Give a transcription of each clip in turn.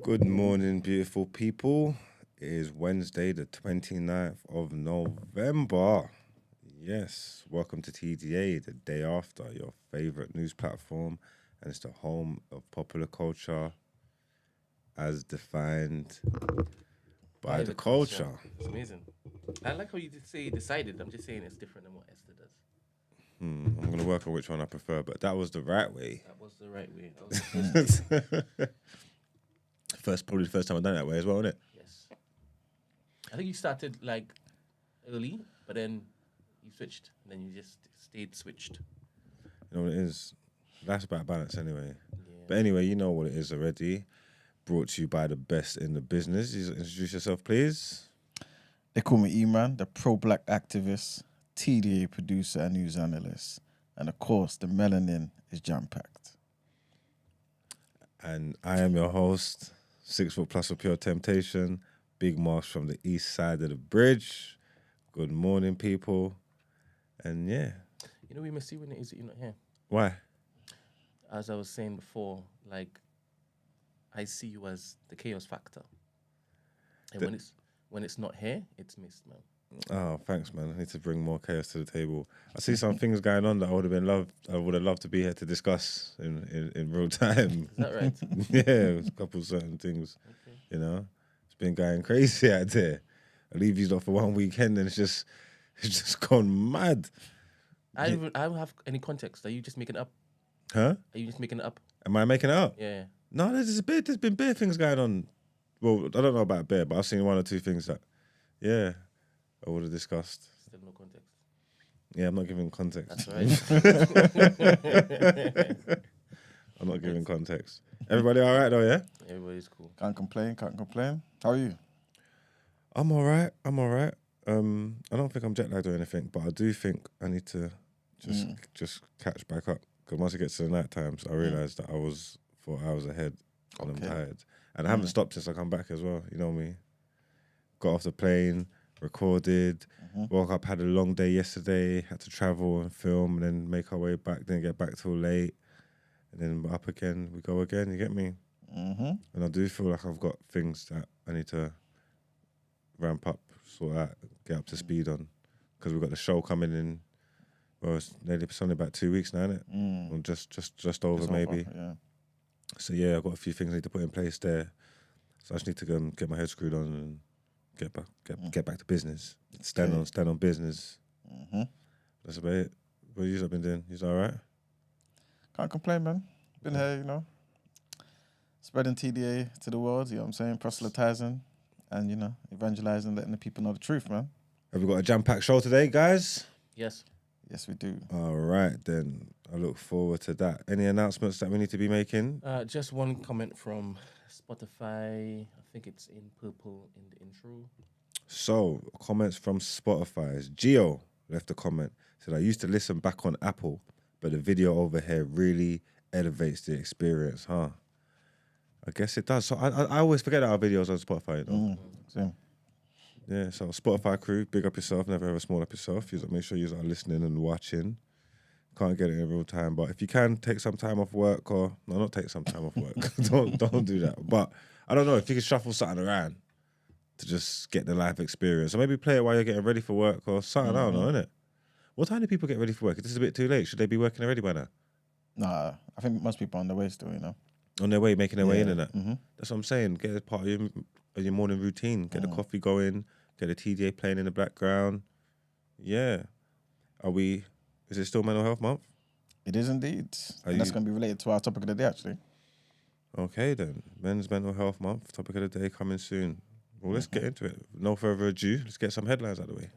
Good morning, beautiful people. It is Wednesday, the 29th of November. Yes, welcome to TDA, the day after, your favorite news platform, and it's the home of popular culture as defined by the culture. It's amazing. I like how you did say decided. I'm just saying it's different than what Esther does. I'm going to work on which one I prefer, but that was the right way. That was the right way. That was the first way. Probably the first time I've done it that way as well, isn't it? Yes. I think you started like early, but then you switched. And then you just stayed switched. You know what it is? That's about balance anyway. Yeah. But anyway, you know what it is already. Brought to you by the best in the business. You introduce yourself, please. They call me E-Man, the pro-black activist, TDA producer and news analyst. And of course, the melanin is jam-packed. And I am your host, 6 foot plus of pure temptation, Big Marsh from the east side of the bridge. Good morning, people. And yeah. You know, we must see when it is that you're not here. Why? As I was saying before, like, I see you as the chaos factor. And when it's not here, it's missed, man. Oh, thanks, man. I need to bring more chaos to the table. I see some things going on that I would have loved to be here to discuss in real time. Is that right? Yeah, a couple of certain things. Okay. You know, it's been going crazy out there. I leave you lot for one weekend and it's just gone mad. I don't have any context. Are you just making it up? Huh? Are you just making it up? Am I making it up? Yeah. No, there's been bare things going on. Well, I don't know about bare, but I've seen one or two things that, yeah, I would have discussed. Still no context. Yeah, I'm not giving context. That's all right. I'm not giving context. Everybody all right though, yeah? Everybody's cool. Can't complain. How are you? I'm all right. I don't think I'm jet lagged or anything, but I do think I need to just catch back up. Because once it gets to the night times, I realised that I was 4 hours ahead and I'm tired. And I haven't stopped since I come back as well, you know me. Got off the plane, recorded, woke up, had a long day yesterday, had to travel and film and then make our way back, didn't get back till late. And then we're up again, we go again, you get me? And I do feel like I've got things that I need to ramp up, sort out, get up to speed on. Because we've got the show coming in, well, it's only about 2 weeks now, isn't it? Or just over maybe. Yeah. So yeah, I've got a few things I need to put in place there. So I just need to go and get my head screwed on and get back to business. Stand on business. That's about it. What you been doing? You all right? Can't complain, man. Been here, you know, spreading TDA to the world, you know what I'm saying? Proselytizing and, you know, evangelizing, letting the people know the truth, man. Have we got a jam-packed show today, guys? Yes. Yes, we do. All right, then. I look forward to that. Any announcements that we need to be making? Just one comment from Spotify. I think it's in purple in the intro. So, comments from Spotify. Gio left a comment. Said, I used to listen back on Apple, but the video over here really elevates the experience, huh? I guess it does. So I always forget that our videos on Spotify, you know? Same. Yeah, so Spotify crew, big up yourself, never ever small up yourself. Make sure you are listening and watching. Can't get it in real time, but if you can take some time off work not take some time off work. don't do that. But I don't know, if you can shuffle something around to just get the life experience. Or maybe play it while you're getting ready for work or something, I don't know, innit? What time do people get ready for work? Is this a bit too late? Should they be working already by now? Nah, I think most people are on the way still, you know. On their way, making their way in and that. Mm-hmm. That's what I'm saying. Get a part of your morning routine. Get the coffee going. Get the TDA playing in the background. Yeah. Is it still Mental Health Month? It is indeed. And that's going to be related to our topic of the day, actually. Okay, then. Men's Mental Health Month. Topic of the day coming soon. Well, let's get into it. No further ado. Let's get some headlines out of the way.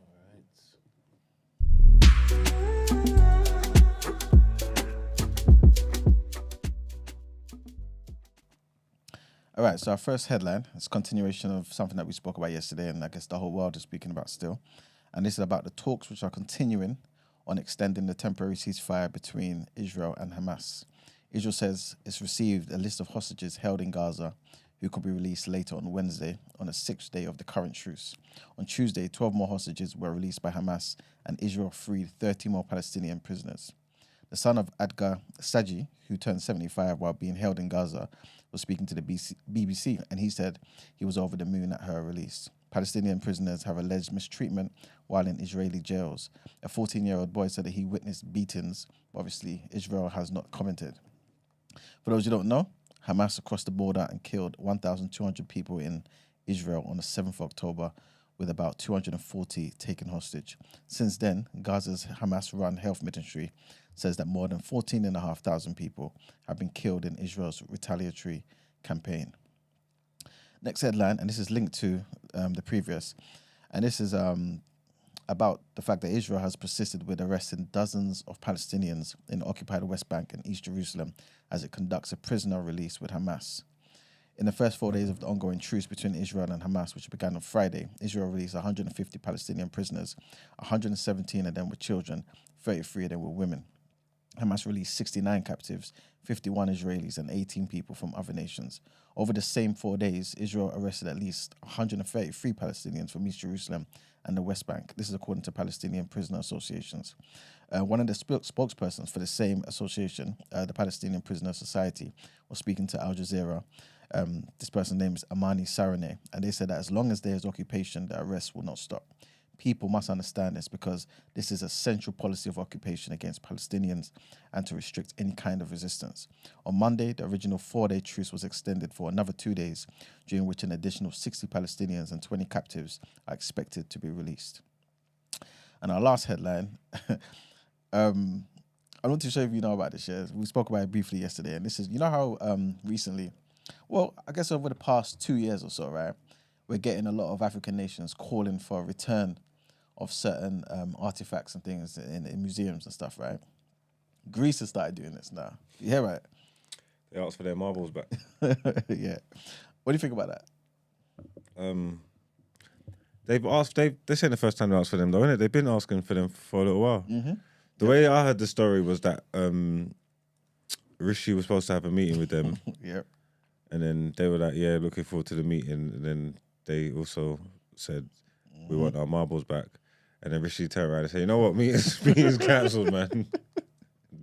All right, so our first headline is a continuation of something that we spoke about yesterday, and I guess the whole world is speaking about still. And this is about the talks which are continuing on extending the temporary ceasefire between Israel and Hamas. Israel says it's received a list of hostages held in Gaza who could be released later on Wednesday on the 6th day of the current truce. On Tuesday, 12 more hostages were released by Hamas, and Israel freed 30 more Palestinian prisoners. The son of Adgar Saji, who turned 75 while being held in Gaza, was speaking to the BBC, and he said he was over the moon at her release. Palestinian prisoners have alleged mistreatment while in Israeli jails. A 14-year-old boy said that he witnessed beatings. Obviously, Israel has not commented. For those who don't know, Hamas crossed the border and killed 1,200 people in Israel on the 7th of October, with about 240 taken hostage. Since then, Gaza's Hamas-run health ministry says that more than 14,500 people have been killed in Israel's retaliatory campaign. Next headline, and this is linked to the previous, and this is about the fact that Israel has persisted with arresting dozens of Palestinians in the occupied West Bank and East Jerusalem as it conducts a prisoner release with Hamas. In the first 4 days of the ongoing truce between Israel and Hamas, which began on Friday, Israel released 150 Palestinian prisoners. 117 of them were children, 33 of them were women. Hamas released 69 captives, 51 Israelis and 18 people from other nations. Over the same 4 days, Israel arrested at least 133 Palestinians from East Jerusalem and the West Bank. This is according to Palestinian prisoner associations. One of the spokespersons for the same association, the Palestinian Prisoner Society, was speaking to Al Jazeera. This person's name is Amani Sarane, and they said that as long as there is occupation, the arrests will not stop. People must understand this because this is a central policy of occupation against Palestinians and to restrict any kind of resistance. On Monday, the original 4-day truce was extended for another 2 days, during which an additional 60 Palestinians and 20 captives are expected to be released. And our last headline, I'm not too sure if you know about this, yeah? We spoke about it briefly yesterday, and this is, you know how recently, well, I guess over the past 2 years or so, right, we're getting a lot of African nations calling for a return of certain artifacts and things in museums and stuff, right? Greece has started doing this now. Yeah, right. They asked for their marbles back. Yeah. What do you think about that? This ain't the first time they asked for them though, innit? They've been asking for them for a little while. Mm-hmm. The way I heard the story was that Rishi was supposed to have a meeting with them. Yeah. And then they were like, yeah, looking forward to the meeting. And then they also said, we want our marbles back. And then Rishi turned around and said, you know what, meeting's cancelled, man.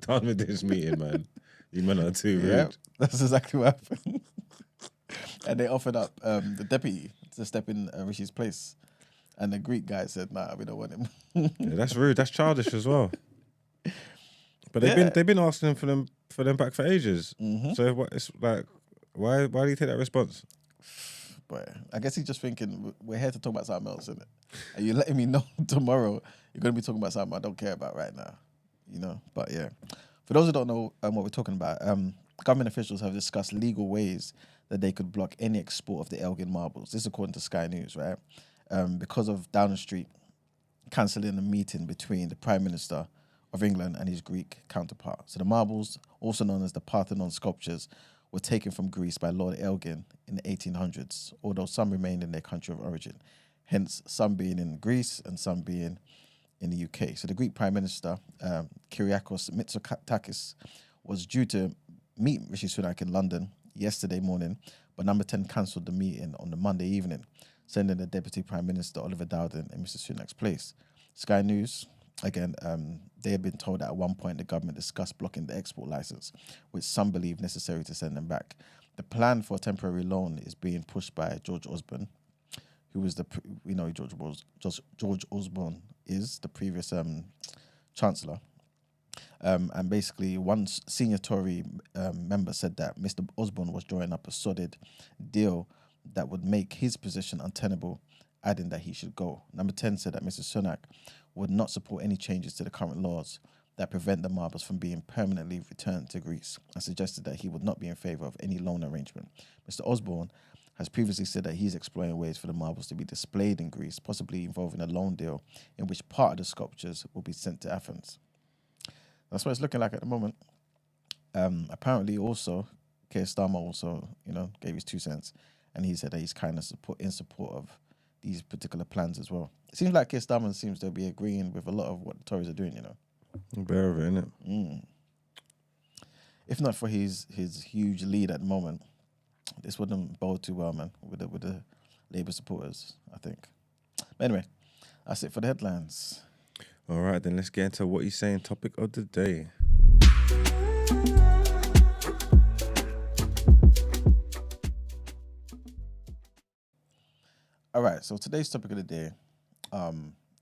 Done with this meeting, man. You men are too rude. Yeah, that's exactly what happened. And they offered up the deputy to step in Rishi's place. And the Greek guy said, nah, we don't want him. Yeah, that's rude. That's childish as well. But they've been asking for them back for ages. Mm-hmm. So it's like, why do you take that response? But I guess he's just thinking, we're here to talk about something else, isn't it? And you're letting me know tomorrow you're going to be talking about something I don't care about right now, you know? But yeah, for those who don't know what we're talking about, government officials have discussed legal ways that they could block any export of the Elgin Marbles. This is according to Sky News, right? Because of Downing Street cancelling a meeting between the Prime Minister of England and his Greek counterpart. So the marbles, also known as the Parthenon sculptures, were taken from Greece by Lord Elgin in the 1800s, although some remained in their country of origin, hence some being in Greece and some being in the UK. So the Greek Prime Minister, Kyriakos Mitsotakis, was due to meet Rishi Sunak in London yesterday morning, but Number 10 cancelled the meeting on the Monday evening, sending the Deputy Prime Minister Oliver Dowden in Mr Sunak's place. Sky News, again, they had been told that at one point the government discussed blocking the export license, which some believe necessary to send them back. The plan for a temporary loan is being pushed by George Osborne, who was George Osborne is the previous Chancellor. And basically, one senior Tory member said that Mr. Osborne was drawing up a solid deal that would make his position untenable, adding that he should go. Number 10 said that Mr. Sunak would not support any changes to the current laws that prevent the marbles from being permanently returned to Greece, and suggested that he would not be in favour of any loan arrangement. Mr. Osborne has previously said that he's exploring ways for the marbles to be displayed in Greece, possibly involving a loan deal in which part of the sculptures will be sent to Athens. That's what it's looking like at the moment. Apparently also, Keir Starmer also, gave his 2 cents, and he said that he's kind of in support of these particular plans as well. It seems like Keir Starmer seems to be agreeing with a lot of what the Tories are doing, Bear of it, innit? If not for his huge lead at the moment, this wouldn't bode too well, man, with the Labour supporters, I think. But anyway, that's it for the headlines. All right, then let's get into what you're saying. Topic of the day. right, so today's topic of the day,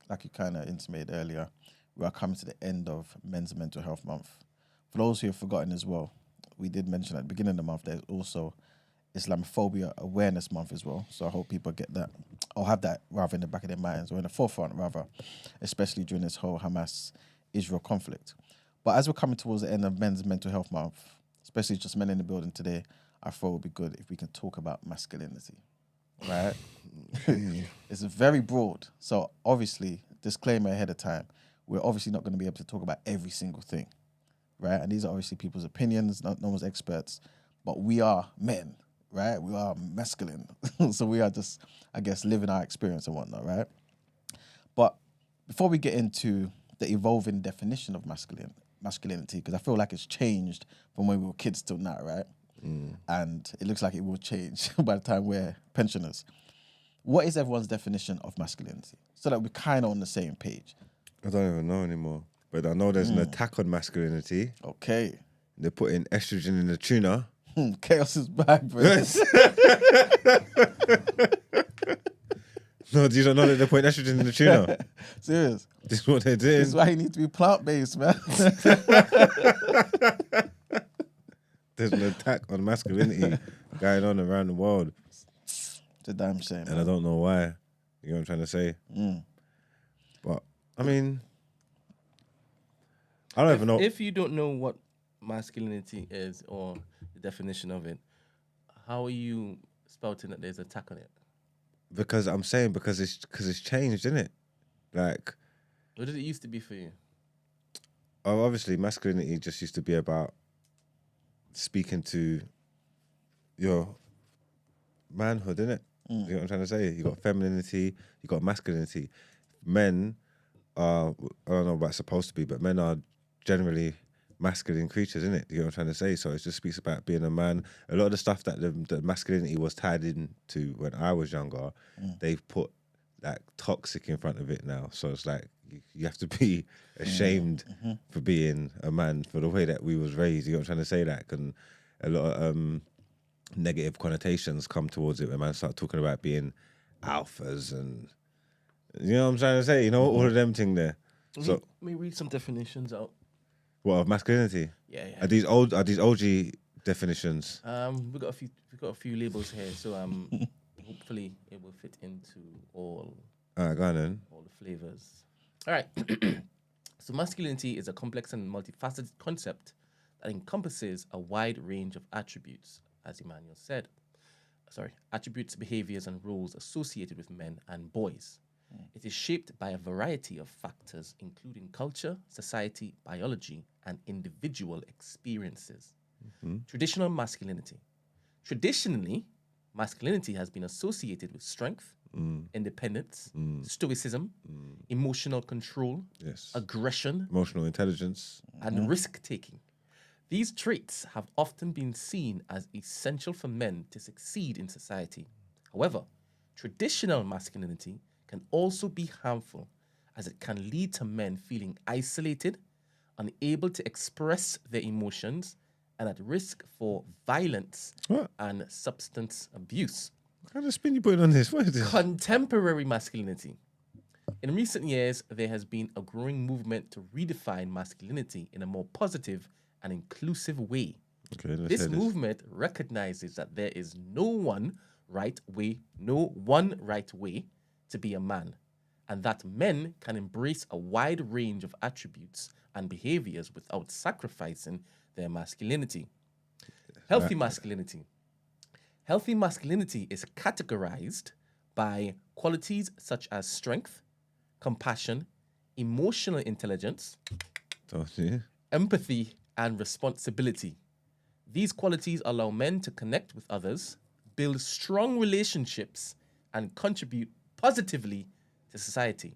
like you kind of intimated earlier, we are coming to the end of Men's Mental Health Month. For those who have forgotten as well, we did mention at the beginning of the month there's also Islamophobia Awareness Month as well. So I hope people get that, or have that rather in the back of their minds, or in the forefront rather, especially during this whole Hamas-Israel conflict. But as we're coming towards the end of Men's Mental Health Month, especially just men in the building today, I thought it would be good if we can talk about masculinity, right? It's very broad. So obviously, disclaimer ahead of time, we're obviously not going to be able to talk about every single thing, right? And these are obviously people's opinions, no one's experts, but we are men, right? We are masculine. So we are just, I guess, living our experience and whatnot, right? But before we get into the evolving definition of masculinity, because I feel like it's changed from when we were kids till now, right? And it looks like it will change by the time we're pensioners. What is everyone's definition of masculinity? So that we're kind of on the same page. I don't even know anymore. But I know there's an attack on masculinity. Okay. They're putting estrogen in the tuna. Chaos is back, bro. No, do you not know that they're putting estrogen in the tuna? Serious. This is what they're doing. This is why you need to be plant-based, man. There's an attack on masculinity going on around the world. It's a damn shame. And I don't know why. You know what I'm trying to say? But, I mean, I don't even know. If you don't know what masculinity is or the definition of it, how are you spouting that there's an attack on it? Because I'm saying because it's changed, isn't it? Like, What did it used to be for you? oh, obviously masculinity just used to be about speaking to your manhood, innit? You know what I'm trying to say? You got femininity, you got masculinity. Men are, I don't know what it's supposed to be, but men are generally masculine creatures, innit? You know what I'm trying to say? So it just speaks about being a man. A lot of the stuff that the masculinity was tied into when I was younger, they've put like toxic in front of it now. So it's like you have to be ashamed for being a man for the way that we was raised. You know what I'm trying to say? Like, and a lot of negative connotations come towards it when man start talking about being alphas and you know what I'm trying to say? You know, all of them thing there. So Let me read some definitions out. what of masculinity? Yeah. Are these OG definitions? We got a few labels here, so hopefully it will fit into all Alright, go on then. the flavors. All right. So masculinity is a complex and multifaceted concept that encompasses a wide range of attributes, as Emmanuel said. Attributes, behaviors, and roles associated with men and boys. It is shaped by a variety of factors, including culture, society, biology, and individual experiences. Traditional masculinity. Traditionally, masculinity has been associated with strength, independence, stoicism, emotional control, aggression, emotional intelligence, and risk-taking. These traits have often been seen as essential for men to succeed in society. However, traditional masculinity can also be harmful, as it can lead to men feeling isolated, unable to express their emotions, and at risk for violence and substance abuse. what kind of spin you putting on this? What is this? Contemporary masculinity. In recent years, there has been a growing movement to redefine masculinity in a more positive and inclusive way. Okay, let's This hear movement recognizes that there is no one right way to be a man, and that men can embrace a wide range of attributes and behaviors without sacrificing their masculinity. Healthy masculinity. Healthy masculinity is categorized by qualities such as strength, compassion, emotional intelligence, empathy, and responsibility. These qualities allow men to connect with others, build strong relationships, and contribute positively to society.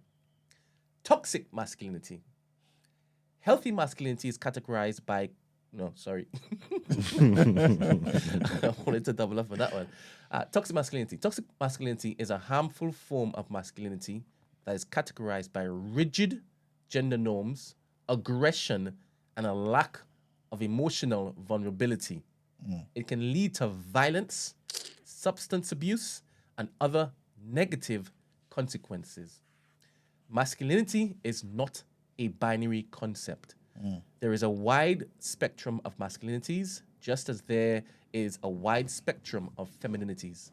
Toxic masculinity. Healthy masculinity is categorized by... No, sorry. I wanted to double up on that one. Toxic masculinity. Toxic masculinity is a harmful form of masculinity that is categorized by rigid gender norms, aggression, and a lack of emotional vulnerability. It can lead to violence, substance abuse, and other negative consequences. Masculinity is not a binary concept. There is a wide spectrum of masculinities, just as there is a wide spectrum of femininities.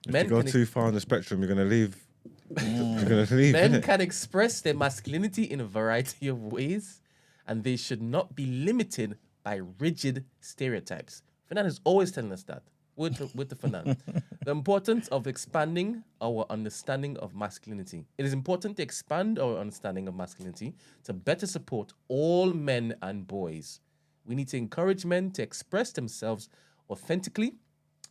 If you go too far on the spectrum, you're gonna leave. You're gonna leave. Men innit? can express their masculinity in a variety of ways, and they should not be limited by rigid stereotypes. Fernand is always telling us that. With the Fernand. The importance of expanding our understanding of masculinity. It is important to expand our understanding of masculinity to better support all men and boys. We need to encourage men to express themselves authentically,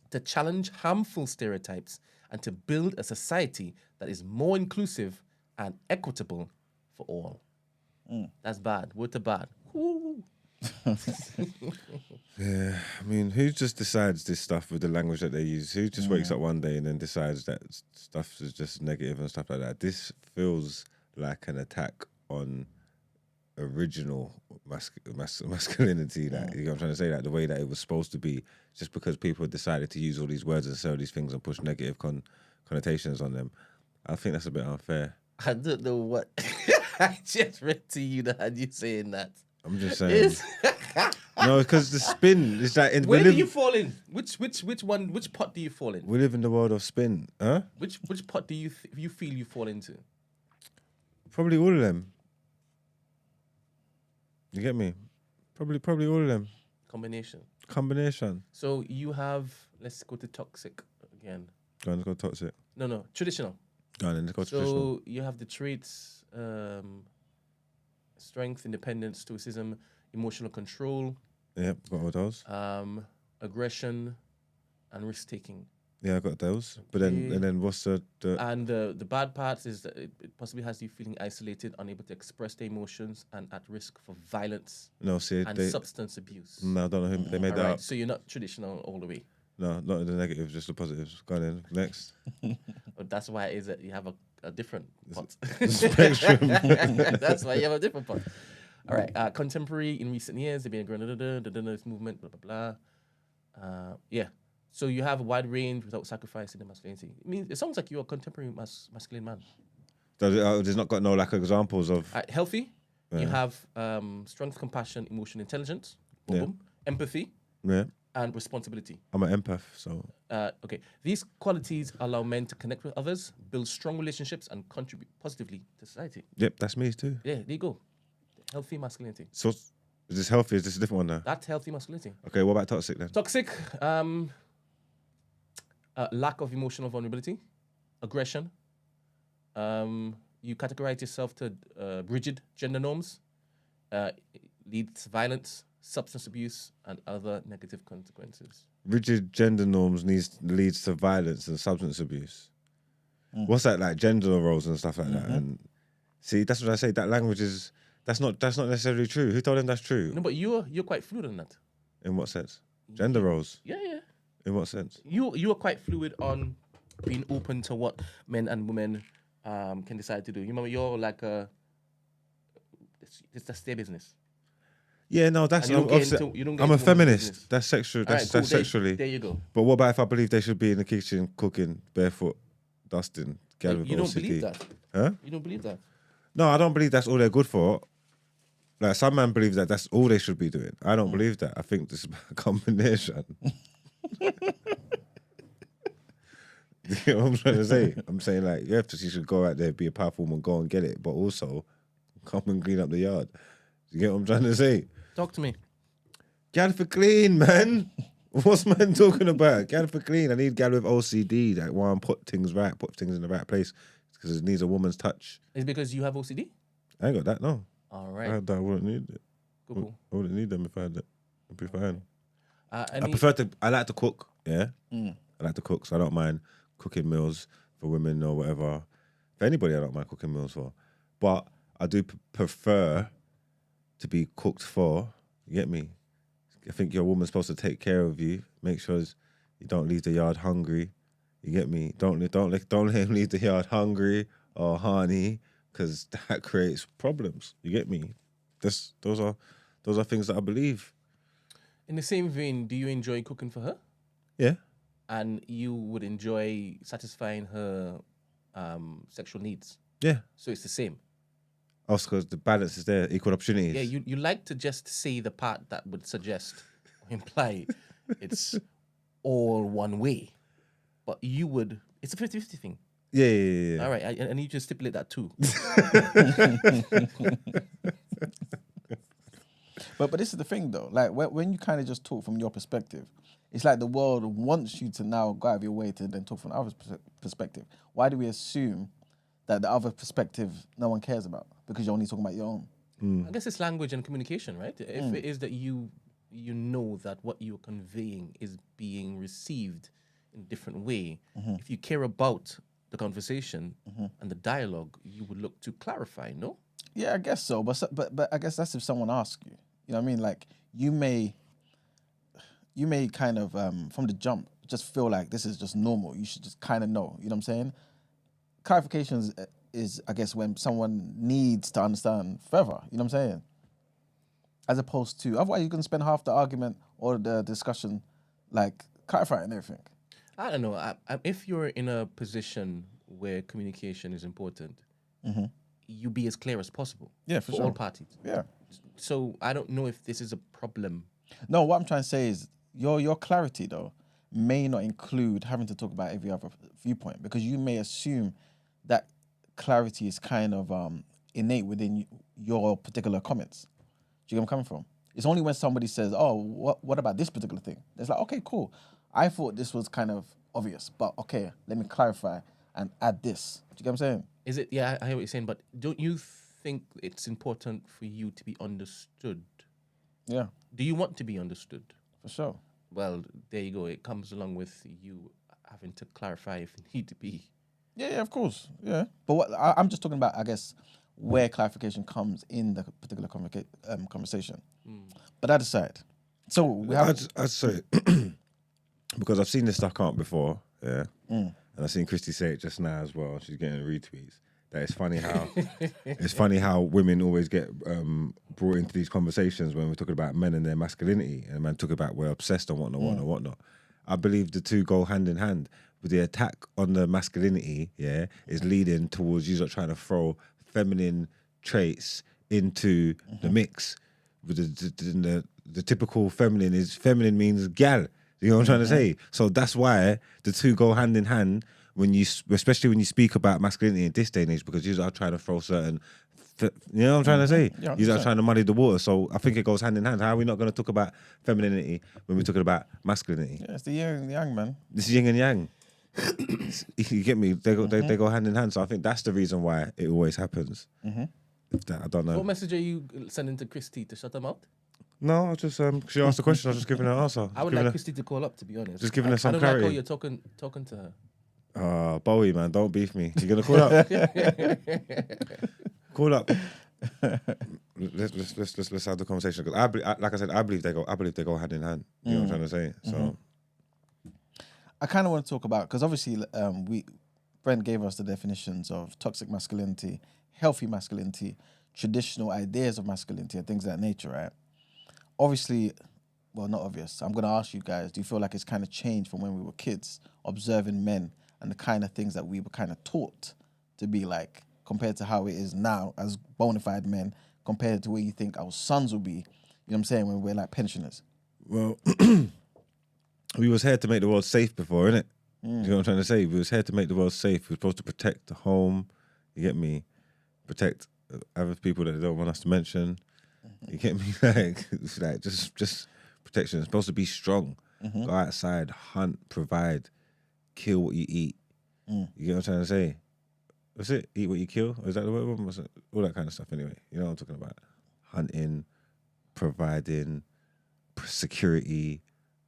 to challenge harmful stereotypes, and to build a society that is more inclusive and equitable for all. That's bad. Word to bad. Woo. Yeah, I mean, who just decides this stuff with the language that they use? Who just wakes up one day and then decides that stuff is just negative and stuff like that? This feels like an attack on original masculinity. That you know what I'm trying to say, like the way that it was supposed to be, just because people decided to use all these words and say all these things and push negative connotations on them. I think that's a bit unfair. I don't know what I just read to you that you saying that. I'm just saying. No, because the spin is like. Where do you fall in? Which one? Which pot do you fall in? We live in the world of spin, huh? Which pot do you you feel you fall into? Probably all of them. You get me? Probably all of them. Combination. So you have. Let's go to toxic again. Go on, let's go toxic. No, traditional. Go on, let's go traditional. So you have the traits: strength, independence, stoicism, emotional control. Yep, got all those. Aggression, and risk taking. Yeah, I got those. But then, and then what's the? And the bad part is that it possibly has you feeling isolated, unable to express their emotions, and at risk for violence No, see, and substance abuse. No, I don't know who they made that Alright, up. so you're not traditional all the way. No, not the negatives, just the positives. Go on then, next. But that's why it is that you have a different pot. Spectrum. That's why you have a different pot. All right, contemporary in recent years, there been a movement, blah, blah, blah. Yeah. So you have a wide range without sacrificing the masculinity. I mean, it sounds like you're a contemporary masculine man. There's not got no like examples of healthy. You have strength, compassion, emotional intelligence, boom, empathy, and responsibility. I'm an empath, so okay. These qualities allow men to connect with others, build strong relationships, and contribute positively to society. Yep, that's me too. Yeah, there you go. Healthy masculinity. So is this healthy? Is this a different one now? That's healthy masculinity. Okay, what about toxic then? Toxic, lack of emotional vulnerability, aggression. You categorize yourself to rigid gender norms, leads to violence, substance abuse, and other negative consequences. Rigid gender norms leads to violence and substance abuse. What's that like? Gender roles and stuff like that. And see, that's what I say. That language is that's not necessarily true. Who told them that's true? No, but you're quite fluid on that. In what sense? Gender roles. Yeah. In what sense? You are quite fluid on being open to what men and women can decide to do. You remember, you're like it's just their business. Yeah, no, that's I'm a feminist. That's sexual. That's sexually. There you go. But what about if I believe they should be in the kitchen cooking, barefoot, dusting, You don't believe that? Huh? You don't believe that? No, I don't believe that's all they're good for. Like some man believes that that's all they should be doing. I don't believe that. I think this is a combination. You know what I'm trying to say? I'm saying like, you should go out there, be a powerful woman, go and get it, but also come and clean up the yard. You get what I'm trying to say? Talk to me. Gal for clean, man. What's man talking about? Gal for clean. I need gal with OCD that want to put things right, put things in the right place because it needs a woman's touch. Is it because you have OCD? I ain't got that, no. All If right. I had that, I wouldn't need it. Cool. I wouldn't need them if I had that. I'd be fine. I like to cook, yeah? I like to cook, so I don't mind cooking meals for women or whatever. For anybody, I don't mind cooking meals for. But I do prefer to be cooked for. You get me? I think your woman's supposed to take care of you. Make sure you don't leave the yard hungry. You get me? Don't let him leave the yard hungry or horny, because that creates problems. You get me? Those are things that I believe. In the same vein, do you enjoy cooking for her? Yeah. And you would enjoy satisfying her sexual needs. Yeah. So it's the same. Also, because the balance is there, equal opportunities. Yeah, you like to just say the part that would suggest or imply it's all one way. But you would, it's a 50-50 thing. Yeah. All right, I need you to stipulate that too. But this is the thing though, like when you kind of just talk from your perspective, it's like the world wants you to now go out of your way to then talk from the other perspective. Why do we assume that the other perspective no one cares about because you're only talking about your own? I guess it's language and communication, right? If it is that you know that what you're conveying is being received in a different way, if you care about the conversation and the dialogue, you would look to clarify, no? Yeah, I guess so. But I guess that's if someone asks you. You know what I mean? Like you may kind of from the jump just feel like this is just normal. You should just kind of know. You know what I'm saying? Clarification is I guess when someone needs to understand further. You know what I'm saying? As opposed to otherwise you're gonna spend half the argument or the discussion like clarifying everything. I don't know. If you're in a position where communication is important, you be as clear as possible. Yeah, for sure. All parties. Yeah. So I don't know if this is a problem. No, what I'm trying to say is your clarity though may not include having to talk about every other viewpoint because you may assume that clarity is kind of innate within your particular comments. Do you get where I'm coming from? It's only when somebody says, "Oh, what about this particular thing?" It's like, okay, cool. I thought this was kind of obvious, but okay, let me clarify and add this. Do you get what I'm saying? Is it? Yeah, I hear what you're saying, but don't you think it's important for you to be understood? Yeah, Do you want to be understood? for sure. Well, there you go. It comes along with you having to clarify if you need to be. Yeah, of course. Yeah. But what I'm just talking about, I guess, where clarification comes in the particular conversation. But that aside, so we have... I'd say, because I've seen this stuff come up before, yeah, and I've seen Christy say it just now as well. She's getting retweets. That it's funny how women always get brought into these conversations when we're talking about men and their masculinity, and men talk about we're obsessed and whatnot. I believe the two go hand in hand. With the attack on the masculinity, yeah, is leading towards you trying to throw feminine traits into the mix. With the typical feminine means gal. You know what I'm trying to say? So that's why the two go hand in hand especially when you speak about masculinity in this day and age, because you are trying to throw certain, you know what I'm trying to say? Yeah, you are trying to muddy the water. So I think it goes hand in hand. How are we not going to talk about femininity when we're talking about masculinity? Yeah, it's the yin and the yang, man. This is yin and yang. You get me? They go hand in hand. So I think that's the reason why it always happens. I don't know. What message are you sending to Christy to shut them out? No, I just she asked a question. I was just giving her an answer. I would like Christy to call up, to be honest. Just giving her some I don't clarity. like how you're talking to her. Bowie, man, don't beef me. You gonna call up? Call up. Let's have the conversation. Because like I said, I believe they go hand in hand. You know what I'm trying to say? So I kind of want to talk about, because obviously Brent gave us the definitions of toxic masculinity, healthy masculinity, traditional ideas of masculinity, and things of that nature, right? Obviously, well, not obvious. I'm going to ask you guys, do you feel like it's kind of changed from when we were kids, observing men and the kind of things that we were kind of taught to be like, compared to how it is now as bona fide men, compared to where you think our sons will be, you know what I'm saying, when we're like pensioners? Well, we was here to make the world safe before, innit? You know what I'm trying to say? We was here to make the world safe. We were supposed to protect the home, you get me? Protect other people that they don't want us to mention. You get me? Like just protection. It's supposed to be strong. Go outside, hunt, provide, kill what you eat. You get what I'm trying to say? That's it. Eat what you kill. Is that the word? All that kind of stuff anyway. You know what I'm talking about? Hunting, providing, security,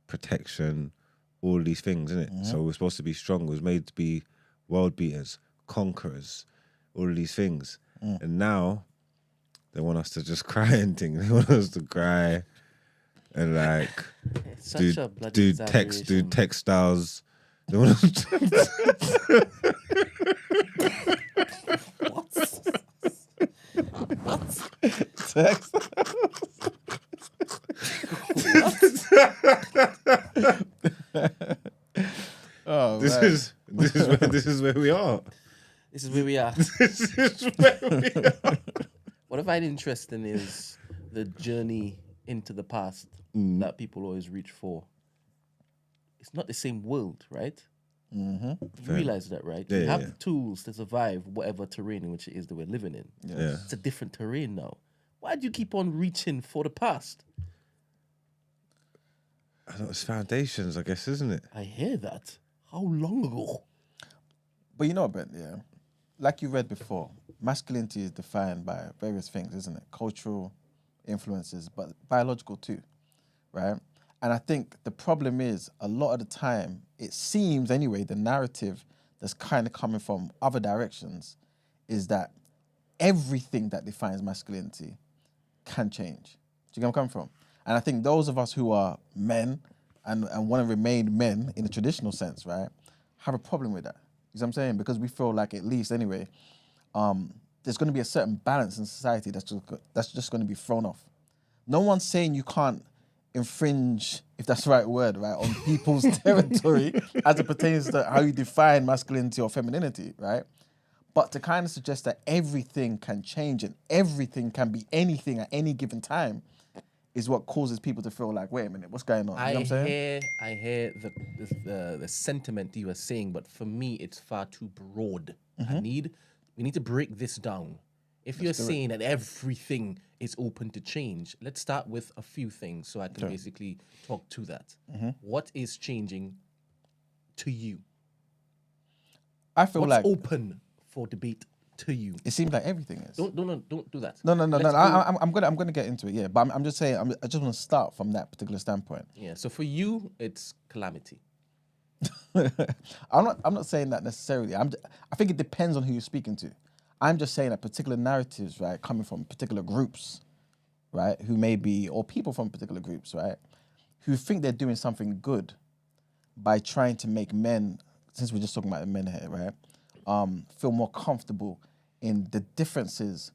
protection, all these things, innit? So we're supposed to be strong. We was made to be world beaters, conquerors, all of these things. And now they want us to just cry and things. They want us to cry and like do textiles. They want us to Oh, this is where we are. This is where we are. This is where we are. What I find interesting is the journey into the past that people always reach for. It's not the same world, right? You realize that, right? Yeah, you have yeah. the tools to survive whatever terrain in which it is that we're living in. Yeah. It's a different terrain now. Why do you keep on reaching for the past? I don't know, it's foundations, I guess, isn't it? I hear that. How long ago? But you know, Ben, yeah, like you read before, masculinity is defined by various things, isn't it? Cultural influences, but biological too, right? And I think the problem is, a lot of the time, it seems anyway, the narrative that's kind of coming from other directions is that everything that defines masculinity can change. Do you get where I'm coming from? And I think those of us who are men and want to remain men in the traditional sense, right, have a problem with that. You know what I'm saying? Because we feel like, at least anyway, there's going to be a certain balance in society that's just going to be thrown off. No one's saying you can't infringe, if that's the right word, right, on people's territory as it pertains to how you define masculinity or femininity, right? But to kind of suggest that everything can change and everything can be anything at any given time is what causes people to feel like, wait a minute, what's going on? You know what I'm saying? I hear the sentiment you are saying, but for me, it's far too broad. We need to break this down. If you're saying that everything is open to change, let's start with a few things so I can basically talk to that. What is changing to you? I feel What's like open for debate to you? it seems like everything is. Don't do that. No. Let's go- I'm gonna get into it, yeah. But I'm just saying, I just want to start from that particular standpoint. Yeah. So for you, it's calamity. I'm not saying that necessarily. I think it depends on who you're speaking to. I'm just saying that particular narratives, right, coming from particular groups, right, who may be, or people from particular groups, right, who think they're doing something good by trying to make men, since we're just talking about the men here, right, feel more comfortable in the differences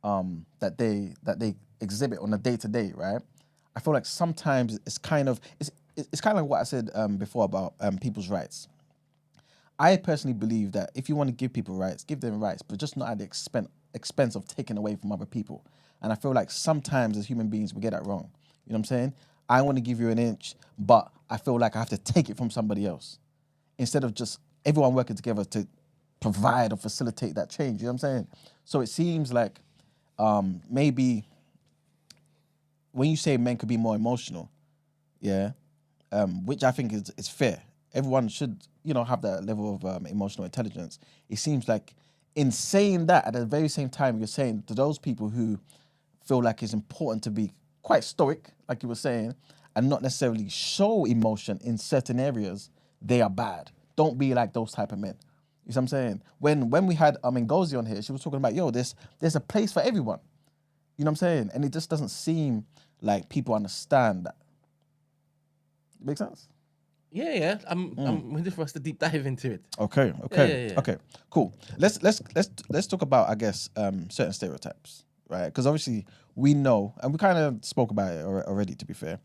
that they exhibit on a day-to-day, right? I feel like sometimes it's kind of like what I said before about people's rights. I personally believe that if you want to give people rights, give them rights, but just not at the expense of taking away from other people. And I feel like sometimes as human beings, we get that wrong. You know what I'm saying? I want to give you an inch, but I feel like I have to take it from somebody else instead of just everyone working together to provide or facilitate that change. You know what I'm saying? So it seems like maybe when you say men could be more emotional, yeah, which I think is fair. Everyone should, have that level of emotional intelligence. It seems like in saying that, at the very same time, you're saying to those people who feel like it's important to be quite stoic, like you were saying, and not necessarily show emotion in certain areas, they are bad. Don't be like those type of men. You see what I'm saying? When we had Ngozi on here, she was talking about, there's a place for everyone. You know what I'm saying? And it just doesn't seem like people understand that. Make sense? Yeah. I'm ready for us to deep dive into it. Okay. Yeah. Okay, cool. Let's talk about, I guess, certain stereotypes, right? Because obviously we know, and we kind of spoke about it already, to be fair.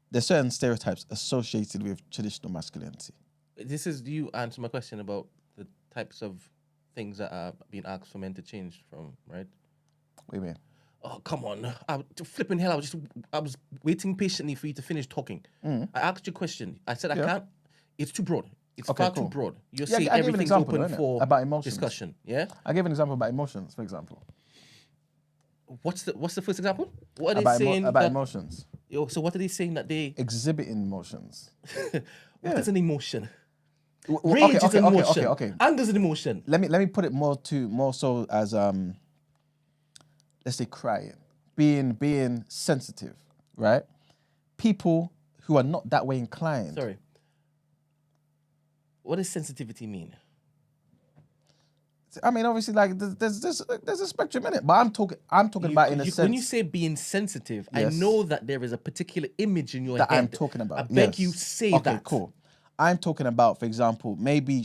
There's certain stereotypes associated with traditional masculinity. This is you answer my question about the types of things that are being asked for men to change from, right? What do you mean? Oh, come on. Flipping hell, I was waiting patiently for you to finish talking. I asked you a question. I said I can't. It's too broad. It's far too broad. You're saying I gave an everything's example, open innit? for About emotions. discussion. Yeah? I gave an example about emotions, for example. What's the first example? What are About they saying about that, emotions. so what are they saying that they Exhibiting emotions. what is an emotion? Okay, Rage is an emotion. okay. Anger is an emotion. Let me put it more so as let's say crying, being sensitive, right? People who are not that way inclined. Sorry. What does sensitivity mean? I mean, obviously, like there's a spectrum in it, but I'm talking about in a sense. When you say being sensitive, Yes. I know that there is a particular image in your that head. I'm talking about. I beg yes. you say okay, that. Okay, cool. I'm talking about, for example, maybe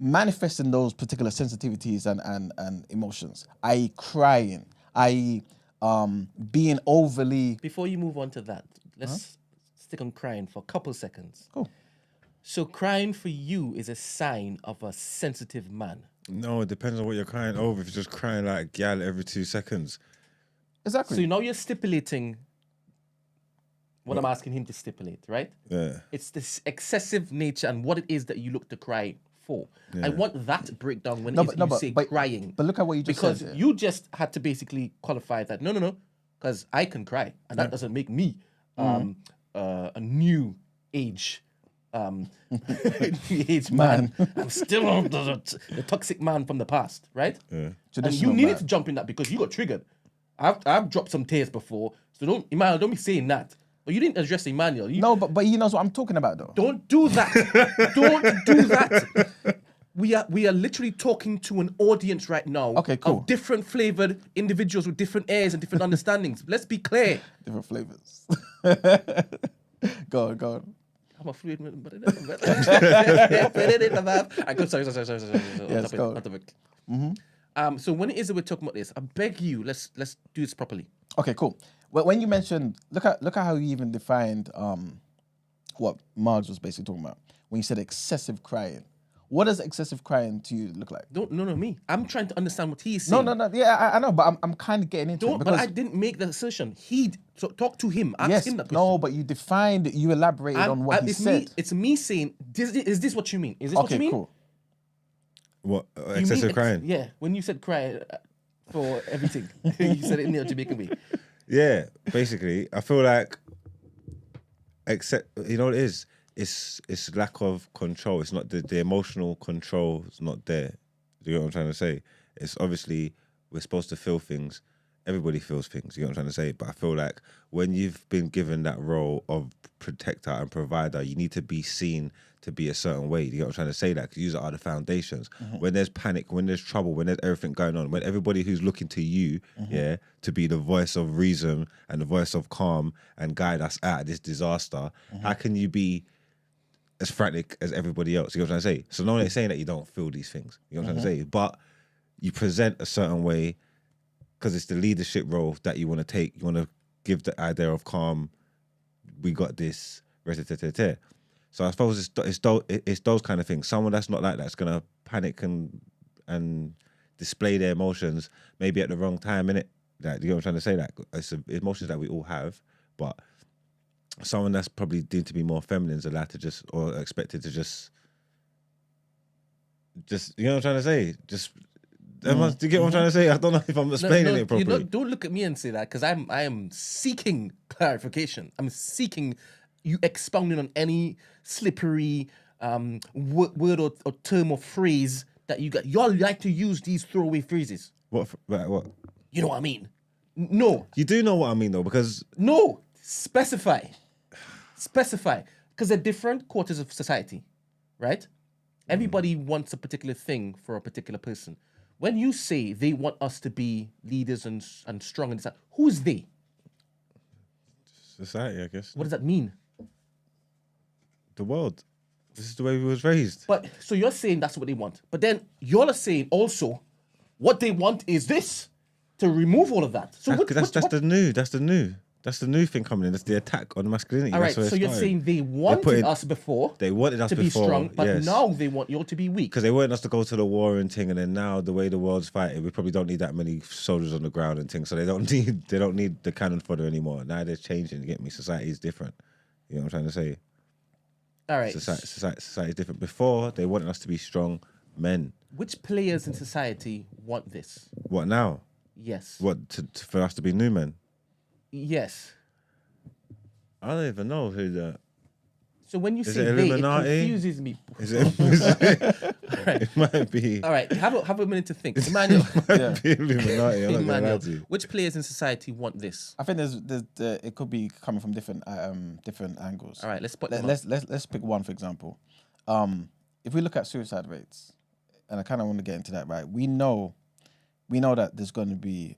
manifesting those particular sensitivities and emotions, i.e. crying, i.e. Being overly... Before you move on to that, let's stick on crying for a couple seconds. Cool. So crying for you is a sign of a sensitive man. No, it depends on what you're crying over. If you're just crying like a gal every 2 seconds. Exactly. So now you're stipulating what I'm asking him to stipulate, right? Yeah. It's this excessive nature and what it is that you look to cry for. I want that breakdown when you say crying. But look at what you just because said. you just had to basically qualify that. No, because I can cry, and that doesn't make me a new age. New age man. I'm still the toxic man from the past, right? Yeah. And you needed to jump in that because you got triggered. I've dropped some tears before, so don't be saying that. But you didn't address Emmanuel. No, but he knows what I'm talking about, though. Don't do that. Don't do that. We are literally talking to an audience right now. Okay, cool. Of different flavored individuals with different airs and different understandings. Let's be clear. Different flavors. Go on. I'm a fluid man, but I go. Sorry. Yes, go. So when it is that we're talking about this, I beg you, let's do this properly. Okay, cool. Well, when you mentioned, look at how you even defined what Margs was basically talking about when you said excessive crying. What does excessive crying to you look like? No, me. I'm trying to understand what he's saying. No. Yeah, I know, but I'm kind of getting into it. But I didn't make the assertion. So talk to him. Ask him that question. No, but you defined, you elaborated on what he said. It's me saying, is this what you mean? Is this what you mean? Okay, cool. What? Excessive crying? Yeah, when you said cry for everything, you said it in the Jamaican way. Yeah, basically, I feel like, you know what it is? It's lack of control. It's not the emotional control is not there. Do you know what I'm trying to say? It's obviously we're supposed to feel things. Everybody feels things. You know what I'm trying to say? But I feel like when you've been given that role of protector and provider, you need to be seen to be a certain way. You know what I'm trying to say? That because these are the foundations. When there's panic, when there's trouble, when there's everything going on, when everybody who's looking to you, to be the voice of reason and the voice of calm and guide us out of this disaster, how can you be as frantic as everybody else? You know what I'm trying to say? So no one is saying that you don't feel these things. You know what I'm trying to say? But you present a certain way because it's the leadership role that you want to take. You want to give the idea of calm. We got this. So I suppose it's those kind of things. Someone that's not like that's gonna panic and display their emotions maybe at the wrong time, innit? Like, you know what I'm trying to say? Like, it's emotions that we all have, but someone that's probably deemed to be more feminine is allowed to just, or expected to just, you know what I'm trying to say? Do you get what I'm trying to say? I don't know if I'm explaining it properly. Don't look at me and say that because I am seeking clarification. I'm seeking you expounding on any slippery word or term or phrase that you got. Y'all like to use these throwaway phrases. What? You know what I mean? No. You do know what I mean though, because no, specify, because they're different quarters of society, right? Everybody wants a particular thing for a particular person. When you say they want us to be leaders and strong and who's they? Society, I guess. What does that mean? The world. This is the way we was raised. But so you're saying that's what they want. But then y'all are saying also what they want is this, to remove all of that. So that's the new thing coming in. That's the attack on masculinity. All right, so you're saying they wanted us before. They wanted us to before, be strong, but yes. now they want you all to be weak. Because they wanted us to go to the war and thing, and then now the way the world's fighting, we probably don't need that many soldiers on the ground and thing. So they don't need the cannon fodder anymore. Now they're changing. You get me? Society is different. You know what I'm trying to say? All right. Society is different. Before they wanted us to be strong men. Which players in society want this? What now? Yes. What for us to be new men? Yes. I don't even know who the. So when you is say it they, it Illuminati? confuses me. Is it? Right. It might be. All right, have a minute to think. Emmanuel. Be Illuminati. I'm not gonna lie to you. Which players in society want this? I think there's it could be coming from different angles. All right, let's put let's pick one for example. If we look at suicide rates, and I kind of want to get into that, right? We know that there's going to be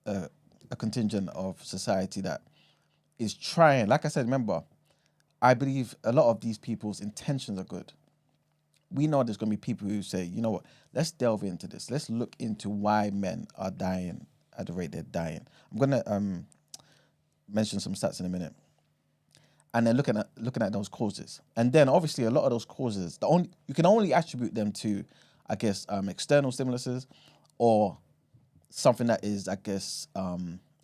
a contingent of society that is trying. Like I said, remember, I believe a lot of these people's intentions are good. We know there's going to be people who say, you know what, let's delve into this. Let's look into why men are dying at the rate they're dying. I'm going to mention some stats in a minute. and then looking at those causes. And then obviously a lot of those causes, you can only attribute them to, I guess, external stimuluses or something that is, I guess,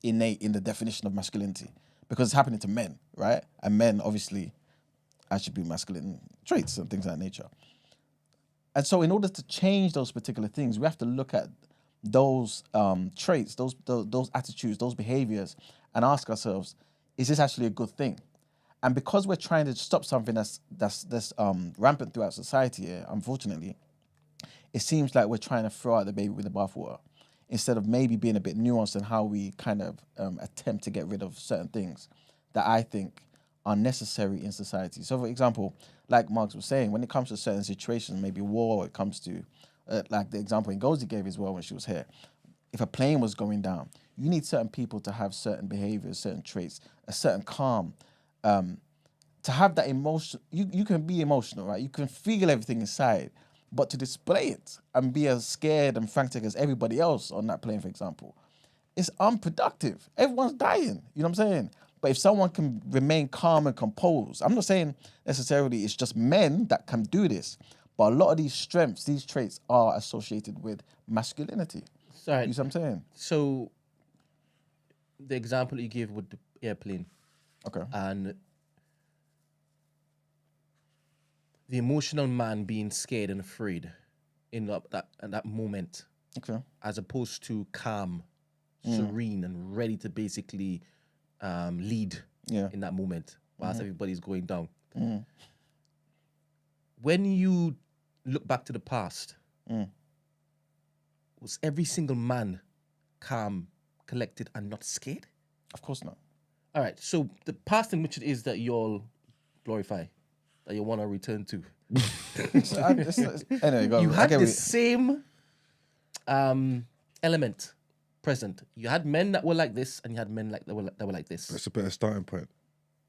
innate in the definition of masculinity, because it's happening to men, right? And men obviously attribute masculine traits and things of that nature. And so in order to change those particular things, we have to look at those traits, those attitudes, those behaviors, and ask ourselves, is this actually a good thing? And because we're trying to stop something that's rampant throughout society here, unfortunately, it seems like we're trying to throw out the baby with the bathwater instead of maybe being a bit nuanced in how we kind of attempt to get rid of certain things that I think are necessary in society. So, for example, like Marx was saying, when it comes to certain situations, maybe war, it comes to, like the example Ngozi gave as well when she was here, if a plane was going down, you need certain people to have certain behaviors, certain traits, a certain calm, to have that emotion. You can be emotional, right? You can feel everything inside, but to display it and be as scared and frantic as everybody else on that plane, for example, it's unproductive. Everyone's dying, you know what I'm saying? But if someone can remain calm and composed, I'm not saying necessarily it's just men that can do this, but a lot of these strengths, these traits are associated with masculinity. Sorry. You see what I'm saying? So, the example you gave with the airplane. Okay. And the emotional man being scared and afraid in that moment. Okay. As opposed to calm, serene, and ready to basically lead in that moment whilst everybody's going down. When you look back to the past, was every single man calm, collected, and not scared? Of course not. All right, so the past in which it is that you all glorify, that you want to return to. Anyway, you had the same element present. You had men that were like this, and you had men that were like this. That's a better starting point.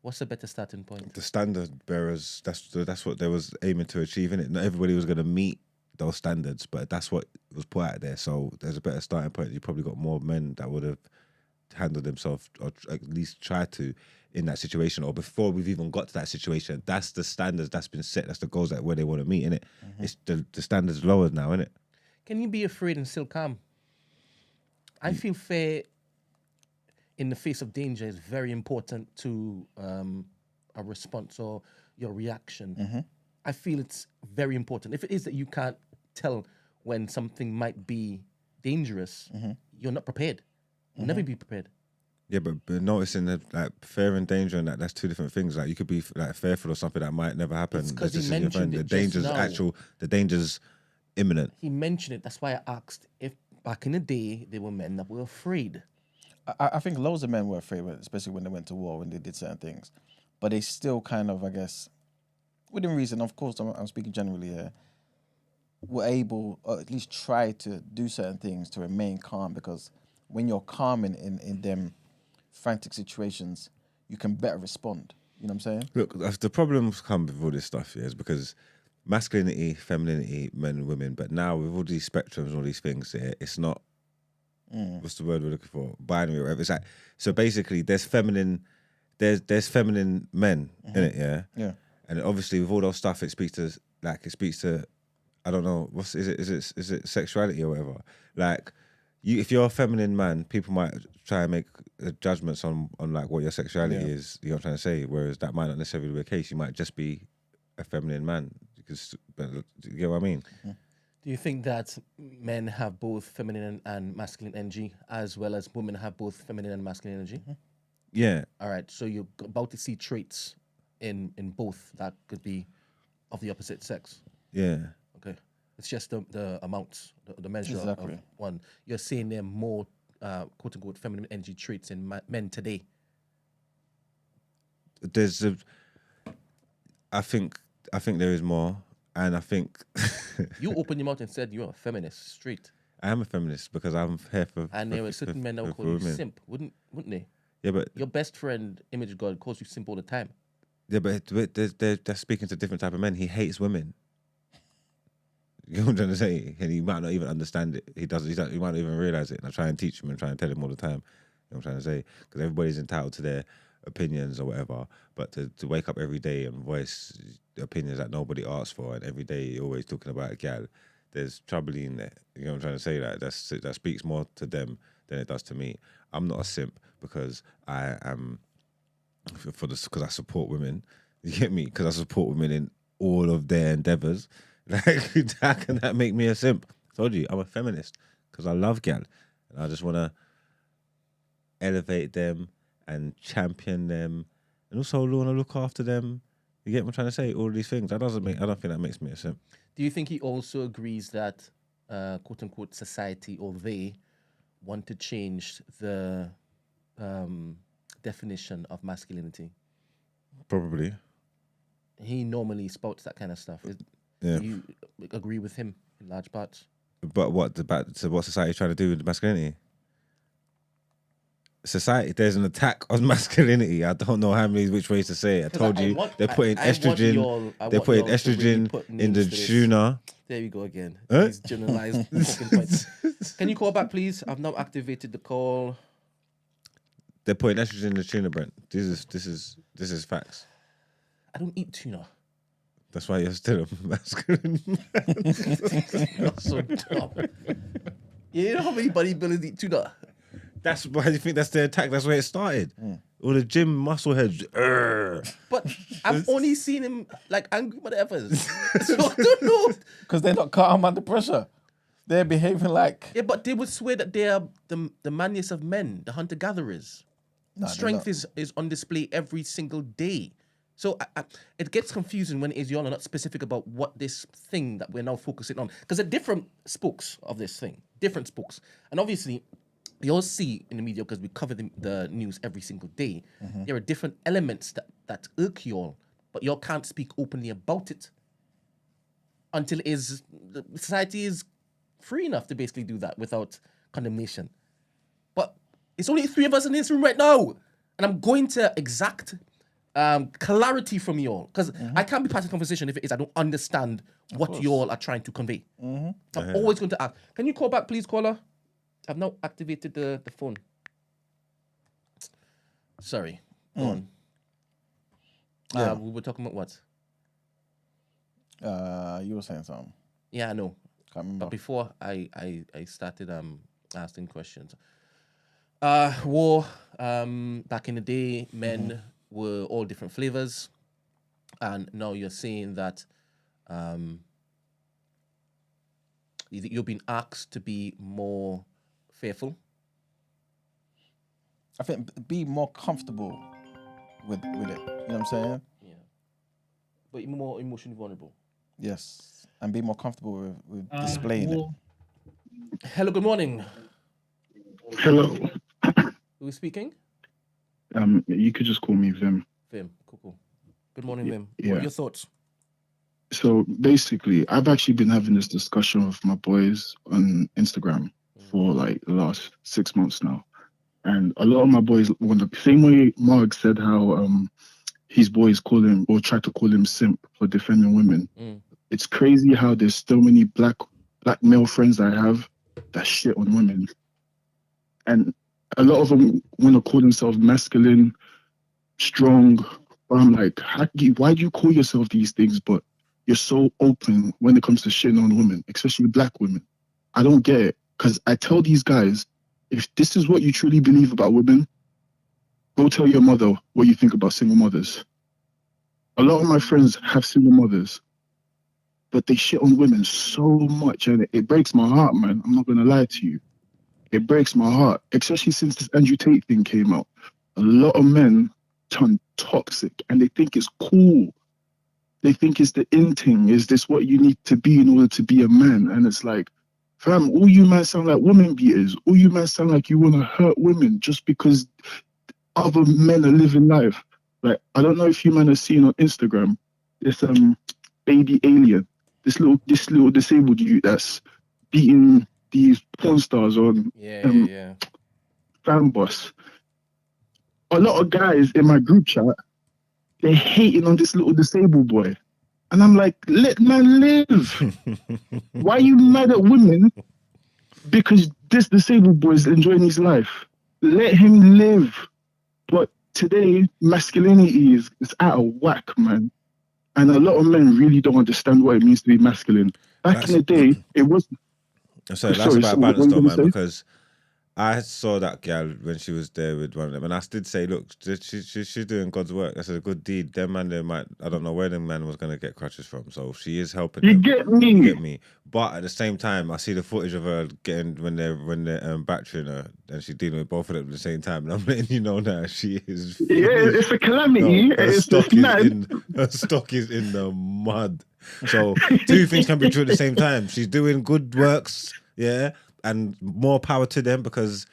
What's a better starting point? The standard bearers, that's what they was aiming to achieve, innit? Not everybody was going to meet those standards, but that's what was put out there. So there's a better starting point. You probably got more men that would have handled themselves, or at least tried to, in that situation, or before we've even got to that situation. That's the standards that's been set. That's the goals that where they want to meet, innit? It's the standards lower now, innit? Can you be afraid and still calm? I feel fear in the face of danger is very important to a response or your reaction. I feel it's very important. If it is that you can't tell when something might be dangerous, you're not prepared. You'll never be prepared. Yeah, but noticing that like fear and danger and that's two different things. Like you could be like fearful of something that might never happen. It's 'cause he mentioned it just now. The danger's imminent. He mentioned it. That's why I asked if back in the day there were men that were afraid. I think loads of men were afraid, especially when they went to war, when they did certain things. But they still kind of, I guess, within reason, of course, I'm speaking generally here, were able, or at least try to do certain things to remain calm, because when you're calm in them frantic situations, you can better respond. You know what I'm saying? Look, the problems come with all this stuff, yeah, is because masculinity, femininity, men and women, but now with all these spectrums and all these things, yeah, it's not, what's the word we're looking for? Binary or whatever. It's like, so basically there's feminine men in it, yeah? Yeah. And obviously with all those stuff, it speaks to, I don't know, is it sexuality or whatever? Like, if you're a feminine man, people might try and make judgments on like what your sexuality is, you know what I'm trying to say, whereas that might not necessarily be the case. You might just be a feminine man. Do you get what I mean? Do you think that men have both feminine and masculine energy, as well as women have both feminine and masculine energy? Yeah. All right, so you're about to see traits in both that could be of the opposite sex. Yeah. Okay. It's just the amounts, the measure Exactly. of one. You're saying there are more, quote unquote, feminine energy traits in men today. I think there is more, and I think You opened your mouth and said you're a feminist, straight. I am a feminist because I'm here for. And there were certain men that would call you simp, wouldn't they? Yeah, but Your best friend, Image God, calls you simp all the time. yeah, but they're speaking to different type of men. He hates women. You know what I'm trying to say? And he might not even understand it. He might not even realize it. And I try and teach him and try and tell him all the time. You know what I'm trying to say? Because everybody's entitled to their opinions or whatever, but to wake up every day and voice opinions that nobody asked for, and every day you're always talking about a gal, there's trouble in there. You know what I'm trying to say? That speaks more to them than it does to me. I'm not a simp because I am because I support women. You get me? Because I support women in all of their endeavors. Like, how can that make me a simp? I told you, I'm a feminist because I love gal, and I just want to elevate them and champion them, and also want to look after them. You get what I'm trying to say? All these things. I don't think that makes me a simp. Do you think he also agrees that, quote unquote, society or they want to change the definition of masculinity? Probably. He normally spouts that kind of stuff. Yeah. Do you agree with him in large parts? But what society's trying to do with masculinity? Society, there's an attack on masculinity. I don't know which ways to say it. I told you they're putting estrogen. They're putting estrogen in the tuna. There we go again. These generalized fucking points. Can you call back, please? I've now activated the call. They're putting estrogen in the tuna, Brent. This is facts. I don't eat tuna. That's why you're still a masculine. You're so dumb. You know how many bodybuilders eat tuna? That's why you think that's the attack. That's where it started. All the gym muscle heads. But I've only seen him like angry whatever. So I don't know. Because they're not calm under pressure. They're behaving like... Yeah, but they would swear that they are the manliest of men, the hunter-gatherers. No, Strength is on display every single day. So it gets confusing when it is y'all are not specific about what this thing that we're now focusing on. Because there are different spokes of this thing. Different spokes. And obviously... you all see in the media, because we cover the news every single day, there are different elements that irk you all, but you all can't speak openly about it until the society is free enough to basically do that without condemnation. But it's only 3 of us in this room right now, and I'm going to exact clarity from you all, because I can't be part of the conversation if it is I don't understand what you all are trying to convey. I'm always going to ask. Can you call back, please, caller? I've now activated the phone. Sorry. Go on. Yeah. We were talking about what? You were saying something. Yeah, I know. Can't remember. But before I started asking questions. War, back in the day, men were all different flavors. And now you're saying that you're being asked to be more fearful. I think be more comfortable with it. You know what I'm saying? Yeah. But more emotionally vulnerable. Yes. And be more comfortable with displaying it. Hello, good morning. Hello. Who is speaking? You could just call me Vim. Vim. Cool. Good morning, Vim. Yeah. What are your thoughts? So basically, I've actually been having this discussion with my boys on Instagram for like the last 6 months now. And a lot of my boys, when the same way Mark said how his boys call him or try to call him simp for defending women. It's crazy how there's so many black male friends I have that shit on women. And a lot of them want to call themselves masculine, strong. But I'm like, why do you call yourself these things? But you're so open when it comes to shitting on women, especially black women. I don't get it. Because I tell these guys, if this is what you truly believe about women, go tell your mother what you think about single mothers. A lot of my friends have single mothers, but they shit on women so much, and it breaks my heart, man. I'm not going to lie to you. It breaks my heart, especially since this Andrew Tate thing came out. A lot of men turn toxic, and they think it's cool. They think it's the in thing. Is this what you need to be in order to be a man? And it's like, fam, all you men sound like women beaters. All you men sound like you want to hurt women just because other men are living life. Like, I don't know if you men are seeing on Instagram this baby alien, this little disabled youth that's beating these porn stars on Fan Boss. A lot of guys in my group chat, they're hating on this little disabled boy. And I'm like, let man live. Why are you mad at women? Because this disabled boy is enjoying his life. Let him live. But today masculinity is out of whack, man. And a lot of men really don't understand what it means to be masculine. Back in the day, it was. So that's Sorry, about so balance, what though, were you man. gonna say? Because I saw that gal when she was there with one of them, and I did say, look, she's doing God's work. That's a good deed. Them man, they might. I don't know where them man was gonna get crutches from. So she is helping You them. get me? You get me? But at the same time, I see the footage of her getting when they're battering her, and she's dealing with both of them at the same time. And I'm letting you know now she is. Yeah, it's a calamity. No, It's mad. her stock is in the mud. So two things can be true at the same time. She's doing good works, yeah, and more power to them because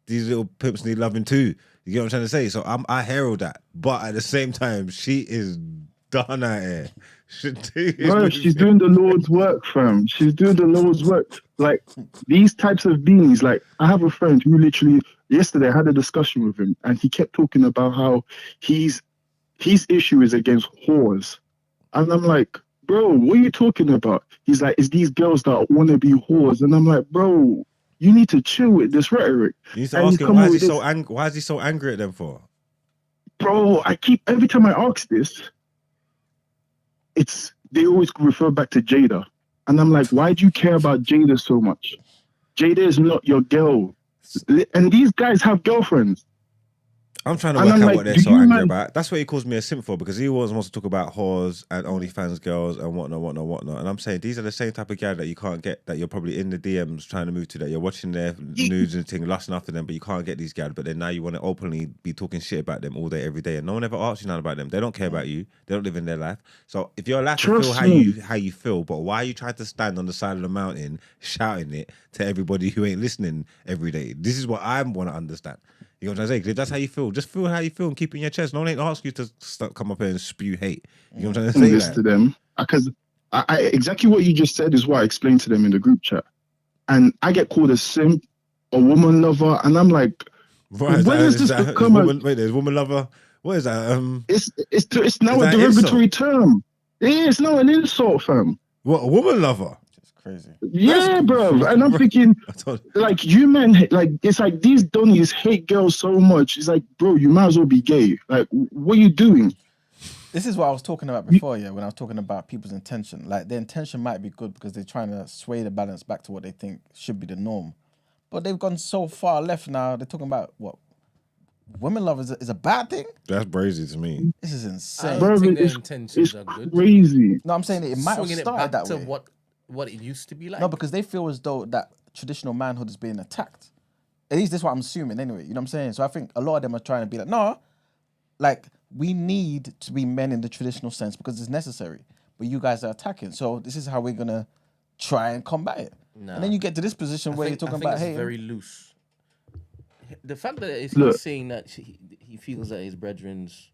these little pimps need loving too. You get what I'm trying to say? So I herald that, but at the same time, she is done out here. Bro, she's doing the Lord's work, fam. She's doing the Lord's work. Like these types of beings. Like I have a friend who literally yesterday I had a discussion with him, and he kept talking about how his issue is against whores, and I'm like, bro, what are you talking about? He's like, it's these girls that want to be whores, and I'm like, bro, you need to chill with this rhetoric. You need to ask him why is he so angry at them for? Bro, every time I ask this, they always refer back to Jada. And I'm like, why do you care about Jada so much? Jada is not your girl. And these guys have girlfriends. I'm trying to work out what they're so angry about. That's what he calls me a simp for, because he always wants to talk about whores and OnlyFans girls and whatnot. And I'm saying these are the same type of guy that you can't get, that you're probably in the DMs trying to move to, that you're watching their nudes and thing, lusting after them, but you can't get these guys. But then now you want to openly be talking shit about them all day, every day, and no one ever asks you nothing about them. They don't care about you. They don't live in their life. So if you're allowed to feel how you feel, but why are you trying to stand on the side of the mountain shouting it to everybody who ain't listening every day? This is what I want to understand. You know what I'm saying? If that's how you feel, just feel how you feel and keep it in your chest. No one ain't ask you to come up here and spew hate. You know what I'm trying to say? To them, because I exactly what you just said is what I explained to them in the group chat, and I get called a simp, a woman lover, and I'm like, right, when is this become wait, there's woman lover. What is that? It's now a derogatory term. Yeah, it's now an insult, fam. What, a woman lover? Crazy. Yeah, bro. And I'm thinking, like, you men, like, it's like these Donnies hate girls so much. It's like, bro, you might as well be gay. Like, what are you doing? This is what I was talking about before, when I was talking about people's intention. Like, their intention might be good because they're trying to sway the balance back to what they think should be the norm. But they've gone so far left now, they're talking about what? Women love is a bad thing? That's crazy to me. This is insane. I don't think their intentions are good. Crazy. No, I'm saying it might have started that way. What it used to be like. No, because they feel as though that traditional manhood is being attacked. At least that's what I'm assuming anyway. You know what I'm saying? So I think a lot of them are trying to be like, no, like we need to be men in the traditional sense because it's necessary. But you guys are attacking. So this is how we're going to try and combat it. Nah. And then you get to this position where you're talking about, hey. It's very loose. The fact that he's saying that he feels that his brethren's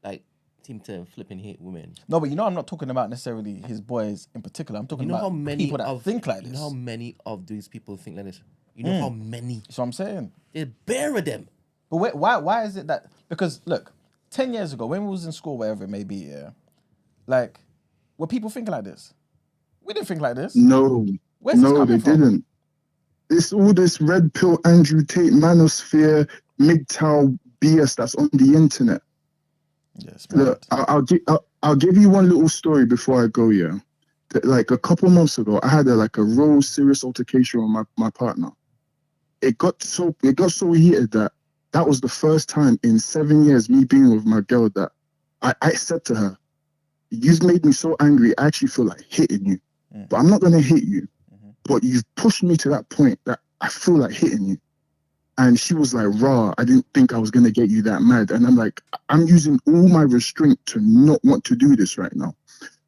like seem to flipping hate women. No, but I'm not talking about necessarily his boys in particular. I'm talking about people that think like this. You know how many of these people think like this? You know how many? That's what I'm saying. There's bare of them. But why is it that? Because look, 10 years ago, when we was in school, wherever it may be, like, were people thinking like this? We didn't think like this. No. Where's this coming from? Didn't. It's all this red pill, Andrew Tate, manosphere, MGTOW BS that's on the internet. Yes, look, I'll give you one little story before I go. Yeah, like a couple months ago, I had a real serious altercation with my partner. It got so heated that was the first time in 7 years me being with my girl that I said to her, "You've made me so angry. I actually feel like hitting you, but I'm not gonna hit you. But you've pushed me to that point that I feel like hitting you." And she was like, "Raw, I didn't think I was going to get you that mad." And I'm like, I'm using all my restraint to not want to do this right now.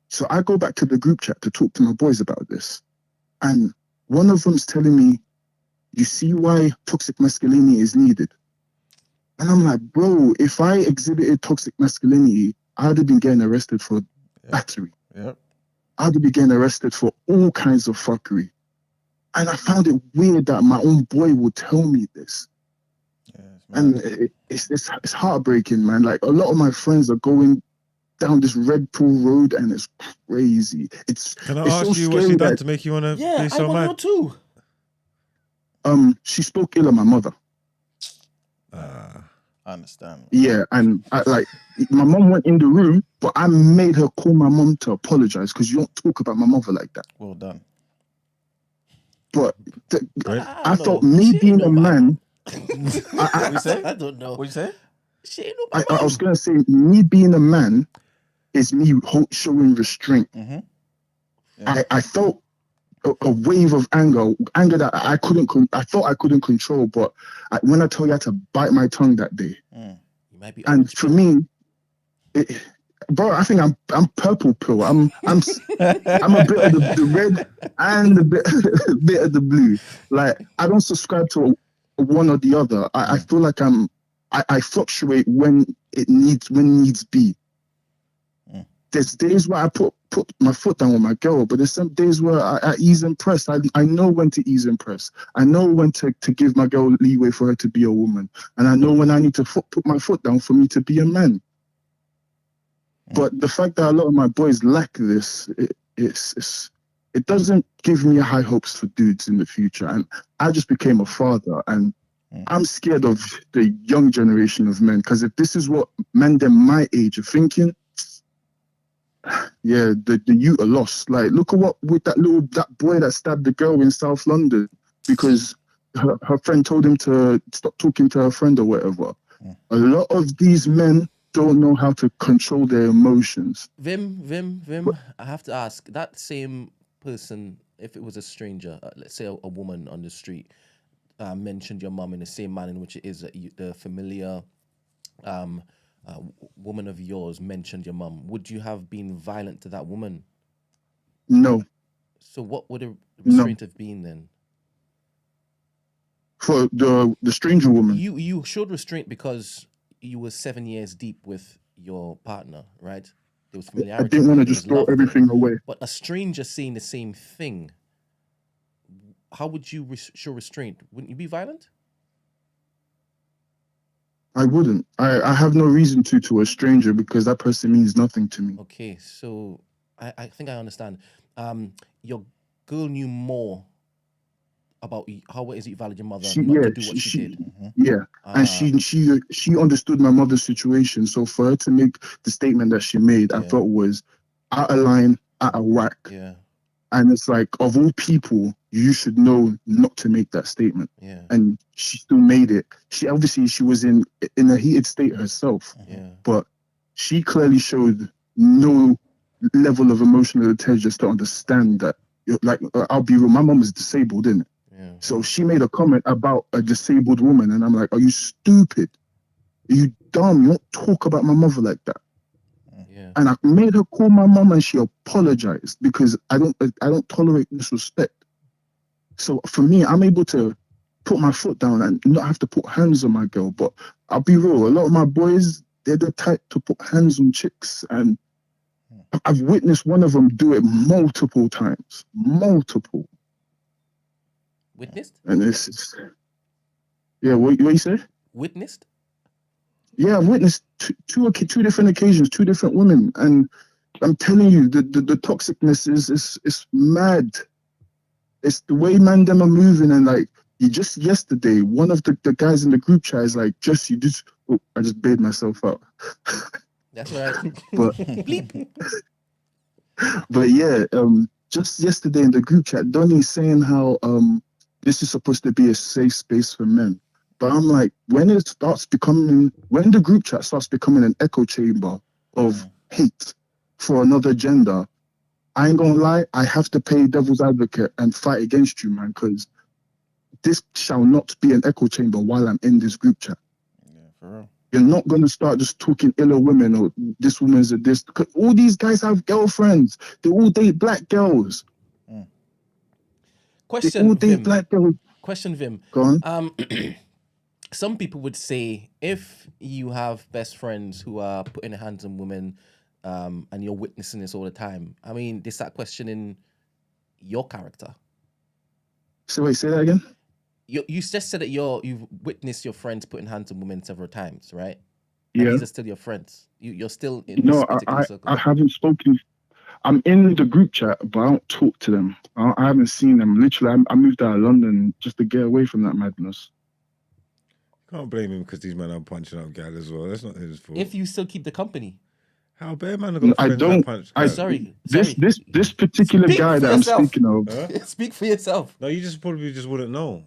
So I go back to the group chat to talk to my boys about this. And one of them's telling me, "You see why toxic masculinity is needed?" And I'm like, bro, if I exhibited toxic masculinity, I'd have been getting arrested for battery. Yep. I'd have been getting arrested for all kinds of fuckery. And I found it weird that my own boy would tell me this. And it's heartbreaking, man. Like, a lot of my friends are going down this red pill road, and it's crazy. Can I ask you what she done to make you want to be so mad? I want to know too. She spoke ill of my mother. I understand. Yeah, and my mom went in the room, but I made her call my mom to apologize because you don't talk about my mother like that. Well done. But I don't thought know. me She ain't being no a mama. man, What you say? I don't know. What you say? She ain't no I mama. was gonna say me being a man is me showing restraint. Mm-hmm. Yeah. I felt a wave of anger that I thought I couldn't control. But when I tell you I had to bite my tongue that day, You might be and orange for pill. me, bro, I think I'm purple pill. I'm a bit of the red and a bit of the blue. Like I don't subscribe to one or the other. I feel like I fluctuate when needs be. There's days where I put my foot down with my girl, but there's some days where I ease and press. I know when to ease and press. I know when to give my girl leeway for her to be a woman, and I know when I need to put my foot down for me to be a man. But the fact that a lot of my boys lack this, it doesn't give me high hopes for dudes in the future. And I just became a father, and I'm scared of the young generation of men, because if this is what men them my age are thinking, yeah, the youth are lost. Like, look at what with that boy that stabbed the girl in South London because her friend told him to stop talking to her friend or whatever. A lot of these men don't know how to control their emotions. Vim, I have to ask, that same person, if it was a stranger, let's say a woman on the street, mentioned your mom in the same manner in which it is the familiar woman of yours mentioned your mom, would you have been violent to that woman? No. So what would a restraint have been then? For the stranger woman? You showed restraint because you were 7 years deep with your partner, right? There was familiarity. I didn't want to just throw everything away. But a stranger saying the same thing, how would you show restraint? Wouldn't you be violent? I wouldn't. I have no reason to a stranger because that person means nothing to me. Okay, so I think I understand. Your girl knew more about how it is you valid your mother to do what she did. Yeah, and she understood my mother's situation. So for her to make the statement that she made, I thought was out of line, out of whack. Yeah. And it's like, of all people, you should know not to make that statement. Yeah. And she still made it. She was in a heated state herself. Yeah. But she clearly showed no level of emotional intelligence to understand that. Like, I'll be real, my mom is disabled, isn't it? Yeah. So she made a comment about a disabled woman, and I'm like, are you stupid? Are you dumb? You don't talk about my mother like that. Yeah. And I made her call my mom, and she apologized because I don't tolerate disrespect. So for me, I'm able to put my foot down and not have to put hands on my girl. But I'll be real, a lot of my boys, they're the type to put hands on chicks, and I've witnessed one of them do it multiple times. Multiple. Witnessed? And it's yeah. What you say? Witnessed? Yeah, I've witnessed two different occasions, two different women, and I'm telling you, the toxicness is mad. It's the way man them are moving, and like just yesterday, one of the guys in the group chat is like, I just bailed myself out. That's right. But bleep. But yeah, just yesterday in the group chat, Donnie's saying how this is supposed to be a safe space for men. But I'm like, when the group chat starts becoming an echo chamber of hate for another gender, I ain't gonna lie, I have to play devil's advocate and fight against you, man, because this shall not be an echo chamber while I'm in this group chat. Yeah, for real. You're not going to start just talking ill of women or this woman's a this. All these guys have girlfriends. They all date black girls. Question, they all date Vim. Black girls. Question, Vim. Go on. Some people would say if you have best friends who are putting their hands on women and you're witnessing this all the time, I mean, they start questioning your character. So wait, say that again? You just said that you've witnessed your friends putting hands on women several times, right? Yeah. And these are still your friends. You're still in No, this particular circle. I haven't spoken. I'm in the group chat, but I don't talk to them. I haven't seen them. Literally, I moved out of London just to get away from that madness. Can't blame him because these men are punching up gal as well. That's not his fault. If you still keep the company. How bare man have got I friends don't. that punch I gal? Sorry. This particular Speak guy for that I'm yourself. speaking of. Huh? Speak for yourself. No, you just probably just wouldn't know.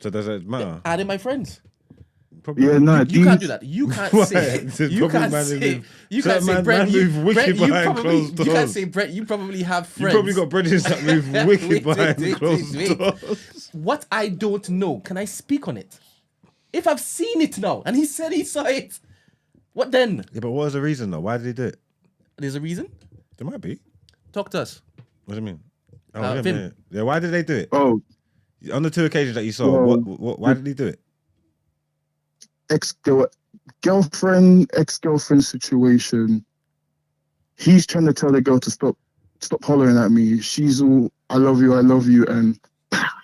So does it matter? Are they my friends? Probably. Yeah, no, You can't do that. You can't Why? say. There's You probably can't man who say. live- You can't certain say, man Brett. move wicked Brett, you behind probably. closed You can't doors. say, Brett. You probably have You friends. probably got brothers that move wicked Wait, behind wait, closed wait. doors. What I don't know, can I speak on it? If I've seen it now, and he said he saw it, what then? Yeah, but what was the reason though? Why did he do it? There's a reason. There might be. Talk to us. What do you mean? Oh, Vin. yeah. Yeah, why did they do it? Oh, On the 2 occasions that you saw, Well, why did he do it? ex-girlfriend situation. He's trying to tell the girl to stop hollering at me. She's all, I love you, and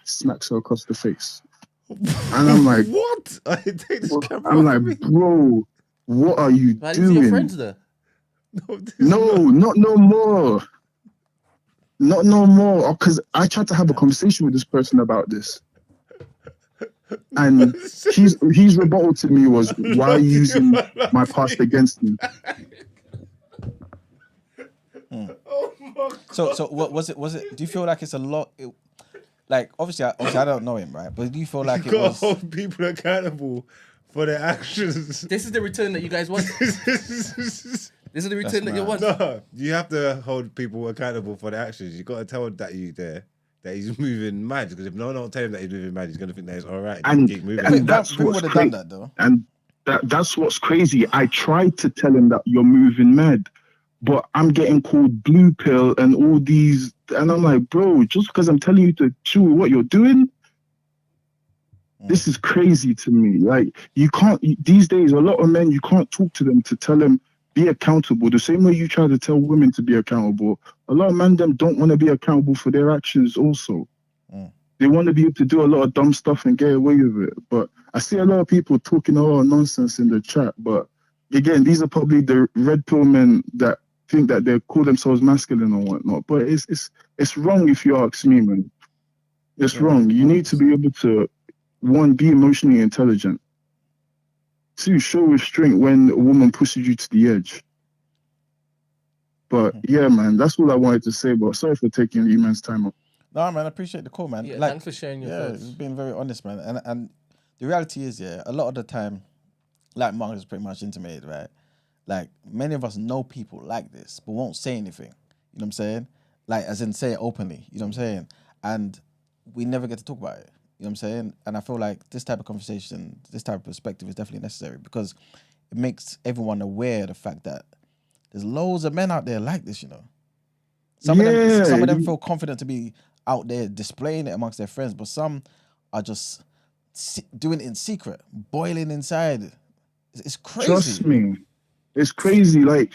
smacks her across the face. And I'm like, what? I take this camera I'm off me. like, bro, what are you Why is your doing? friends there? No, this is No, not no more. Not no more. Because I tried to have a conversation with this person about this. And his rebuttal to me was, why are you using my past against me? Oh my God. So what was it? Do you feel like it's a lot? Like obviously I don't know him, right? But do you feel like You it gotta was? hold people accountable for their actions. This is the return that you guys want. This is the return that you want. No, you have to hold people accountable for their actions. You got to tell that he's moving mad. Because if no one don't tell him that he's moving mad, he's gonna think that it's all right. And- Keep moving. and that's Vin what's would have done crazy. that though. And that's what's crazy. I tried to tell him that you're moving mad, but I'm getting called blue pill and all these. And I'm like, bro, just because I'm telling you to chill with what you're doing, this is crazy to me. Like, you can't, these days, a lot of men, you can't talk to them to tell them, be accountable. The same way you try to tell women to be accountable. A lot of men them don't want to be accountable for their actions also. They want to be able to do a lot of dumb stuff and get away with it. But I see a lot of people talking a lot of nonsense in the chat. But again, these are probably the red pill men that think that they call themselves masculine or whatnot. But it's wrong if you ask me, man. It's wrong. You need to be able to, one, be emotionally intelligent. Two, show restraint when a woman pushes you to the edge. But yeah, man, that's all I wanted to say. But sorry for taking you man's time up. No, man, I appreciate the call, man. Yeah, Like, thanks for sharing your yeah, thoughts. it's been very honest, man. And the reality is, yeah, a lot of the time, like Munger has pretty much intimated, right? Like many of us know people like this, but won't say anything. You know what I'm saying? Like, as in say it openly. You know what I'm saying? And we never get to talk about it. You know what I'm saying? And I feel like this type of conversation, this type of perspective is definitely necessary because it makes everyone aware of the fact that there's loads of men out there like this, you know. Some of them feel confident to be out there displaying it amongst their friends, but some are just doing it in secret, boiling inside. It's crazy. Trust me. It's crazy. Like,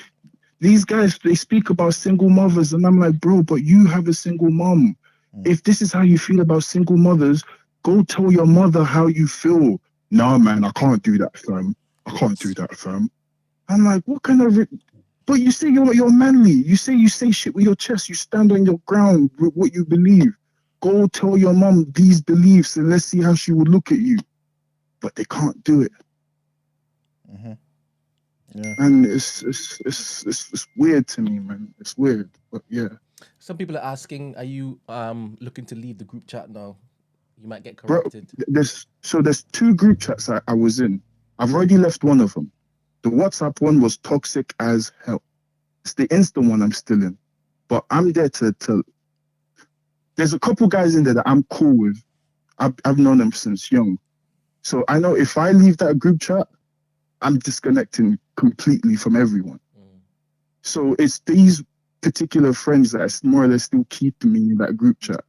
these guys, they speak about single mothers, and I'm like, bro, but you have a single mom. If this is how you feel about single mothers, go tell your mother how you feel. Nah, man, I can't do that, fam. I can't do that, fam. I'm like, what kind of... But you say you're manly. You say shit with your chest. You stand on your ground with what you believe. Go tell your mom these beliefs and let's see how she would look at you. But they can't do it. Yeah. And it's weird to me, man. It's weird. But yeah. Some people are asking, are you looking to leave the group chat now? You might get Bro, corrupted. there's 2 group chats I was in. I've already left one of them. The WhatsApp one was toxic as hell. It's the Insta one I'm still in. But I'm there to there's a couple guys in there that I'm cool with. I've known them since young. So I know if I leave that group chat, I'm disconnecting completely from everyone. So it's these particular friends that are more or less still keeping me in that group chat.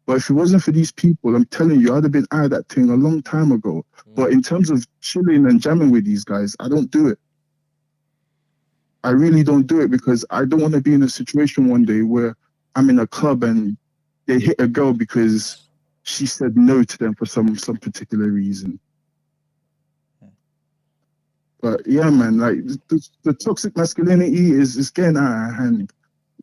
But if it wasn't for these people, I'm telling you, I'd have been out of that thing a long time ago. But in terms of chilling and jamming with these guys, I don't do it. I really don't do it because I don't want to be in a situation one day where I'm in a club and they hit a girl because she said no to them for some particular reason. But yeah, man, like the toxic masculinity is getting out of hand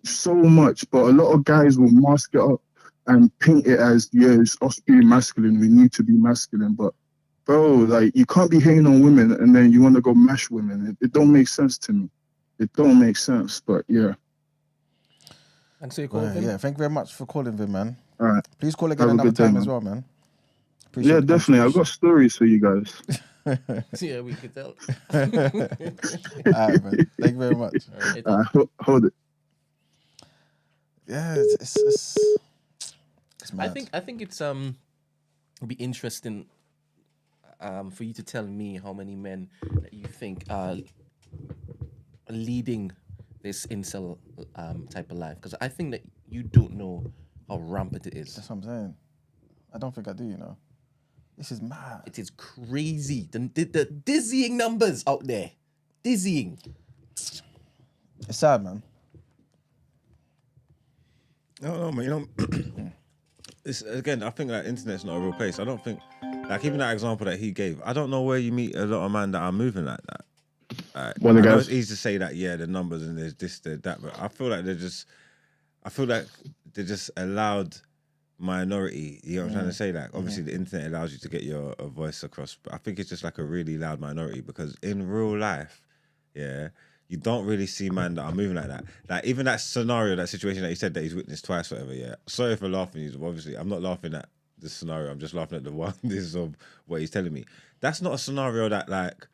so much. But a lot of guys will mask it up and paint it as, yeah, it's us being masculine. We need to be masculine. But bro, like you can't be hating on women and then you want to go mash women. It don't make sense to me. It don't make sense. But yeah. Thanks for your call, Vim. Yeah, thank you very much for calling, Vim, man. All right. Please call again Have a another good day, time man. as well, man. Appreciate Yeah, the definitely. I've got contribution. stories for you guys. Yeah, we could tell. All right, man. Thank you very much. All right, later. Hold it. Yeah, it's mad. I think it's it'll be interesting for you to tell me how many men that you think are leading this incel type of life, because I think that you don't know how rampant it is. That's what I'm saying. I don't think I do, you know. This is mad. It is crazy. The dizzying numbers out there. Dizzying. It's sad, man. No, man, you know, it's again. I think that internet's not a real place. I don't think, like, even that example that he gave. I don't know where you meet a lot of men that are moving like that. I know it's easy to say that, yeah, the numbers and there's this, there's that, but I feel like they're just allowed minority. You know what I'm trying to say? Like, obviously, the internet allows you to get your voice across, but I think it's just like a really loud minority, because in real life, yeah, you don't really see men that are moving like that. Like, even that scenario, that situation that he said that he's witnessed twice, whatever, yeah. Sorry for laughing. Obviously, I'm not laughing at the scenario. I'm just laughing at the one. This is of what he's telling me. That's not a scenario that, like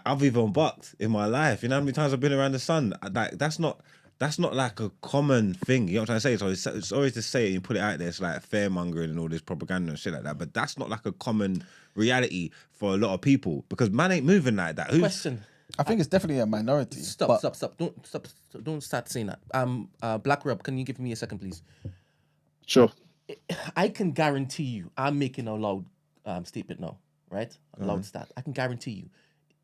I've even bucked in my life. You know how many times I've been around the sun? Like, that's not like a common thing. You know what I'm trying to say? So it's always to say it and put it out there. It's like fear-mongering and all this propaganda and shit like that. But that's not like a common reality for a lot of people, because man ain't moving like that. Question. I think it's definitely a minority. Stop. Don't start saying that. Black Rob, can you give me a second, please? Sure. I can guarantee you, I'm making a loud statement now, right? A loud stat. I can guarantee you,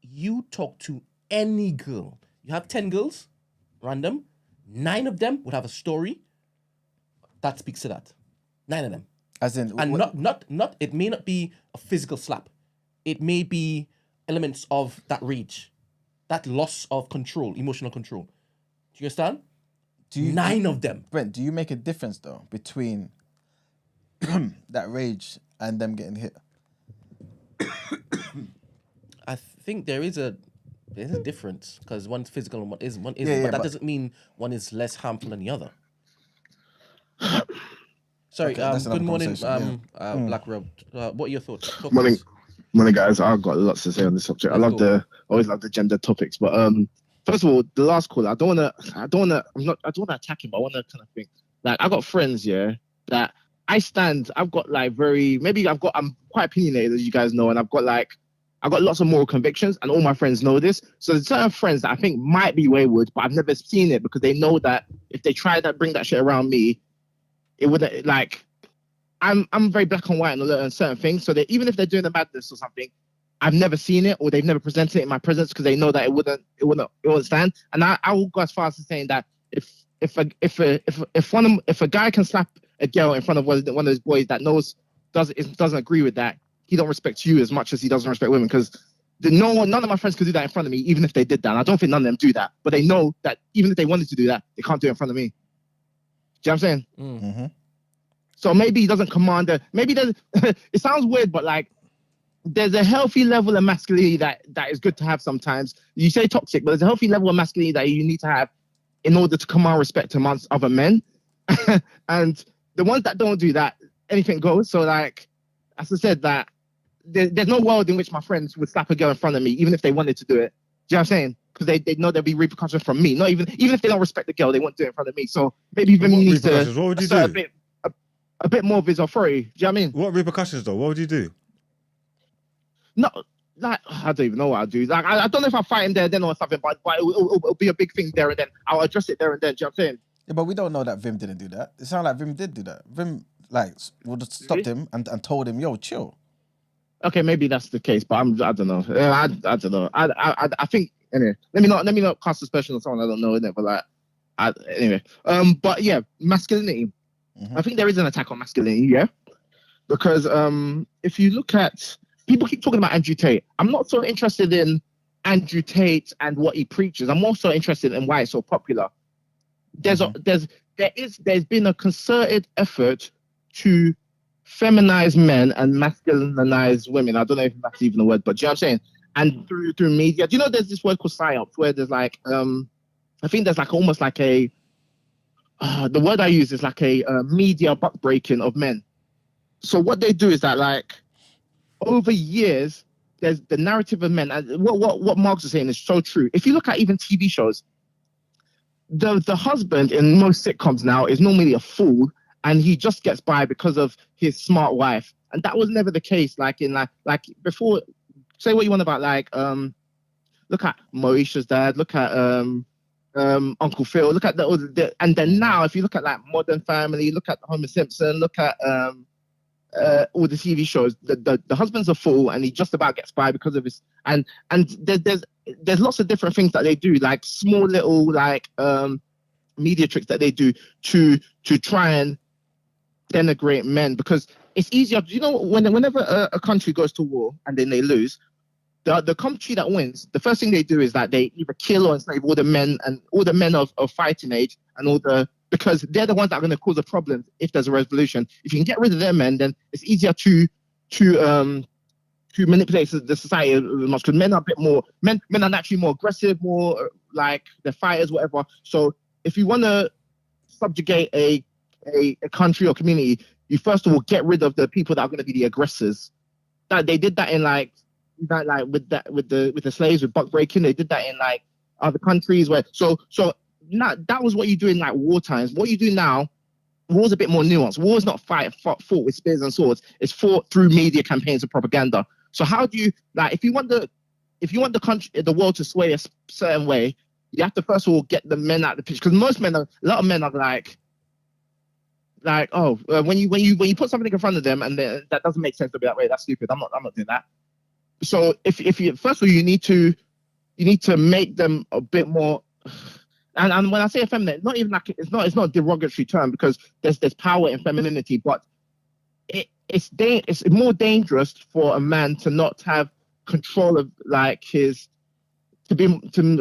you talk to any girl, you have 10 girls, random, 9 of them would have a story that speaks to that. 9 of them. As in, And not it may not be a physical slap. It may be elements of that rage, that loss of control, emotional control. Do you understand? 9 of them. Brent, do you make a difference though between that rage and them getting hit? I think there's a difference, because one's physical and one isn't. Yeah, but that doesn't mean one is less harmful than the other. Sorry. Okay, that's good another morning, conversation, Black Rob. What are your thoughts? Talk Morning. to us. Morning, guys. I've got lots to say on this subject. Always love the gender topics. But first of all, the last caller, I don't wanna attack him, but I wanna kind of think. Like, I got friends, yeah, that I've got like I'm quite opinionated, as you guys know, and I've got lots of moral convictions, and all my friends know this. So there's certain friends that I think might be wayward, but I've never seen it, because they know that if they try to bring that shit around me, it wouldn't, like, I'm very black and white on certain things. So that even if they're doing a madness or something, I've never seen it, or they've never presented it in my presence, because they know that it wouldn't stand. And I will go as far as to saying that if a guy can slap a girl in front of one of those boys that doesn't agree with that, he don't respect you as much as he doesn't respect women, because none of my friends could do that in front of me, even if they did that. And I don't think none of them do that, but they know that even if they wanted to do that, they can't do it in front of me. Do you know what I'm saying? Mm-hmm. So maybe he doesn't command maybe there's, it sounds weird, but like, there's a healthy level of masculinity that is good to have sometimes. You say toxic, but there's a healthy level of masculinity that you need to have in order to command respect amongst other men. And the ones that don't do that, anything goes. So like, as I said, that there's no world in which my friends would slap a girl in front of me, even if they wanted to do it. Do you know what I'm saying? Because they know there'll be repercussions from me. Not even if they don't respect the girl, they won't do it in front of me. So maybe even he needs to what would you do? A bit more of his authority. Do you know what I mean? What repercussions though? What would you do? No, like, I don't even know what I'd do. Like, I don't know if I'll fight him there then or something, but it'll be a big thing there and then. I'll address it there and then. Do you know what I'm saying? Yeah, but we don't know that Vim didn't do that. It sounded like Vim did do that. Vim would have stopped him and told him, "Yo, chill." Okay, maybe that's the case, but I don't know. I don't know. I think anyway. Let me not cast suspicion on someone I don't know, innit? But like, anyway. But yeah, masculinity. Mm-hmm. I think there is an attack on masculinity, yeah, because if you look at, people keep talking about Andrew Tate. I'm not so interested in Andrew Tate and what he preaches. I'm also interested in why it's so popular. There's been a concerted effort to feminize men and masculinize women. I don't know if that's even a word, but do you know what I'm saying? And through media, do you know there's this word called psyops where there's like I think there's like almost like a the word I use is like a media buck breaking of men. So what they do is that like over years, there's the narrative of men, and what Marx is saying is so true. If you look at even TV shows, the husband in most sitcoms now is normally a fool, and he just gets by because of his smart wife, and that was never the case. Like in like before, say what you want about like look at Mauritius' dad, look at Uncle Phil, look at and then now if you look at like Modern Family, look at Homer Simpson, look at all the TV shows, the husband's a fool and he just about gets by because of his and there's lots of different things that they do, like small little like media tricks that they do to try and denigrate men, because it's easier. You know, whenever a country goes to war and then they lose, the country that wins, the first thing they do is that they either kill or enslave all the men of fighting age and because they're the ones that are going to cause a problem if there's a revolution. If you can get rid of their men, then it's easier to manipulate the society much, because men are a bit more men are naturally more aggressive, more like they're fighters, whatever. So if you want to subjugate a country or community, you first of all get rid of the people that are going to be the aggressors. That they did that in with the slaves, with buck breaking. They did that in like other countries where so that was what you do in like war times. What you do now, war's a bit more nuanced. War is not fought with spears and swords. It's fought through media campaigns and propaganda. So how do you like if you want the world to sway a certain way, you have to first of all get the men out of the picture, because a lot of men are like when you put something in front of them and that doesn't make sense, to be that way, that's stupid. I'm not doing that. So if you first of all you need to make them a bit more. And when I say effeminate, not even like it's not a derogatory term, because there's power in femininity, but it's more dangerous for a man to not have control of like to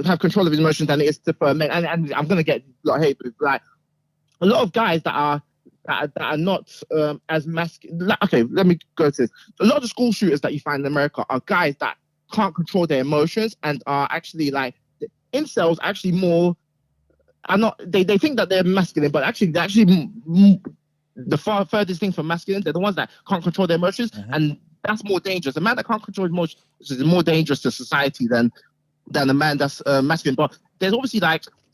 have control of his emotions than it is for men. And I'm gonna get a lot of hate, but like a lot of guys that are not as masculine. Okay, let me go to this. A lot of the school shooters that you find in America are guys that can't control their emotions and are actually like incels. Actually, more are not. They think that they're masculine, but actually they're actually the furthest thing from masculine. They're the ones that can't control their emotions, and that's more dangerous. A man that can't control his emotions is more dangerous to society than a man that's masculine. But there's obviously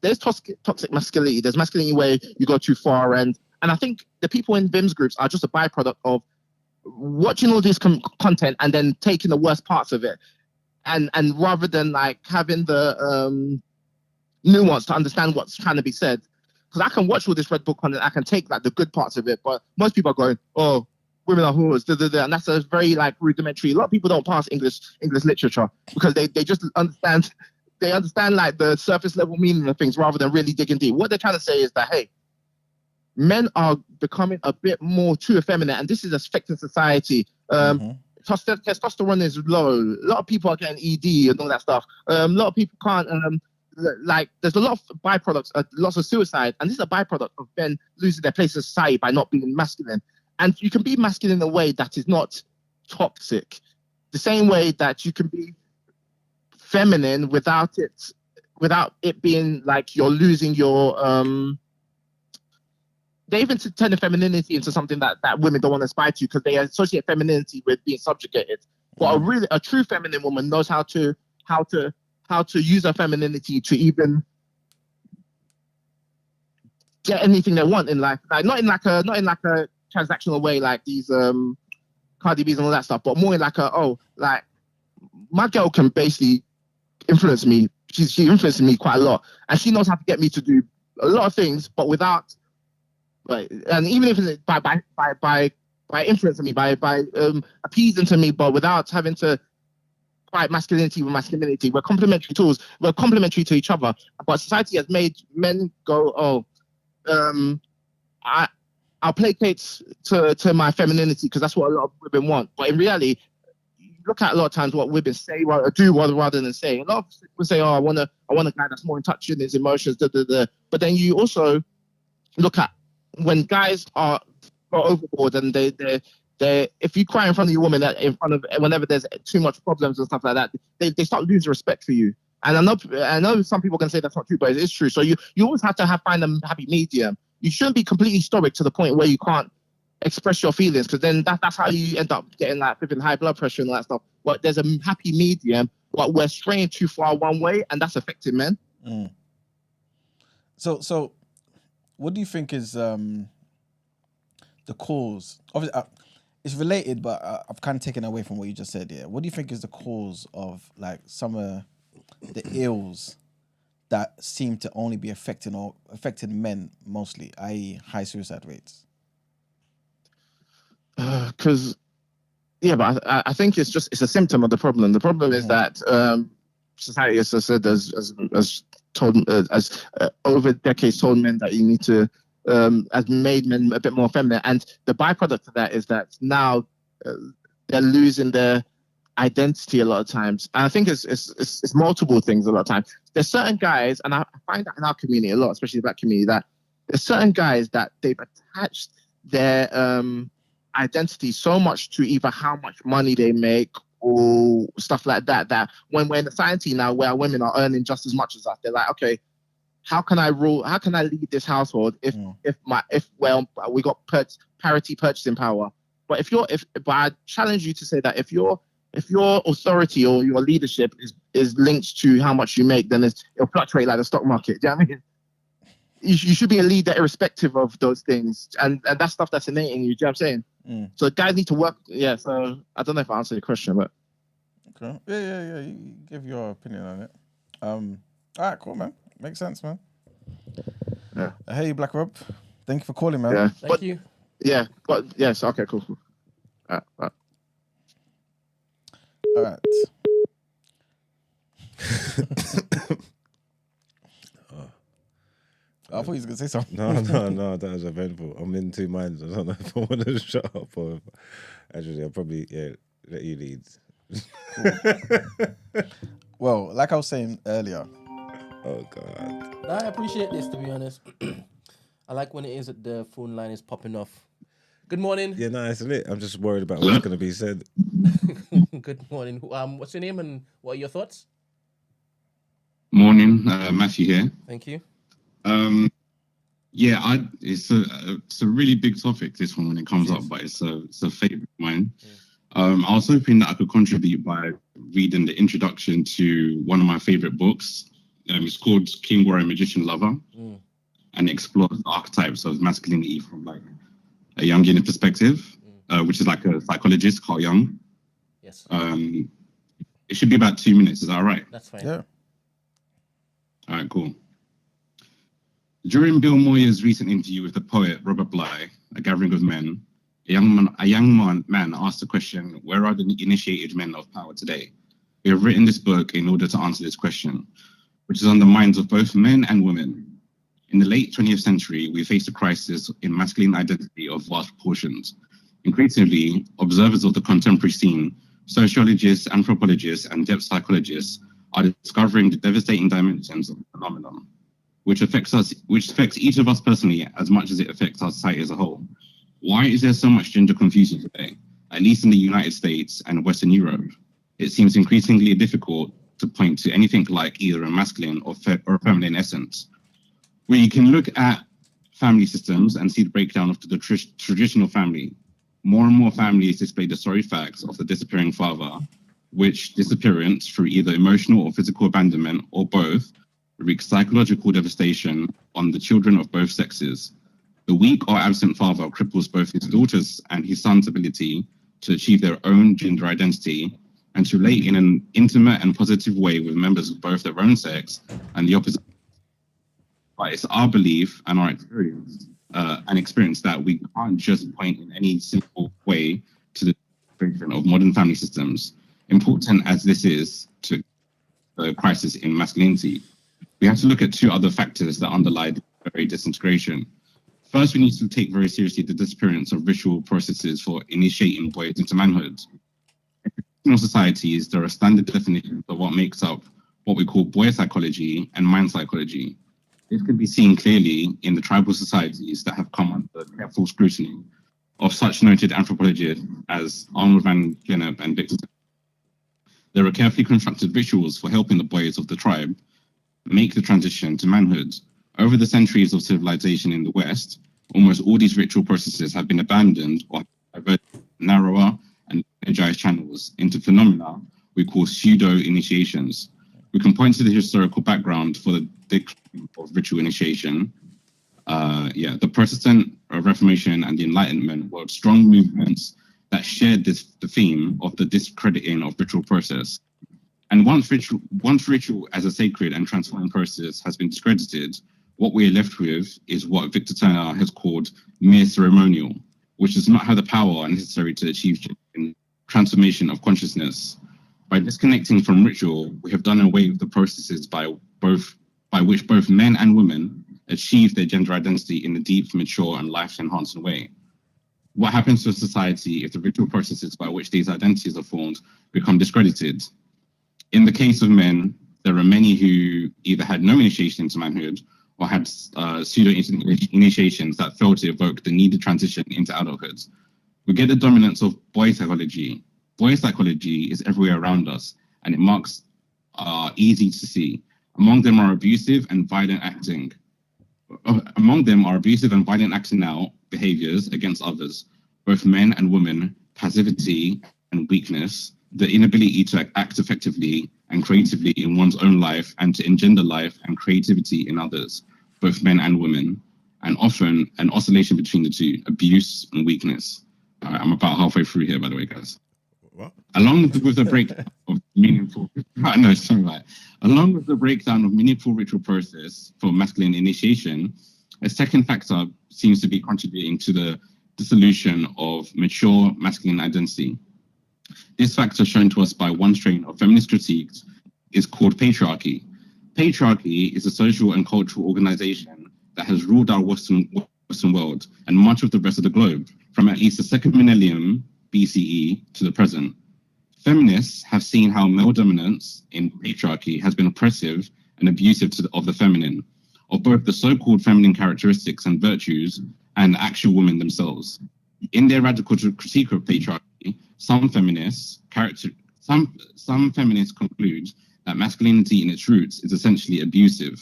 there's toxic masculinity. There's masculinity where you go too far, and I think the people in BIMS groups are just a byproduct of watching all this content and then taking the worst parts of it, and rather than like having the nuance to understand what's trying to be said. Because I can watch all this Red Bull content, I can take like the good parts of it, but most people are going, "Oh, women are whores," and that's a very like rudimentary. A lot of people don't pass English literature because they just understand. They understand like the surface level meaning of things rather than really digging deep. What they're trying to say is that, hey, men are becoming a bit more too effeminate, and this is affecting society. Testosterone is low. A lot of people are getting ED and all that stuff. A lot of people can't. There's a lot of byproducts, lots of suicide, and this is a byproduct of men losing their place in society by not being masculine. And you can be masculine in a way that is not toxic, the same way that you can be feminine without it being like you're losing your they even turn femininity into something that women don't want to aspire to, because they associate femininity with being subjugated. But a true feminine woman knows how to use her femininity to even get anything they want in life. Like not in like a transactional way like these Cardi B's and all that stuff, but more in like my girl can basically influence me. She influences me quite a lot, and she knows how to get me to do a lot of things, but without and even if it's by influencing me, by appeasing to me, but without having to fight masculinity with masculinity. We're complementary tools. We're complementary to each other. But society has made men go, I'll placate to my femininity because that's what a lot of women want. But in reality, you look at a lot of times what women say or do rather than say. A lot of people say, I want a guy that's more in touch with his emotions. But then you also look at when guys are overboard and if you cry in front of your woman, whenever there's too much problems and stuff like that, they start losing respect for you. And I know some people can say that's not true, but it is true. So you always have to find a happy medium. You shouldn't be completely stoic to the point where you can't express your feelings, because then that's how you end up getting like flipping high blood pressure and all that stuff. But there's a happy medium, but we're straying too far one way, and that's affecting men. So what do you think is the cause? Obviously, it's related, but I've kind of taken away from what you just said. Yeah, what do you think is the cause of like some of the ills that seem to only be affecting men mostly, i.e., high suicide rates? Because but I think it's a symptom of the problem. The problem is that society, as I said, has told over decades told men that you need to has made men a bit more feminine, and the byproduct of that is that now they're losing their identity a lot of times. And I think it's multiple things a lot of times. There's certain guys, and I find that in our community a lot, especially the black community, that there's certain guys that they've attached their identity so much to either how much money they make or stuff like that, that when we're in a society now where women are earning just as much as us, they're like, okay, how can I lead this household if we got parity purchasing power? But but I challenge you to say that if your authority or your leadership is linked to how much you make, then it'll fluctuate like the stock market. Do you know what I mean? You should be a leader irrespective of those things, and that's stuff that's innate in you. Do you know what I'm saying? So guys need to work. Yeah. So I don't know if I answered your question, but okay. Yeah. You give your opinion on it. All right, cool, man. Makes sense, man. Yeah. Hey, Black Rob. Thank you for calling, man. Yeah. Thank you. Yeah. But yes. Okay. Cool. All right. All right. I thought he was going to say something. No, that was eventful. I'm in two minds. I don't know if I want to shut up or actually I'll probably let you lead. Well, like I was saying earlier. Oh God. I appreciate this, to be honest. I like when it is that the phone line is popping off. Good morning. Yeah, no, it's lit. I'm just worried about what's going to be said. Good morning. What's your name and what are your thoughts? Morning, Matthew here. Thank you. It's a really big topic, this one, when it comes up, but it's a favorite of mine. I was hoping that I could contribute by reading the introduction to one of my favorite books. It's called King, Warrior, Magician, Lover, and it explores the archetypes of masculinity from like a Jungian perspective, which is like a psychologist, Carl Jung. Yes. It should be about 2 minutes. Is that all right? That's fine. Yeah. All right, cool. During Bill Moyer's recent interview with the poet Robert Bly, A Gathering of Men, a young man asked the question, where are the initiated men of power today? We have written this book in order to answer this question, which is on the minds of both men and women. In the late 20th century, we faced a crisis in masculine identity of vast proportions. Increasingly, observers of the contemporary scene, sociologists, anthropologists, and depth psychologists are discovering the devastating dimensions of the phenomenon, which affects each of us personally as much as it affects our society as a whole. Why is there so much gender confusion today, at least in the United States and Western Europe? It seems increasingly difficult to point to anything like either a masculine or a feminine essence. We can look at family systems and see the breakdown of the traditional family. More and more families display the sorry facts of the disappearing father, which disappearance, through either emotional or physical abandonment or both, wreaks psychological devastation on the children of both sexes. The weak or absent father cripples both his daughter's and his son's ability to achieve their own gender identity and to relate in an intimate and positive way with members of both their own sex and the opposite. But it's our belief and our experience that we can't just point in any simple way to the creation of modern family systems, important as this is to the crisis in masculinity. We have to look at two other factors that underlie the very disintegration. First, we need to take very seriously the disappearance of ritual processes for initiating boys into manhood. In traditional societies, there are standard definitions of what makes up what we call boy psychology and man psychology. This can be seen clearly in the tribal societies that have come under careful scrutiny. of such noted anthropologists as Arnold van Gennep and Victor. There are carefully constructed rituals for helping the boys of the tribe make the transition to manhood. Over the centuries of civilization in the West, almost all these ritual processes have been abandoned or diverted narrower and energized channels into phenomena we call pseudo-initiations. We can point to the historical background for the decline of ritual initiation. The Protestant Reformation and the Enlightenment were strong movements that shared the theme of the discrediting of ritual process. And once ritual as a sacred and transforming process has been discredited, what we are left with is what Victor Turner has called mere ceremonial, which does not have the power necessary to achieve transformation of consciousness. By disconnecting from ritual, we have done away with the processes by which both men and women achieve their gender identity in a deep, mature, and life-enhancing way. What happens to a society if the ritual processes by which these identities are formed become discredited? In the case of men, there are many who either had no initiation into manhood or had pseudo-initiations that failed to evoke the needed transition into adulthood. We get the dominance of boy psychology. Boy psychology is everywhere around us, and it marks are easy to see. Among them are abusive and violent acting out behaviors against others, both men and women, passivity and weakness, the inability to act effectively and creatively in one's own life and to engender life and creativity in others, both men and women, and often an oscillation between the two, abuse and weakness. I'm about halfway through here, by the way, guys. What? Along with the breakdown of meaningful ritual process for masculine initiation, a second factor seems to be contributing to the dissolution of mature masculine identity. This factor, shown to us by one strain of feminist critiques, is called patriarchy. Patriarchy is a social and cultural organization that has ruled our Western world and much of the rest of the globe from at least the second millennium BCE to the present. Feminists have seen how male dominance in patriarchy has been oppressive and abusive of the feminine, of both the so-called feminine characteristics and virtues and actual women themselves. In their radical critique of patriarchy, some feminists conclude that masculinity in its roots is essentially abusive,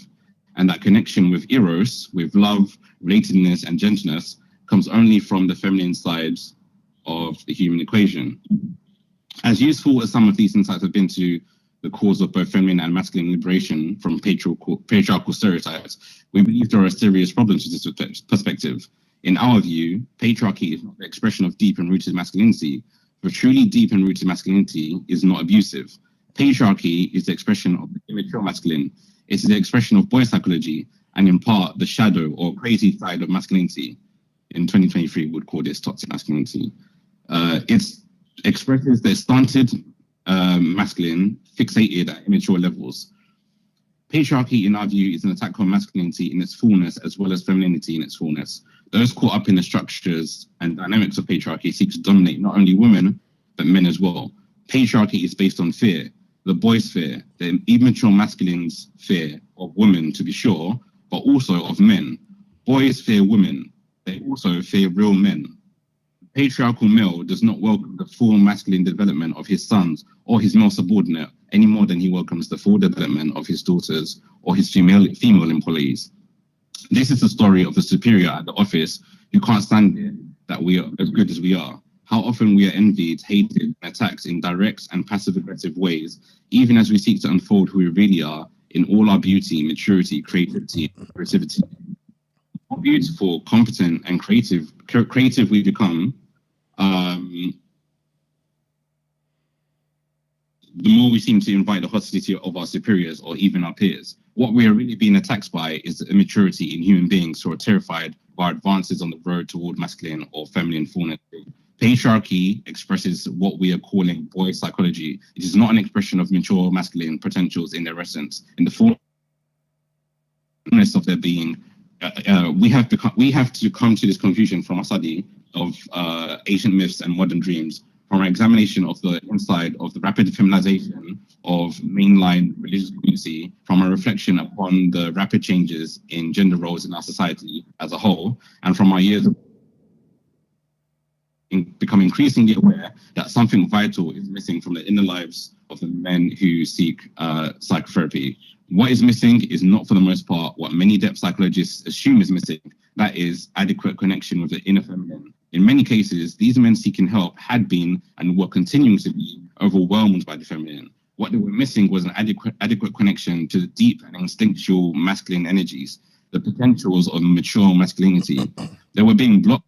and that connection with eros, with love, relatedness, and gentleness, comes only from the feminine sides of the human equation. As useful as some of these insights have been to the cause of both feminine and masculine liberation from patriarchal stereotypes, we believe there are serious problems with this perspective. In our view, patriarchy is not the expression of deep and rooted masculinity, but truly deep and rooted masculinity is not abusive. Patriarchy is the expression of the immature masculine. It is the expression of boy psychology, and in part, the shadow or crazy side of masculinity. In 2023, we would call this toxic masculinity. It expresses the stunted masculine fixated at immature levels. Patriarchy, in our view, is an attack on masculinity in its fullness as well as femininity in its fullness. Those caught up in the structures and dynamics of patriarchy seek to dominate not only women, but men as well. Patriarchy is based on fear, the boy's fear, the immature masculine's fear of women, to be sure, but also of men. Boys fear women. They also fear real men. Patriarchal male does not welcome the full masculine development of his sons or his male subordinate any more than he welcomes the full development of his daughters or his female employees. This is the story of the superior at the office who can't stand it that we are as good as we are. How often we are envied, hated, and attacked in direct and passive-aggressive ways, even as we seek to unfold who we really are in all our beauty, maturity, creativity, and creativity. The more beautiful, competent, and creative we become, the more we seem to invite the hostility of our superiors or even our peers. What we are really being attacked by is the immaturity in human beings who are terrified of our advances on the road toward masculine or feminine fullness. Patriarchy expresses what we are calling boy psychology. It is not an expression of mature masculine potentials in their essence. In the fullness of their being, we have to come to this conclusion from our study of ancient myths and modern dreams, from our examination of the inside of the rapid feminization of mainline religious community, from a reflection upon the rapid changes in gender roles in our society as a whole, and from our years of become increasingly aware that something vital is missing from the inner lives of the men who seek psychotherapy. What is missing is not, for the most part, what many depth psychologists assume is missing. That is adequate connection with the inner feminine. In many cases, these men seeking help had been and were continuing to be overwhelmed by the feminine. What they were missing was an adequate connection to the deep and instinctual masculine energies, the potentials of mature masculinity. They were being blocked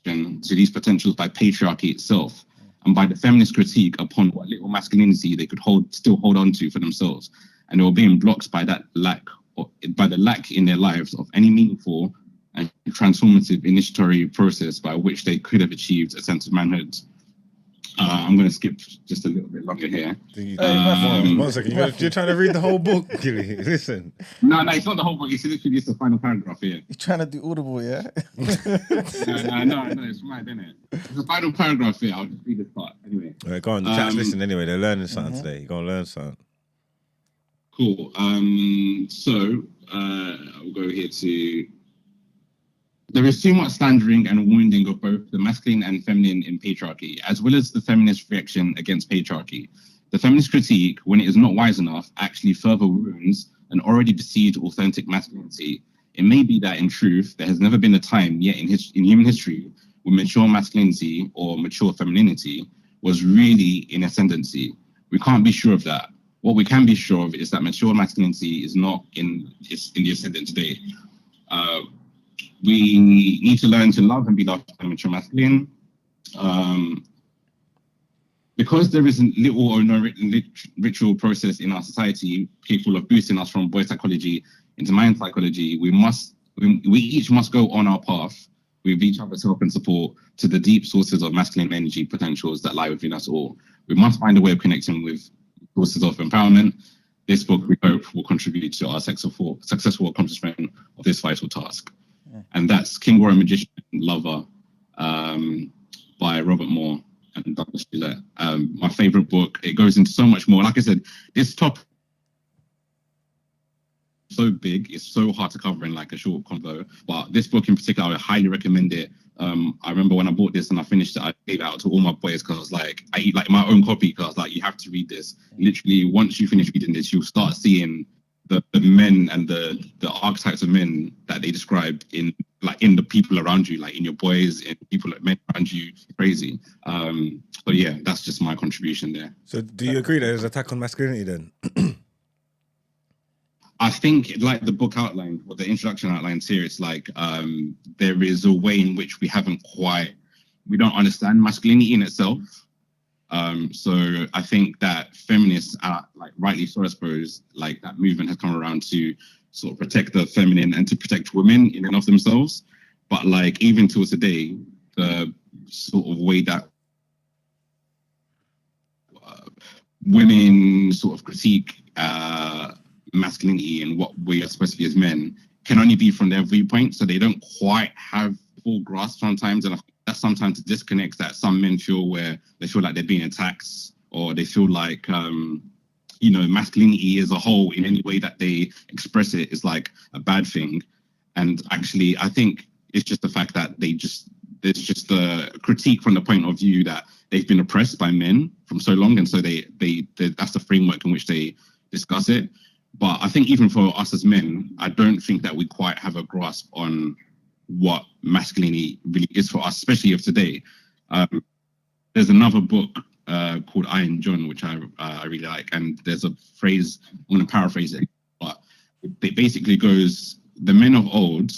to these potentials by patriarchy itself and by the feminist critique upon what little masculinity they could still hold on to for themselves. And they were being blocked by that lack, or by the lack in their lives of any meaningful and transformative initiatory process by which they could have achieved a sense of manhood. I'm going to skip just a little bit longer here. 1 second, you're trying to read the whole book, Gilly. Listen. No, it's not the whole book. It's literally just the final paragraph here. You're trying to do Audible, yeah? No, it's mad, isn't it? It's the final paragraph here. I'll just read this part anyway. All right, go on. The chat's listening anyway. They're learning something today. You're going to learn something. Cool. So I'll go here to... There is too much slandering and wounding of both the masculine and feminine in patriarchy, as well as the feminist reaction against patriarchy. The feminist critique, when it is not wise enough, actually further wounds an already besieged authentic masculinity. It may be that, in truth, there has never been a time yet in human history when mature masculinity or mature femininity was really in ascendancy. We can't be sure of that. What we can be sure of is that mature masculinity is not in the ascendant today. We need to learn to love and be loved by mature masculine. Because there is little or no ritual process in our society capable of boosting us from boy psychology into mind psychology, we each must go on our path with each other's help and support to the deep sources of masculine energy potentials that lie within us all. We must find a way of connecting with sources of empowerment. This book, we hope, will contribute to our successful accomplishment of this vital task. And that's King, Warrior, Magician, Lover by Robert Moore and Douglas Gillette. My favorite book. It goes into so much more. Like I said, this topic is so big, it's so hard to cover in like a short convo. But this book in particular, I would highly recommend it. I remember when I bought this and I finished it, I gave it out to all my boys because I was like, I eat like my own copy because I was like, you have to read this. Literally, once you finish reading this, you'll start seeing the men and the archetypes of men that they describe in the people around you, like in your boys, in people that men around you. Crazy. But yeah, that's just my contribution there. So do you agree that there's an attack on masculinity then? I think, like the book outlined, or the introduction outlines here, it's like there is a way in which we don't understand masculinity in itself. So I think that feminists are, like, rightly so, I suppose, like that movement has come around to sort of protect the feminine and to protect women in and of themselves. But like even till today, the sort of way that women sort of critique masculinity and what we are supposed to be as men can only be from their viewpoint. So they don't quite have full grasp sometimes, and I think that sometimes disconnects that some men feel, where they feel like they're being attacked, or they feel like masculinity as a whole, in any way that they express it, is like a bad thing. And actually, I think it's just the fact that there's just a critique from the point of view that they've been oppressed by men from so long, and so they that's the framework in which they discuss it. But I think even for us as men, I don't think that we quite have a grasp on what masculinity really is for us, especially of today. There's another book called Iron John, which I really like, and there's a phrase, I'm going to paraphrase it, but it basically goes, the men of old,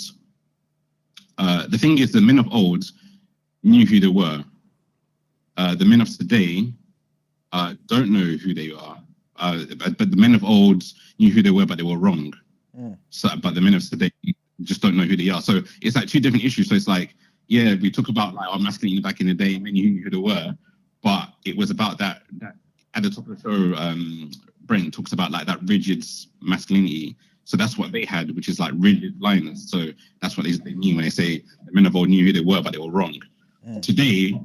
the thing is, the men of old knew who they were. The men of today don't know who they are. But the men of old knew who they were, but they were wrong. So, but the men of today just don't know who they are. So it's like two different issues. So it's like, yeah, we talk about like our masculinity back in the day, men knew who they were, but it was about that at the top of the show, Brent talks about like that rigid masculinity. So that's what they had, which is like rigid blindness. So that's what they mean when they say the men of old knew who they were, but they were wrong. Today,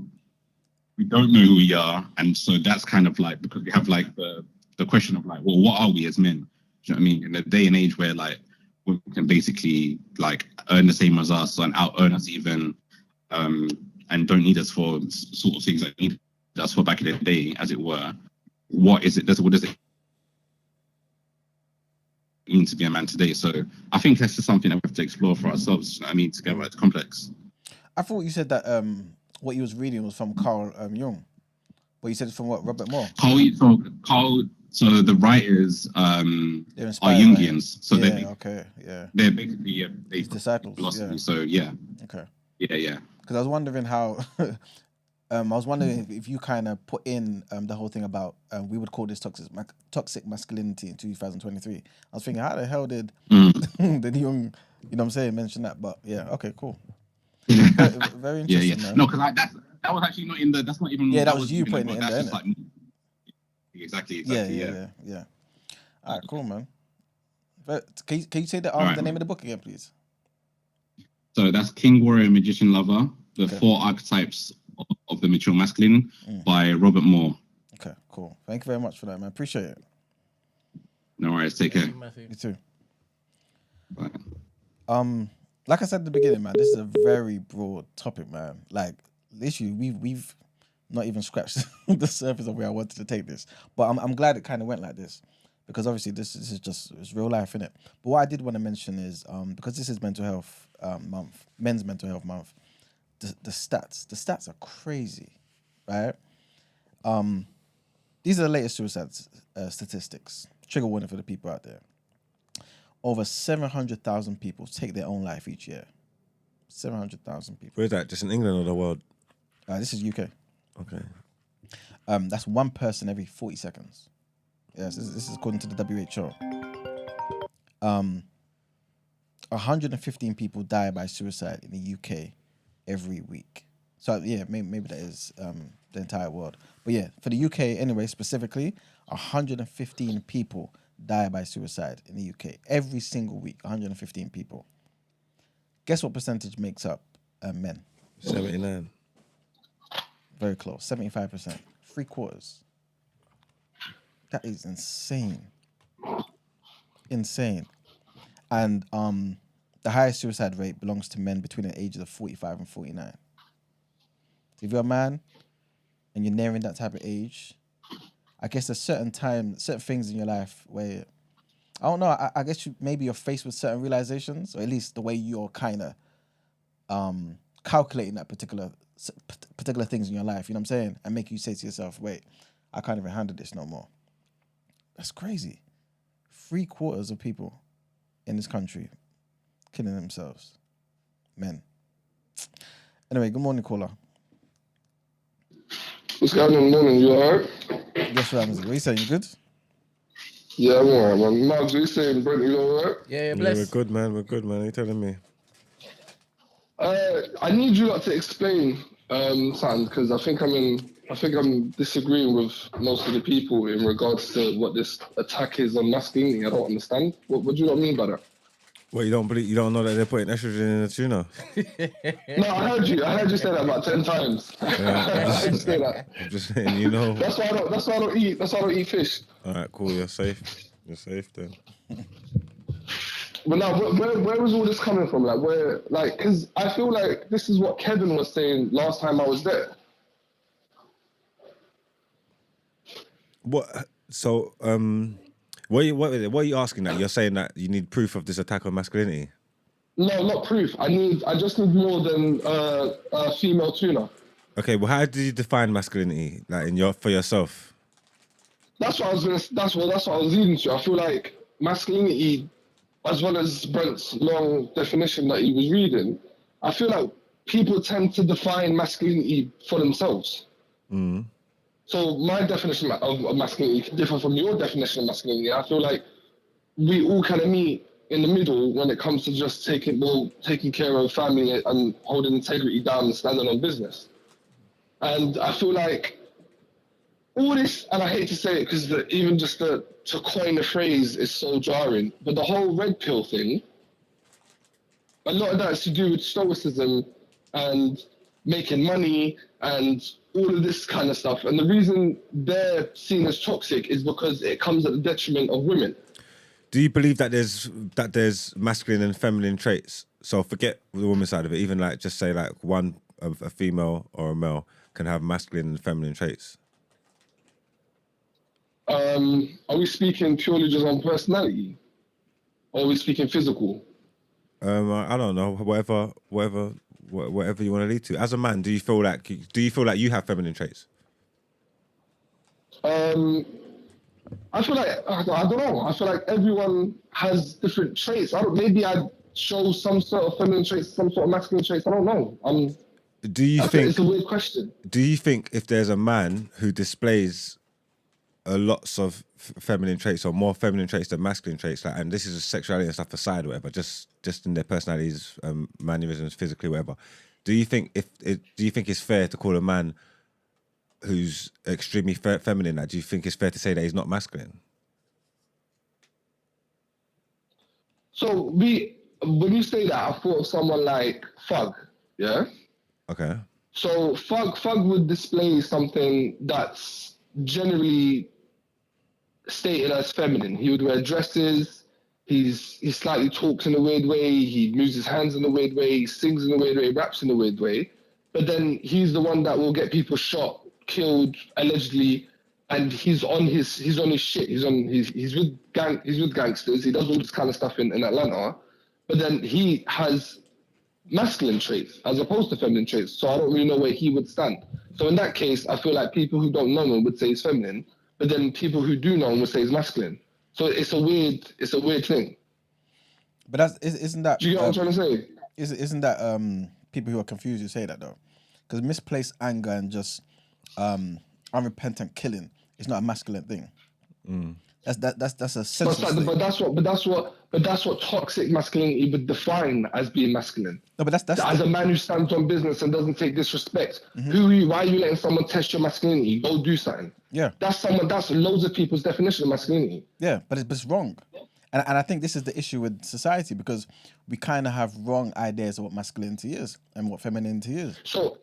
we don't know who we are. And so that's kind of like, because we have like the question of like, well, what are we as men? Do you know what I mean? In a day and age where like women can basically like earn the same as us and out earn us even, and don't need us for sort of things that need us for back in the day, as it were. What is it? What does it mean to be a man today? So I think that's just something that we have to explore for ourselves. You know what I mean, together, it's complex. I thought you said that what you was reading was from Carl Jung. But you said it's from what, Robert Moore? So the writers are Jungians. So they're basically his disciples. Philosophy. Yeah. So yeah. Okay. Yeah. Because I was wondering how. I was wondering if you kind of put in the whole thing about we would call this toxic masculinity in 2023. I was thinking, how the hell did did Jung, you know what I'm saying, mention that? But yeah, okay, cool. Very interesting. Man. No, because that was actually not in the. That's not even. Yeah, that was you putting it in there. Like, exactly. Yeah. All right, cool, man. But can you say the name of the book again, please? So that's King, Warrior, Magician, Lover: The 4 Archetypes of the Mature Masculine by Robert Moore. Okay, cool. Thank you very much for that, man. Appreciate it. No worries. Take care. You too. Bye. Like I said at the beginning, man, this is a very broad topic, man. Like, literally, we've not even scratched the surface of where I wanted to take this. But I'm glad it kind of went like this, because obviously this is just it's real life, innit? But what I did want to mention is because this is mental health month, men's mental health month. The stats are crazy, right? These are the latest suicide statistics. Trigger warning for the people out there. Over 700,000 people take their own life each year. 700,000 people. Where's that? Just in England or the world? This is UK. Okay. That's one person every 40 seconds. Yes, this is according to the WHO. 115 people die by suicide in the UK every week. So yeah, maybe that is the entire world. But yeah, for the UK anyway, specifically, 115 people die by suicide in the UK every single week. 115 people. Guess what percentage makes up men? 79. Very close. 75%. 3/4. That is insane. Insane. And the highest suicide rate belongs to men between the ages of 45 and 49. So if you're a man and you're nearing that type of age, I guess there's certain things in your life where, I don't know, I guess maybe you're faced with certain realizations, or at least the way you're kind of calculating that particular things in your life, you know what I'm saying? And make you say to yourself, wait, I can't even handle this no more. That's crazy. 3/4 of people in this country killing themselves. Men. Anyway, good morning, caller. What's going on, morning? You alright? Yes, Ramsey. What are you saying? You good? Yeah, I'm alright, man. Marks, what are you saying, Brent? You alright? Yeah, bless. We're good, man. What are you telling me? I need you lot to explain something, because I think I'm disagreeing with most of the people in regards to what this attack is on masculinity. I don't understand. What do you not mean by that? What, you don't know that they're putting estrogen in the tuna? No, I heard you say that about 10 times. I did say that. I'm just saying, you know. That's why I don't eat fish. All right, cool. You're safe. You're safe then. But now, where is all this coming from? Because I feel like this is what Kevin was saying last time I was there. What? So, what are you asking that? You're saying that you need proof of this attack on masculinity? No, not proof. I just need more than a female tuna. Okay, well, how do you define masculinity, like for yourself? That's what I was leading to. I feel like masculinity, as well as Brent's long definition that he was reading, I feel like people tend to define masculinity for themselves. Mm. So my definition of masculinity can differ from your definition of masculinity. I feel like we all kind of meet in the middle when it comes to just taking care of family and holding integrity down and standing on business. And I feel like all this, and I hate to say it because even just to coin the phrase is so jarring, but the whole red pill thing, a lot of that is to do with stoicism and making money and all of this kind of stuff. And the reason they're seen as toxic is because it comes at the detriment of women. Do you believe that there's masculine and feminine traits? So forget the woman side of it, even just say one a female or a male can have masculine and feminine traits? Are we speaking purely just on personality, or are we speaking physical? I don't know. Whatever you want to lead to. As a man, do you feel like you have feminine traits? I feel like I don't know. I feel like everyone has different traits. Maybe I show some sort of feminine traits, some sort of masculine traits. I don't know. Do you think it's a weird question? Do you think if there's a man who displays lots of feminine traits or more feminine traits than masculine traits, like, and this is sexuality and stuff aside, or whatever, just in their personalities, mannerisms, physically, whatever, do you think it's fair to call a man who's extremely feminine, do you think it's fair to say that he's not masculine? So when you say that, I thought of someone like Thug, yeah? Okay. So Thug would display something that's generally stated as feminine. He would wear dresses, he slightly talks in a weird way, he moves his hands in a weird way, he sings in a weird way, raps in a weird way. But then he's the one that will get people shot, killed, allegedly, and he's on his shit. He's with gangsters. He does all this kind of stuff in Atlanta, but then he has masculine traits as opposed to feminine traits. So I don't really know where he would stand. So in that case, I feel like people who don't know him would say he's feminine, but then people who do know him would say he's masculine. So it's a weird thing. But isn't that? Do you get what I'm trying to say? Isn't that people who are confused who say that though? Because misplaced anger and just unrepentant killing is not a masculine thing. That's a senseless thing. But that's what toxic masculinity would define as being masculine. No, but that's as a man who stands on business and doesn't take disrespect. Why are you letting someone test your masculinity? Go do something. Yeah. That's loads of people's definition of masculinity. Yeah, but it's wrong. And I think this is the issue with society, because we kind of have wrong ideas of what masculinity is and what femininity is. So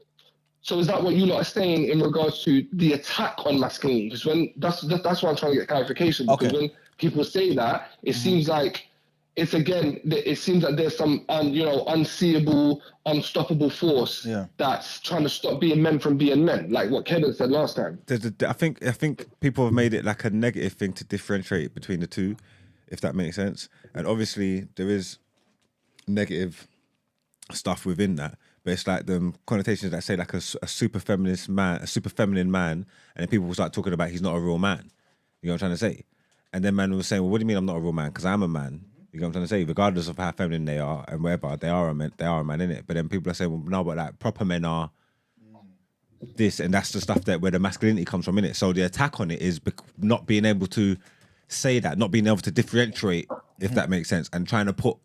is that what you lot are saying in regards to the attack on masculinity? Because that's why I'm trying to get clarification. Because when people say that, it seems like it seems like there's some unseeable, unstoppable force that's trying to stop being men from being men, like what Kevin said last time. I think people have made it like a negative thing to differentiate between the two, if that makes sense. And obviously there is negative stuff within that. But it's like the connotations that say like a super feminist man, a super feminine man, and then people will start talking about he's not a real man. You know what I'm trying to say? And then man will say, well, what do you mean I'm not a real man? Because I'm a man. You know what I'm trying to say? Regardless of how feminine they are and whatever, they are a man in it. But then people are saying, well, no, but like proper men are this, and that's the stuff that where the masculinity comes from in it. So the attack on it is not being able to say that, not being able to differentiate, if that makes sense, and trying to put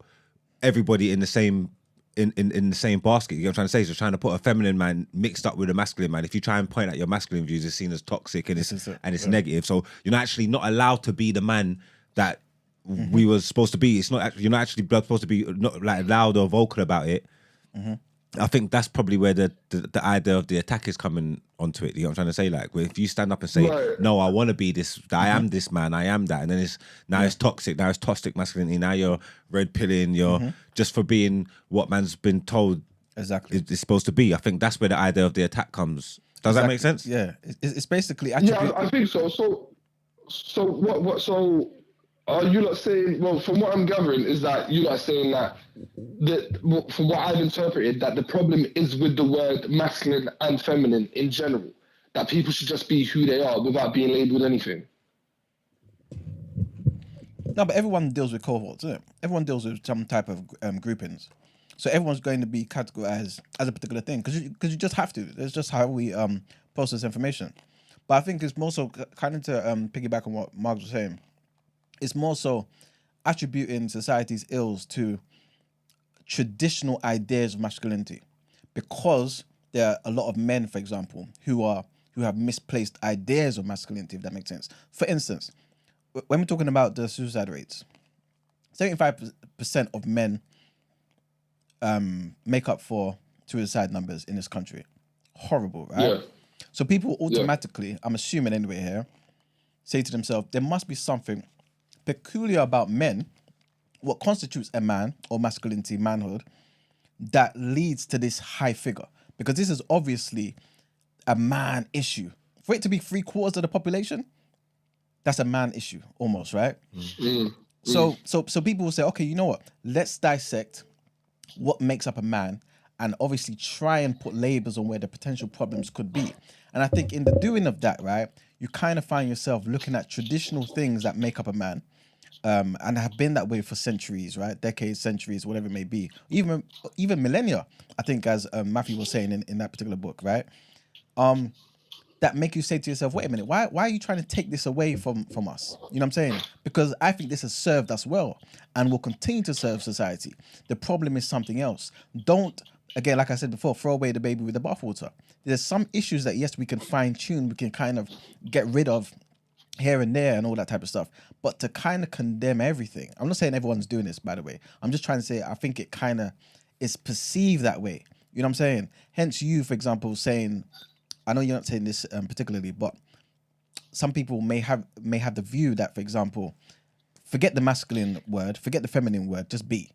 everybody in the same in the same basket. You know what I'm trying to say? So trying to put a feminine man mixed up with a masculine man. If you try and point out your masculine views, it's seen as toxic and it's negative. So you're actually not allowed to be the man that we were supposed to be. It's not. You're not actually supposed to be not like loud or vocal about it. I think that's probably where the idea of the attack is coming onto it. You know what I'm trying to say? Like, where if you stand up and say, no, I want to be this, I am this man, I am that, and then it's toxic, now it's toxic masculinity, now you're red pilling, you're just for being what man's been told exactly is supposed to be. I think that's where the idea of the attack comes. Does that make sense? Yeah, it's basically Yeah, I think so. So what? So are you not saying? Well, from what I'm gathering, is that you lot saying that from what I've interpreted, that the problem is with the word masculine and feminine in general. That people should just be who they are without being labelled anything. No, but everyone deals with cohorts, isn't it? Everyone deals with some type of groupings. So everyone's going to be categorized as a particular thing because you just have to. It's just how we process information. But I think it's more so kind of to piggyback on what Mark was saying. It's more so attributing society's ills to traditional ideas of masculinity, because there are a lot of men, for example, who have misplaced ideas of masculinity, if that makes sense. For instance, when we're talking about the suicide rates, 75% of men make up for suicide numbers in this country. Horrible, right? Yeah. So people automatically, I'm assuming anyway here, say to themselves, there must be something peculiar about men, what constitutes a man or masculinity, manhood, that leads to this high figure. because this is obviously a man issue. For it to be 3/4 of the population, that's a man issue almost, right? So people will say, okay, you know what? Let's dissect what makes up a man, and obviously try and put labels on where the potential problems could be. And I think in the doing of that, right, you kind of find yourself looking at traditional things that make up a man, and have been that way for centuries, right? Decades, centuries, whatever it may be, even millennia. I think, as Matthew was saying in that particular book, right? That make you say to yourself, wait a minute, why are you trying to take this away from us? You know what I'm saying? Because I think this has served us well and will continue to serve society. The problem is something else. Don't, again, like I said before, throw away the baby with the bathwater. There's some issues that, yes, we can fine tune, we can kind of get rid of here and there and all that type of stuff. But to kind of condemn everything, I'm not saying everyone's doing this, by the way. I'm just trying to say, I think it kind of is perceived that way. You know what I'm saying? Hence you, for example, saying, I know you're not saying this particularly, but some people may have the view that, for example, forget the masculine word, forget the feminine word, just be.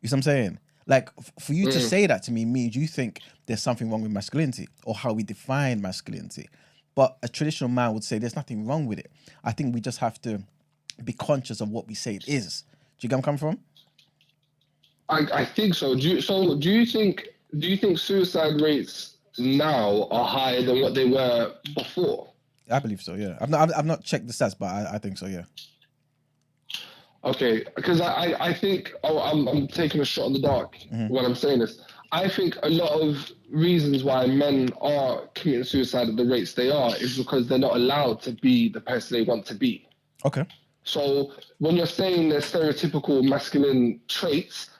You see what I'm saying? Like, for you to say that to me means you think there's something wrong with masculinity or how we define masculinity. But a traditional man would say there's nothing wrong with it. I think we just have to be conscious of what we say it is. Do you get where I'm coming from? I think so. Do you think suicide rates now are higher than what they were before? I believe so. Yeah, I've not checked the stats, but I think so. Yeah. Okay, because I think I'm taking a shot in the dark when I'm saying this. I think a lot of reasons why men are committing suicide at the rates they are is because they're not allowed to be the person they want to be. Okay. So when you're saying there's stereotypical masculine traits,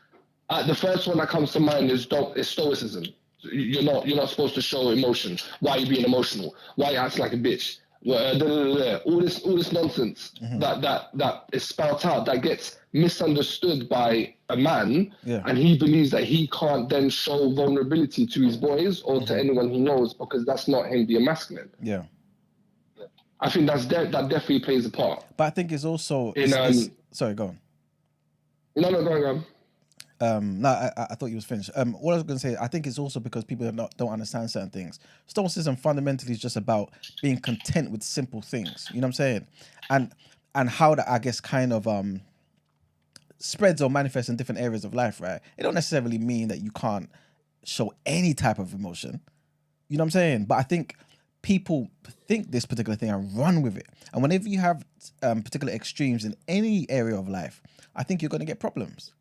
the first one that comes to mind is stoicism. You're not supposed to show emotion. Why are you being emotional? Why are you acting like a bitch? All this nonsense that is spelled out that gets misunderstood by a man, and he believes that he can't then show vulnerability to his boys or to anyone he knows because that's not him being masculine. Yeah, I think that definitely plays a part. But I think it's also sorry, go on. No, go on. No, I thought you was finished. What I was going to say, I think it's also because people don't understand certain things. Stoicism fundamentally is just about being content with simple things. You know what I'm saying? And how that, I guess, kind of spreads or manifests in different areas of life, right? It don't necessarily mean that you can't show any type of emotion. You know what I'm saying? But I think people think this particular thing and run with it. And whenever you have particular extremes in any area of life, I think you're going to get problems.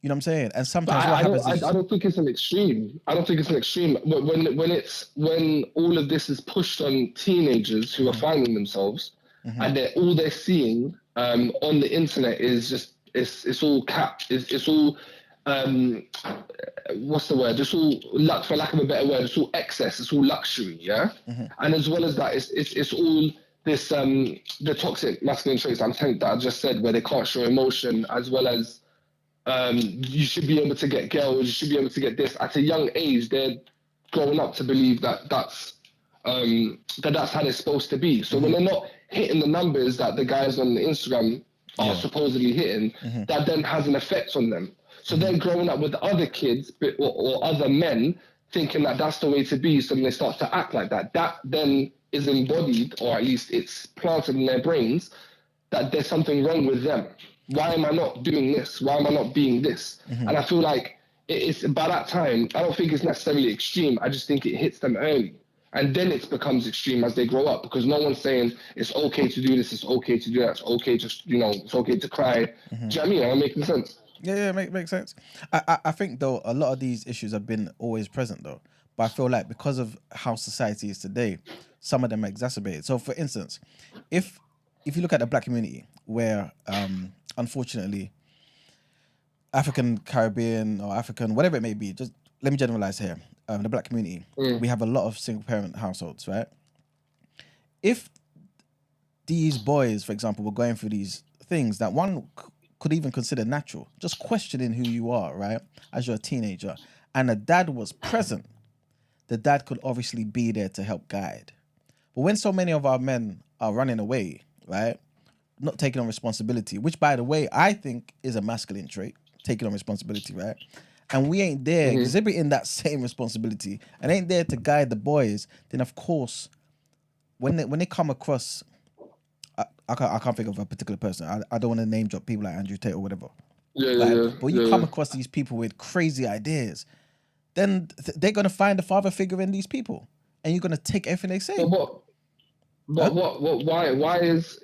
You know what I'm saying? And sometimes I don't think it's an extreme. I don't think it's an extreme. When all of this is pushed on teenagers who are finding themselves, and all they're seeing on the internet is just it's all cap. It's all what's the word? It's all luck, for lack of a better word. It's all excess. It's all luxury. Yeah. And as well as that, it's all this the toxic masculine traits that I just said, where they can't show emotion, as well as you should be able to get girls, you should be able to get this. At a young age, they're growing up to believe that's how they're supposed to be. So when they're not hitting the numbers that the guys on the Instagram are supposedly hitting, that then has an effect on them. So they're growing up with other kids or other men thinking that that's the way to be. So when they start to act like that, that then is embodied, or at least it's planted in their brains, that there's something wrong with them. Why am I not doing this? Why am I not being this? And I feel like it's by that time, I don't think it's necessarily extreme. I just think it hits them early. And then it becomes extreme as they grow up, because no one's saying it's okay to do this, it's okay to do that, it's okay to, it's okay to cry. Do you know what I mean? Am I making sense? Yeah, makes sense. I think, though, a lot of these issues have been always present, though. But I feel like because of how society is today, some of them are exacerbated. So, for instance, if you look at the black community, where unfortunately African, Caribbean, or African, whatever it may be, just let me generalize here. The black community, we have a lot of single parent households, right? If these boys, for example, were going through these things that one could even consider natural, just questioning who you are, right, as you're a teenager, and a dad was present, the dad could obviously be there to help guide. But when so many of our men are running away, right, not taking on responsibility, which, by the way, I think is a masculine trait, taking on responsibility, right? and we ain't there Mm-hmm. exhibiting that same responsibility and ain't there to guide the boys, then of course, when they come across, I can't think of a particular person. I don't want to name drop people like Andrew Tate or whatever. But when you come across these people with crazy ideas, then they're gonna find a father figure in these people, and you're gonna take everything they say. But why is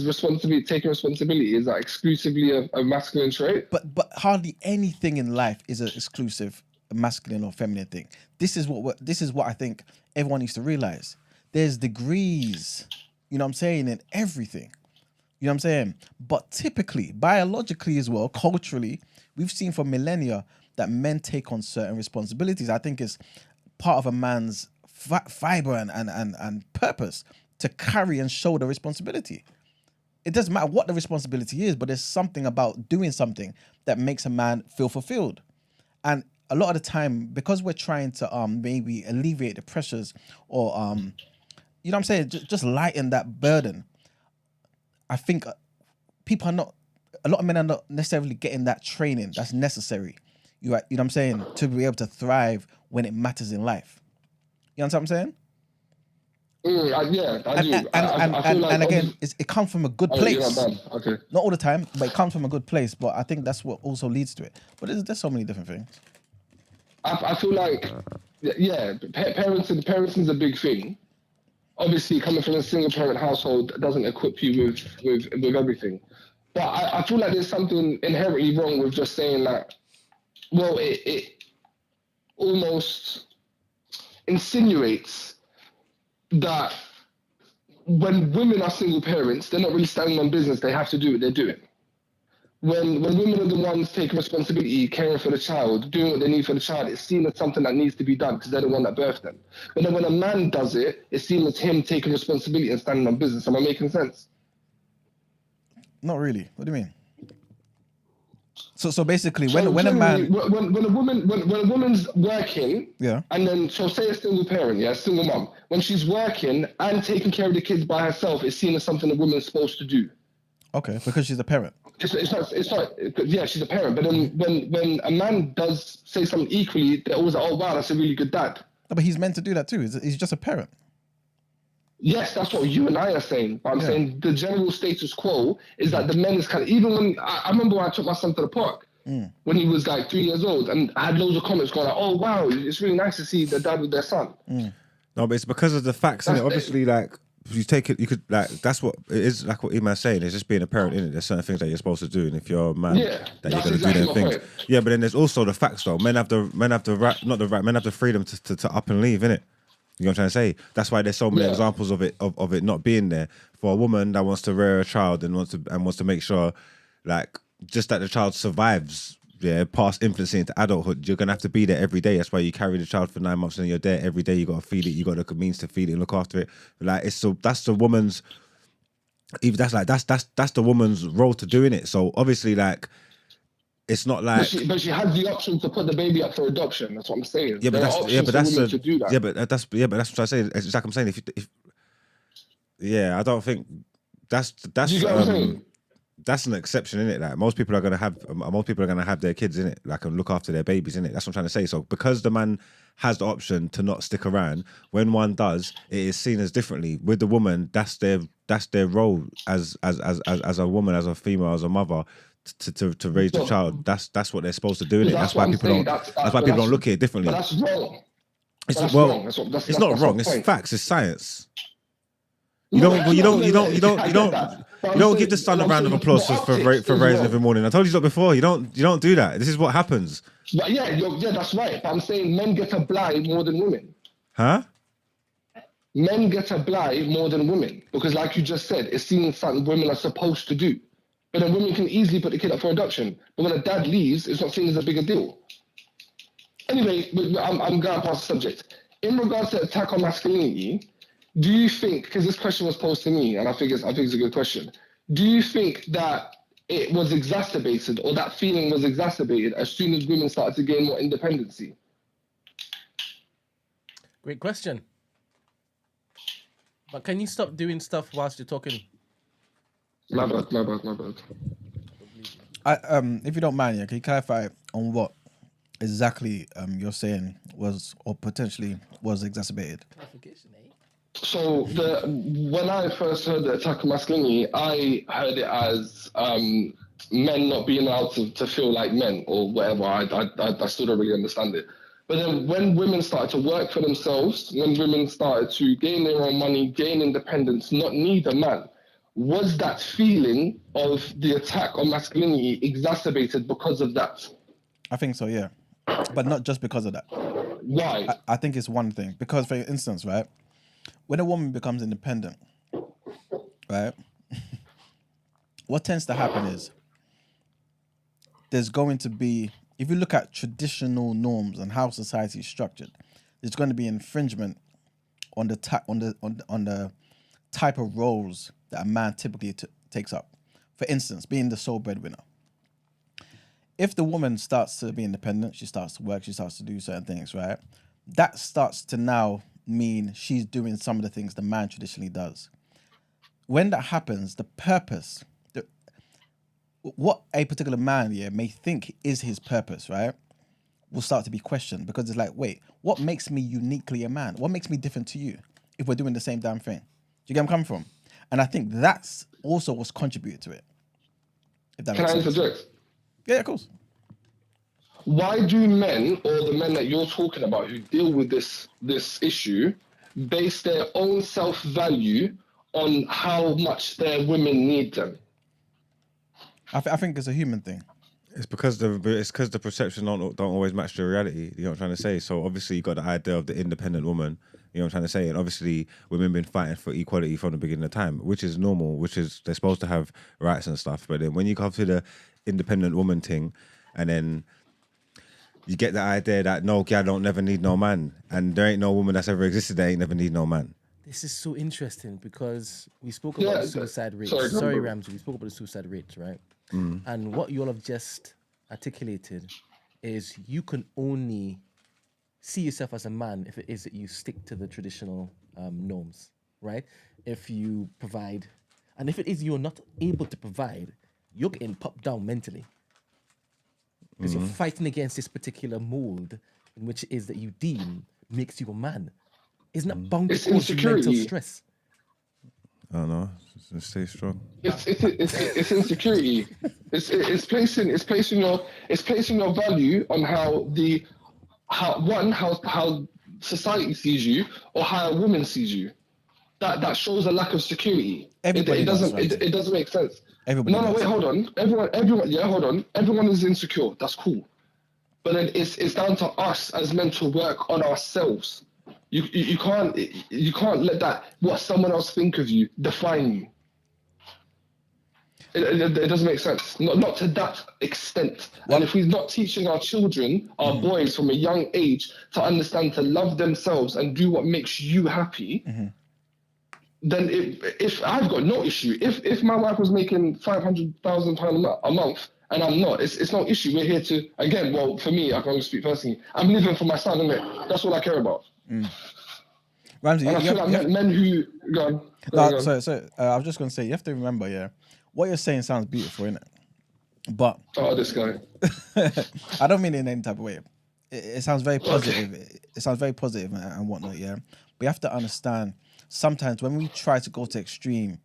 responsibility, taking responsibility, is that exclusively a masculine trait? But hardly anything in life is an exclusive masculine or feminine thing. This is what I think everyone needs to realize. There's degrees, you know what I'm saying, in everything. You know what I'm saying? But typically, biologically as well, culturally, we've seen for millennia that men take on certain responsibilities. I think it's part of a man's fiber and purpose to carry and show the responsibility. It doesn't matter what the responsibility is, but there's something about doing something that makes a man feel fulfilled. And a lot of the time, because we're trying to maybe alleviate the pressures or you know what I'm saying, just lighten that burden, I think a lot of men are not necessarily getting that training that's necessary. You know what I'm saying, to be able to thrive when it matters in life. You understand what I'm saying? Yeah, I do. And again, it comes from a good place. Okay. Not all the time, but it comes from a good place. But I think that's what also leads to it. But there's so many different things. I feel like, parenting is a big thing. Obviously, coming from a single parent household doesn't equip you with everything. But I feel like there's something inherently wrong with just saying that, well, it almost insinuates that when women are single parents, they're not really standing on business. They have to do what they're doing. When women are the ones taking responsibility, caring for the child, doing what they need for the child, it's seen as something that needs to be done because they're the one that birthed them. But then when a man does it, it's seen as him taking responsibility and standing on business. Am I making sense? Not really. What do you mean? So basically, when a man, when a woman's working, yeah, and then she'll say a single parent, single mom, when she's working and taking care of the kids by herself, it's seen as something a woman's supposed to do. Okay, because she's a parent. It's not. Yeah, she's a parent. But then when a man does say something equally, they're always like, oh wow, that's a really good dad. No, but he's meant to do that too. He's just a parent. Yes, that's what you and I are saying. But I'm saying the general status quo is that the men is kind of, even when I remember when I took my son to the park when he was like 3 years old, and I had loads of comments going like, oh wow, it's really nice to see the dad with their son. No, but it's because of the facts, innit? Obviously, like, you take it, you could, like, that's what it is, like what Iman's saying, it's just being a parent, innit? There's certain things that you're supposed to do, and if you're a man, that you're going to do them things. Point. Yeah, but then there's also the facts, though. Men have the right, not the right, men have the freedom to up and leave, innit? You know what I'm trying to say? That's why there's so many examples of it not being there. For a woman that wants to rear a child and wants to make sure, like, just that the child survives, past infancy into adulthood, you're gonna have to be there every day. That's why you carry the child for 9 months and you're there every day. You gotta feed it. You got the means to feed it and look after it. Like, that's the woman's. Even that's the woman's role to doing it. So obviously, like, it's not like. But she has the option to put the baby up for adoption. That's what I'm saying. Yeah, but that's to do that. that's what I say. It's like I'm saying. I don't think that's. You get what I'm saying? That's an exception, isn't it? Like, most people are gonna have their kids in it, like, and look after their babies in it. That's what I'm trying to say. So because the man has the option to not stick around, when one does, it is seen as differently. With the woman, that's their role as a woman, as a female, as a mother, to raise the child. That's what they're supposed to do in it. That's why people don't look at it differently. But that's wrong. It's not wrong. It's facts. It's science. You don't give the son a round of applause for raising every morning. I told you that before. You don't do that. This is what happens. But yeah, that's right. But I'm saying men get a blight more than women. Huh? Men get a blight more than women because, like you just said, it's seen as something women are supposed to do. But then women can easily put the kid up for adoption. But when a dad leaves, it's not seen as a bigger deal. Anyway, I'm going past the subject. In regards to attack on masculinity, do you think, because this question was posed to me, and I think it's a good question, do you think that it was exacerbated, or that feeling was exacerbated as soon as women started to gain more independency? Great question. But can you stop doing stuff whilst you're talking? My bad. If you don't mind, can you clarify on what exactly you're saying was or potentially was exacerbated? Clarification, eh? So when I first heard the attack on masculinity, I heard it as men not being allowed to feel like men or whatever. I still don't really understand it. But then when women started to work for themselves, when women started to gain their own money, gain independence, not need a man, was that feeling of the attack on masculinity exacerbated because of that? I think so, yeah. But not just because of that. Why? I think it's one thing. Because, for instance, right, when a woman becomes independent, right, what tends to happen is there's going to be, if you look at traditional norms and how society is structured, there's going to be infringement on the type of roles that a man typically takes up. For instance, being the sole breadwinner. If the woman starts to be independent, she starts to work, she starts to do certain things, right? That starts to now mean she's doing some of the things the man traditionally does. When that happens, the purpose, what a particular man may think is his purpose, right, will start to be questioned because it's like, wait, what makes me uniquely a man? What makes me different to you if we're doing the same damn thing? Do you get where I'm coming from? And I think that's also what's contributed to it. If that Can makes I sense. interject? Yeah, of course. Why do men, or the men that you're talking about who deal with this issue, base their own self-value on how much their women need them? I think it's a human thing. It's because the perception don't always match the reality. You know what I'm trying to say? So obviously you got the idea of the independent woman. You know what I'm trying to say? And obviously women been fighting for equality from the beginning of time, which is normal, which is they're supposed to have rights and stuff. But then when you come to the independent woman thing, and then you get the idea that no, girl don't never need no man, and there ain't no woman that's ever existed that ain't never need no man. This is so interesting because we spoke about the suicide rates. Sorry, Ramsey, we spoke about the suicide rates, right? And what you all have just articulated is you can only see yourself as a man if it is that you stick to the traditional norms, right? If you provide, and if it is you're not able to provide, you're getting popped down mentally. Because you're fighting against this particular mold in which it is that you deem makes you a man. Isn't that bound to cause you mental stress? I don't know. Stay strong. It's insecurity. It's placing your value on how society sees you or how a woman sees you. That shows a lack of security. Everybody It doesn't make sense. Everybody Wait, hold on. Everyone is insecure. That's cool. But then it's down to us as men to work on ourselves. You can't let that what someone else think of you define you. It doesn't make sense. Not to that extent. And if we're not teaching our children, our boys from a young age to understand to love themselves and do what makes you happy, then if I've got no issue. If my wife was making £500,000 a month and I'm not, it's no issue. We're here to, again, well, for me, I can only speak personally. I'm living for my son, innit? That's all I care about. Ramsey, and I feel like men who go on. So I was just going to say, you have to remember, what you're saying sounds beautiful, innit? But this guy. I don't mean it in any type of way. It sounds very positive. Okay. It sounds very positive and whatnot, yeah. But you have to understand, sometimes when we try to go to extreme,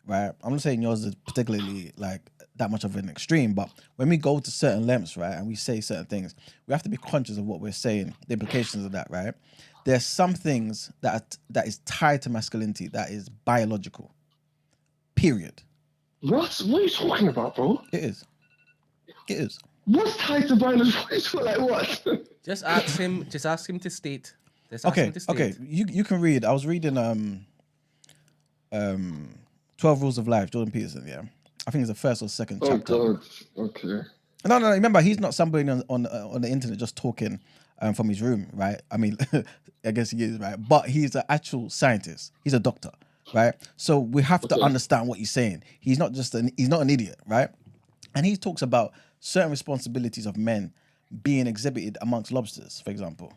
right? I'm not saying yours is particularly like that much of an extreme, but when we go to certain lengths, right, and we say certain things, we have to be conscious of what we're saying, the implications of that, right? There's some things that is tied to masculinity that is biological. Period. What are you talking about, bro? It is. What's tied to biology? Like what? Just ask him to state. Okay. You can read. I was reading 12 Rules of Life, Jordan Peterson, yeah. I think it's the first or second chapter. Oh, God. Okay. No. Remember, he's not somebody on the internet just talking from his room, right? I mean, I guess he is, right? But he's an actual scientist. He's a doctor, right? So we have to understand what he's saying. He's not an idiot, right? And he talks about certain responsibilities of men being exhibited amongst lobsters, for example,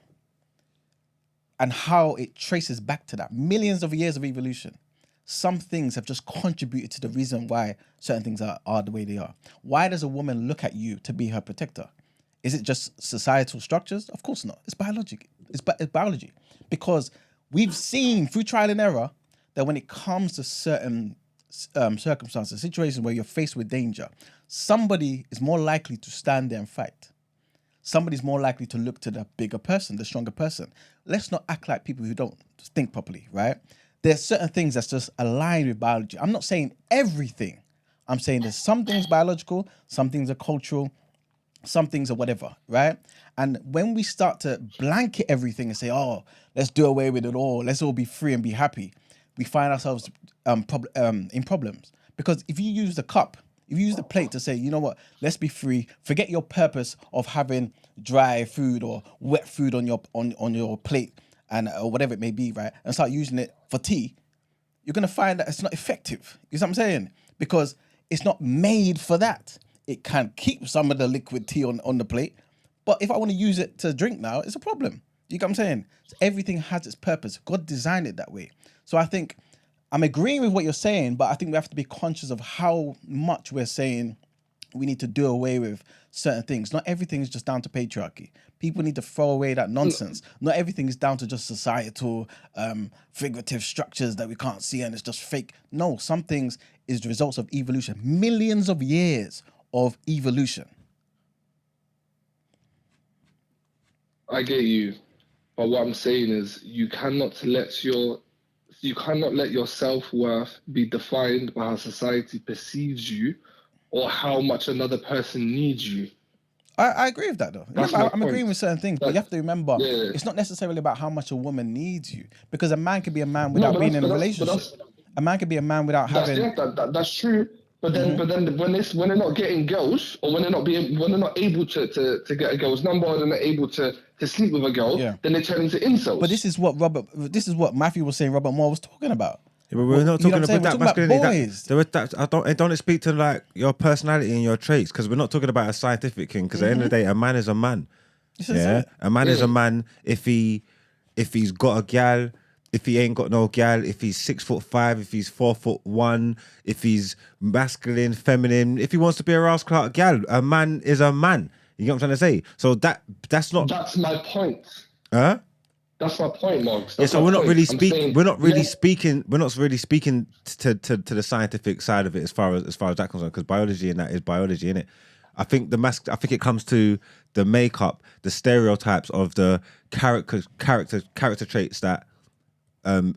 and how it traces back to that. Millions of years of evolution. Some things have just contributed to the reason why certain things are the way they are. Why does a woman look at you to be her protector? Is it just societal structures? Of course not. It's biology. It's biology. Because we've seen through trial and error that when it comes to certain circumstances, situations where you're faced with danger, somebody is more likely to stand there and fight. Somebody's more likely to look to the bigger person, the stronger person. Let's not act like people who don't think properly, right? There's certain things that's just aligned with biology. I'm not saying everything. I'm saying there's some things biological, some things are cultural, some things are whatever, right? And when we start to blanket everything and say, oh, let's do away with it all, let's all be free and be happy, we find ourselves in problems. Because if you use the cup, if you use the plate to say, you know what, let's be free, forget your purpose of having dry food or wet food on your plate and or whatever it may be, right? And start using it for tea, you're going to find that it's not effective. You see what I'm saying? Because it's not made for that. It can keep some of the liquid tea on the plate, but if I want to use it to drink now, it's a problem. You get what I'm saying? So everything has its purpose. God designed it that way. So I think I'm agreeing with what you're saying, but I think we have to be conscious of how much we're saying we need to do away with certain things. Not everything is just down to patriarchy. People need to throw away that nonsense. Not everything is down to just societal, figurative structures that we can't see and it's just fake. No, some things is the results of evolution. Millions of years of evolution. I get you, but what I'm saying is you cannot let your self-worth be defined by how society perceives you or how much another person needs you. I agree with that though. Remember, I'm agreeing with certain things, but you have to remember, it's not necessarily about how much a woman needs you, because a man can be a man without being in a relationship. A man can be a man without having. That's true. But then, when they're not getting girls, or when they're not able to get a girl's number, or they're not able to sleep with a girl, then they turn into incels. But this is what Matthew was saying. Robert Moore was talking about. Yeah, but we're not talking about that masculinity. Boys. Don't speak to like your personality and your traits, because we're not talking about a scientific thing. Because at the end of the day, a man is a man. A man is a man if he's got a gal. If he ain't got no gal, if he's 6'5", if he's 4'1", if he's masculine, feminine, if he wants to be a rascal gal, a man is a man. You know what I'm trying to say? So that's not. That's my point. Huh? That's my point, Mark. Yeah, so we're not really speaking. We're not really speaking to the scientific side of it as far as that concerned, because biology and that is biology, innit? I think I think it comes to the makeup, the stereotypes of the character traits that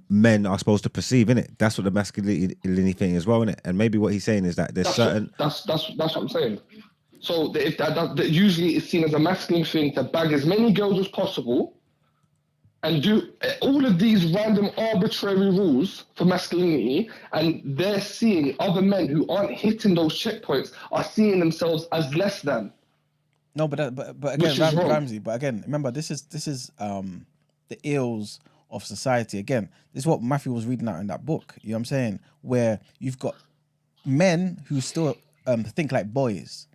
men are supposed to perceive, innit? That's what the masculinity thing as well, innit? And maybe what he's saying is that there's certain. That's what I'm saying. So if that usually is seen as a masculine thing to bag as many girls as possible, and do all of these random arbitrary rules for masculinity, and they're seeing other men who aren't hitting those checkpoints are seeing themselves as less than. No, but again, Ramsey. But again, remember, this is the ills of society. Again, this is what Matthew was reading out in that book. You know what I'm saying? Where you've got men who still think like boys,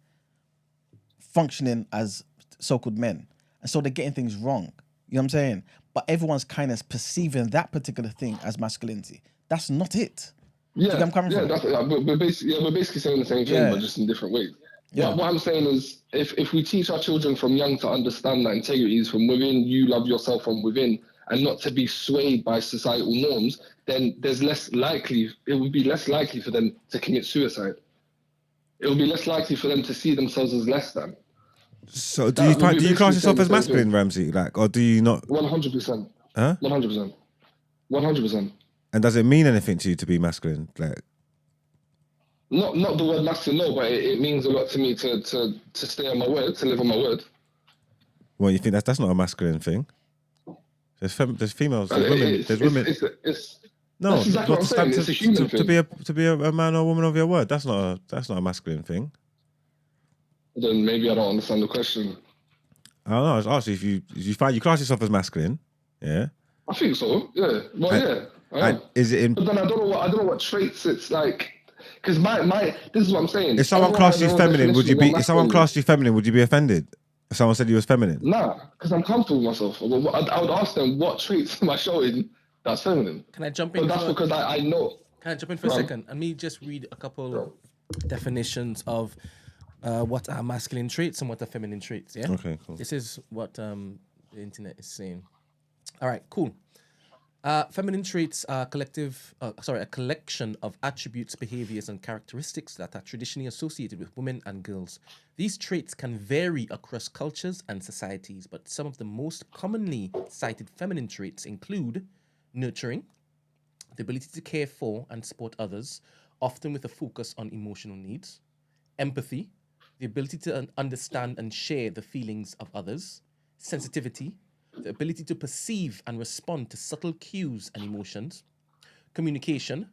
functioning as so-called men, and so they're getting things wrong. You know what I'm saying? But everyone's kind of perceiving that particular thing as masculinity. That's not it. Yeah, I'm coming from. We're basically saying the same thing, but just in different ways. Yeah. What I'm saying is, if we teach our children from young to understand that integrity is from within, you love yourself from within, and not to be swayed by societal norms, then it would be less likely for them to commit suicide. It would be less likely for them to see themselves as less than. So do you class yourself as masculine, Ramsey? Like, or do you not? 100%. Huh? 100%. 100%. And does it mean anything to you to be masculine? Like, not the word masculine, no, but it means a lot to me to stay on my word, to live on my word. Well, you think that's not a masculine thing? There's females, there's women, there's women. No, that's exactly what I'm saying. It's a human thing. To be a man or woman of your word, that's not a masculine thing. Then maybe I don't understand the question. I don't know. I was asking if you class yourself as masculine, yeah. I think so. Yeah. Well, I am. Is it in? But then I don't know what traits it's like. Because this is what I'm saying. If someone classed you feminine, would you be? If someone classed you feminine, would you be offended? If someone said you was feminine? Nah, because I'm comfortable with myself. I would ask them, what traits am I showing that's feminine? Can I jump in? But that's because I know. Can I jump in for a second? And me just read a couple definitions of what are masculine traits and what are feminine traits. Yeah. Okay, cool. This is what the internet is saying. All right, cool. Feminine traits are a collection of attributes, behaviors, and characteristics that are traditionally associated with women and girls. These traits can vary across cultures and societies, but some of the most commonly cited feminine traits include nurturing, the ability to care for and support others, often with a focus on emotional needs, empathy, the ability to understand and share the feelings of others, sensitivity, the ability to perceive and respond to subtle cues and emotions, communication,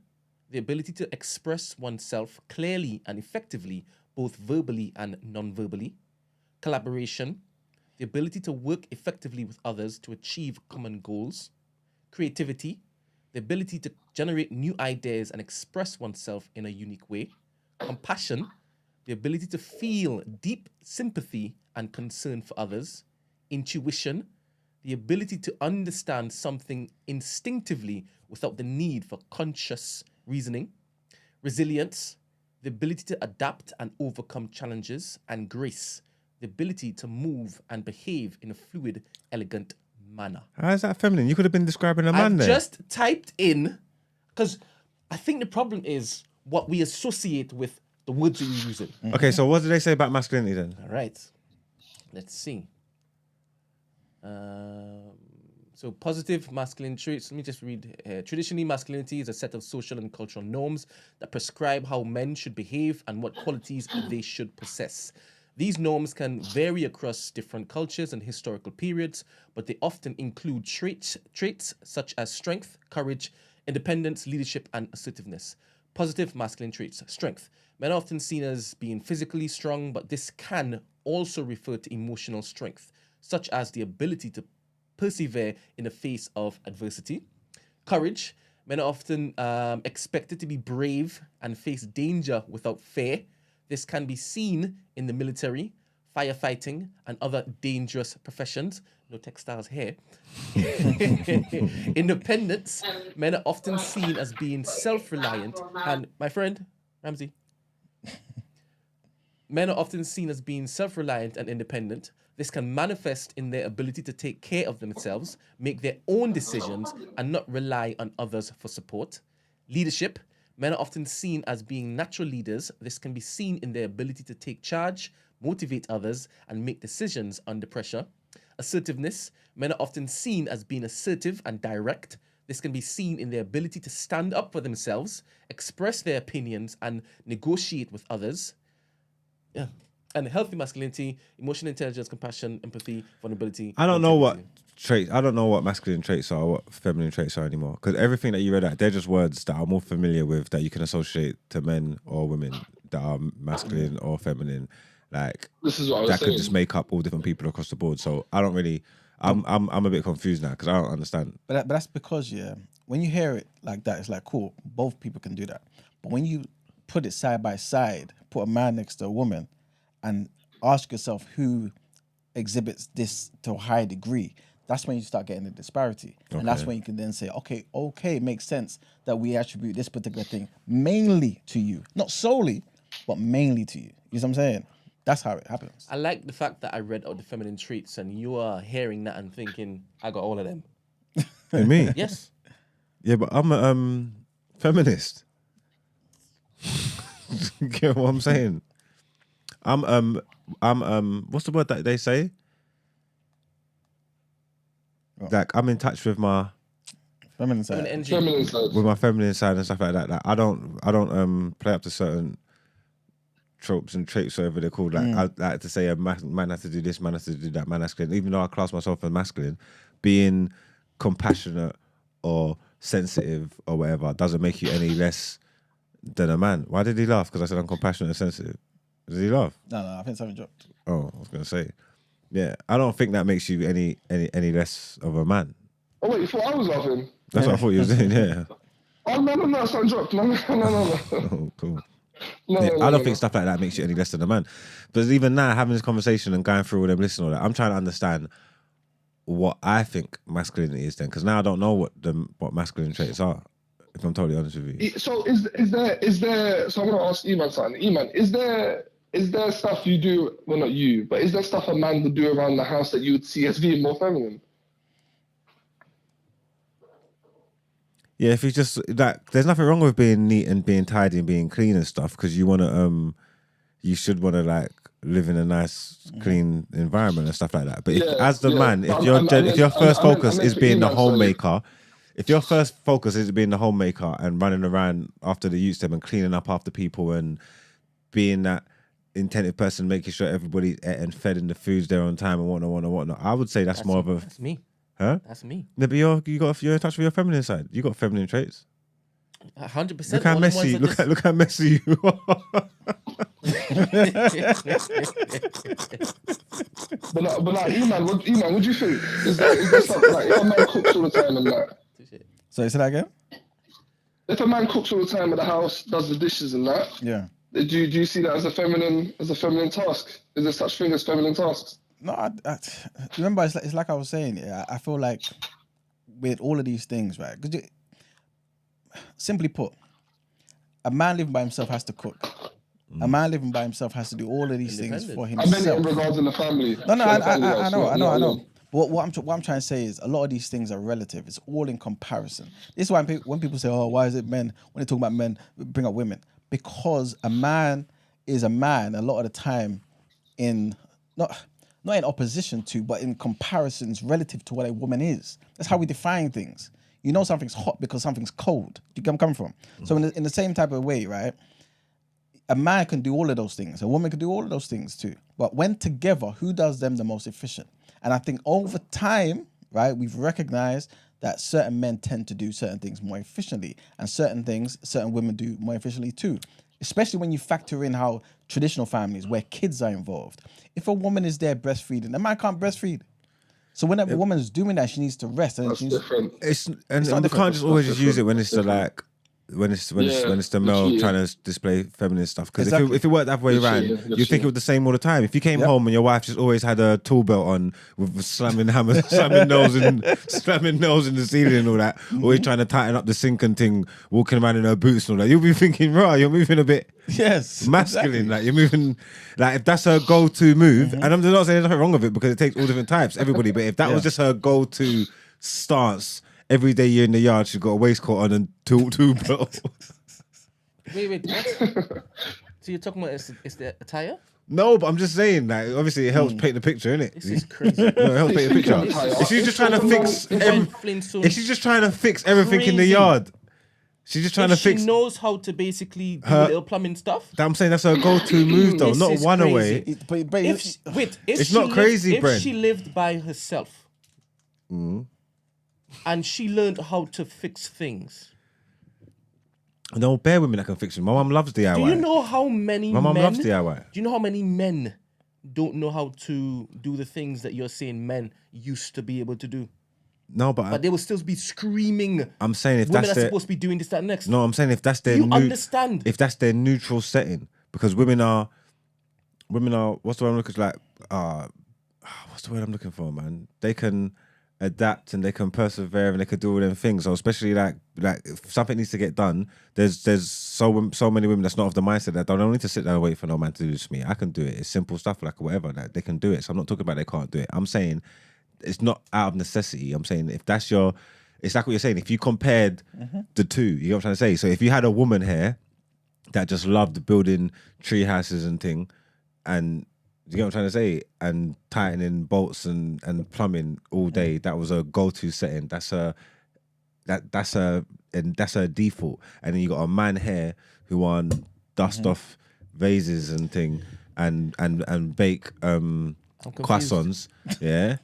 the ability to express oneself clearly and effectively, both verbally and non-verbally, collaboration, the ability to work effectively with others to achieve common goals, creativity, the ability to generate new ideas and express oneself in a unique way, compassion, the ability to feel deep sympathy and concern for others, intuition, the ability to understand something instinctively without the need for conscious reasoning, resilience, the ability to adapt and overcome challenges, and grace, the ability to move and behave in a fluid, elegant manner. How is that feminine? You could have been describing a man I've there. just typed in, because I think the problem is what we associate with the words that you're using. Okay, so what did they say about masculinity then? All right. Let's see. So positive masculine traits. Let me just read here. Traditionally, masculinity is a set of social and cultural norms that prescribe how men should behave and what qualities they should possess. These norms can vary across different cultures and historical periods, but they often include traits such as strength, courage, independence, leadership, and assertiveness. Positive masculine traits. Strength. Men are often seen as being physically strong, but this can also refer to emotional strength, such as the ability to persevere in the face of adversity. Courage. Men are often expected to be brave and face danger without fear. This can be seen in the military, firefighting, and other dangerous professions. No textiles here. Independence. Men are often seen as being self-reliant. And my friend, Ramsey. Men are often seen as being self-reliant and independent. This can manifest in their ability to take care of themselves, make their own decisions, and not rely on others for support. Leadership. Men are often seen as being natural leaders. This can be seen in their ability to take charge, motivate others, and make decisions under pressure. Assertiveness. Men are often seen as being assertive and direct. This can be seen in their ability to stand up for themselves, express their opinions, and negotiate with others. Yeah. And healthy masculinity, emotional intelligence, compassion, empathy, vulnerability. I don't know what creativity. traits. I don't know what masculine traits are, or what feminine traits are anymore. Because everything that you read out, they're just words that I'm more familiar with that you can associate to men or women that are masculine or feminine. Like This is what I was that saying. could just make up all different people across the board. So I don't really. I'm a bit confused now because I don't understand. But that's because, when you hear it like that, it's like, cool, both people can do that. But when you put it side by side, put a man next to a woman, and ask yourself who exhibits this to a high degree, that's when you start getting the disparity. And that's when you can then say, okay, it makes sense that we attribute this particular thing mainly to you. Not solely, but mainly to you. You know what I'm saying? That's how it happens. I like the fact that I read out the feminine traits and you are hearing that and thinking, I got all of them. Hey, me? Yes. Yeah, but I'm a feminist. You get what I'm saying? I'm what's the word that they say? Like I'm in touch with my Feminine side. Feminine energy. Feminine side. with my feminine side and stuff like that. Like I don't play up to certain tropes and traits, whatever they're called. Like I like to say a man has to do this, man has to do that, man masculine. Even though I class myself as masculine, being compassionate or sensitive or whatever doesn't make you any less than a man. Why did he laugh? Because I said I'm compassionate and sensitive. Did he laugh? No, I think something dropped. Oh, I was gonna say, yeah. I don't think that makes you any less of a man. Oh wait, you thought I was laughing? That's what I thought you were saying. Yeah. Oh no, something dropped. No. Oh, cool. No, Yeah, no, I don't no. think stuff like that makes you any less than a man. But even now, having this conversation and going through all them lists and all that, I'm trying to understand what I think masculinity is then, because now I don't know what masculine traits are. If I'm totally honest with you. So is there? So I'm gonna ask Iman something. Iman, is there is there stuff you do? Well, not you, but is there stuff a man would do around the house that you would see as being more feminine? Yeah, if you just like, there's nothing wrong with being neat and being tidy and being clean and stuff, because you want you should want to like live in a nice, clean environment and stuff like that. But if, as the man, if your first focus is being the homemaker. If your first focus is being the homemaker and running around after the youth them and cleaning up after people and being that intensive person, making sure everybody's and fed and the food's there on time and whatnot, I would say that's more of a... That's me. Huh? That's me. No, but you're in touch with your feminine side. You got feminine traits. 100%. Look how messy. Look how messy you are. but like, Eman, what do you think? Is there something like, if a man cooks all the time and that? So say that again? If a man cooks all the time at the house, does the dishes and that, Yeah. do you see that as a feminine task? Is there such thing as feminine tasks? No, I remember it's like I was saying. Yeah, I feel like with all of these things, right? Because simply put, a man living by himself has to cook. A man living by himself has to do all of these things for I himself. meant it in regards to the family. No, I know. But what I'm trying to say is a lot of these things are relative. It's all in comparison. This is why when people say, "Oh, why is it men?" When they talk about men, bring up women, because a man is a man a lot of the time in not in opposition to, but in comparisons relative to what a woman is. That's how we define things. You know something's hot because something's cold. Do you get where I'm coming from? So in the same type of way, right? A man can do all of those things. A woman can do all of those things too. But when together, who does them the most efficient? And I think over time, right, we've recognized that certain men tend to do certain things more efficiently, and certain things certain women do more efficiently too. Especially when you factor in how traditional families where kids are involved. If a woman is there breastfeeding, a man can't breastfeed. So when a woman is doing that, she needs to rest. And That's different. And we can't just always just use it when it's the like. When it's the male trying to display feminine stuff, because if it worked that way around, you'd think it was the same all the time. If you came home and your wife just always had a tool belt on with slamming hammers, slamming nails in the ceiling and all that, always trying to tighten up the sink and thing, walking around in her boots and all that, you'll be thinking, right, you're moving a bit masculine, like you're moving, like if that's her go-to move, and I'm just not saying there's nothing wrong with it because it takes all different types, everybody, but if that was just her go-to stance. Every day you're in the yard, she's got a waistcoat on and tool belt. Wait, what? So you're talking about it's the attire? No, but I'm just saying that obviously it helps paint the picture, innit? This is crazy. No, it helps paint the picture. If she's just trying to fix everything in the yard, she's just trying to fix. She knows how to basically do little plumbing stuff. I'm saying that's her go-to move, though, not one away. It's not crazy, Brent. If she lived by herself. And she learned how to fix things. No, bare women that can fix it. My mum loves DIY. Do you know how many My mum loves DIY. Do you know how many men don't know how to do the things that you're saying men used to be able to do? No, but they will still be screaming. I'm saying if women that's are supposed to be doing this, that, and next. No, I'm saying if that's their understand. If that's their neutral setting, because women are what's the word I'm looking like? What's the word I'm looking for, man? They can adapt and they can persevere and they can do all them things. So especially like if something needs to get done, there's so many women that's not of the mindset that they don't need to sit there and wait for no man to do this for me. I can do it. It's simple stuff like whatever that they can do it. So I'm not talking about they can't do it. I'm saying it's not out of necessity. I'm saying if that's it's like what you're saying. If you compared the two, you know what I'm trying to say. So if you had a woman here that just loved building tree houses and thing, and you get what I'm trying to say? And tightening bolts and plumbing all day. That was a go-to setting. That's her default. And then you got a man here who want dust off vases and thing and bake croissants. Yeah.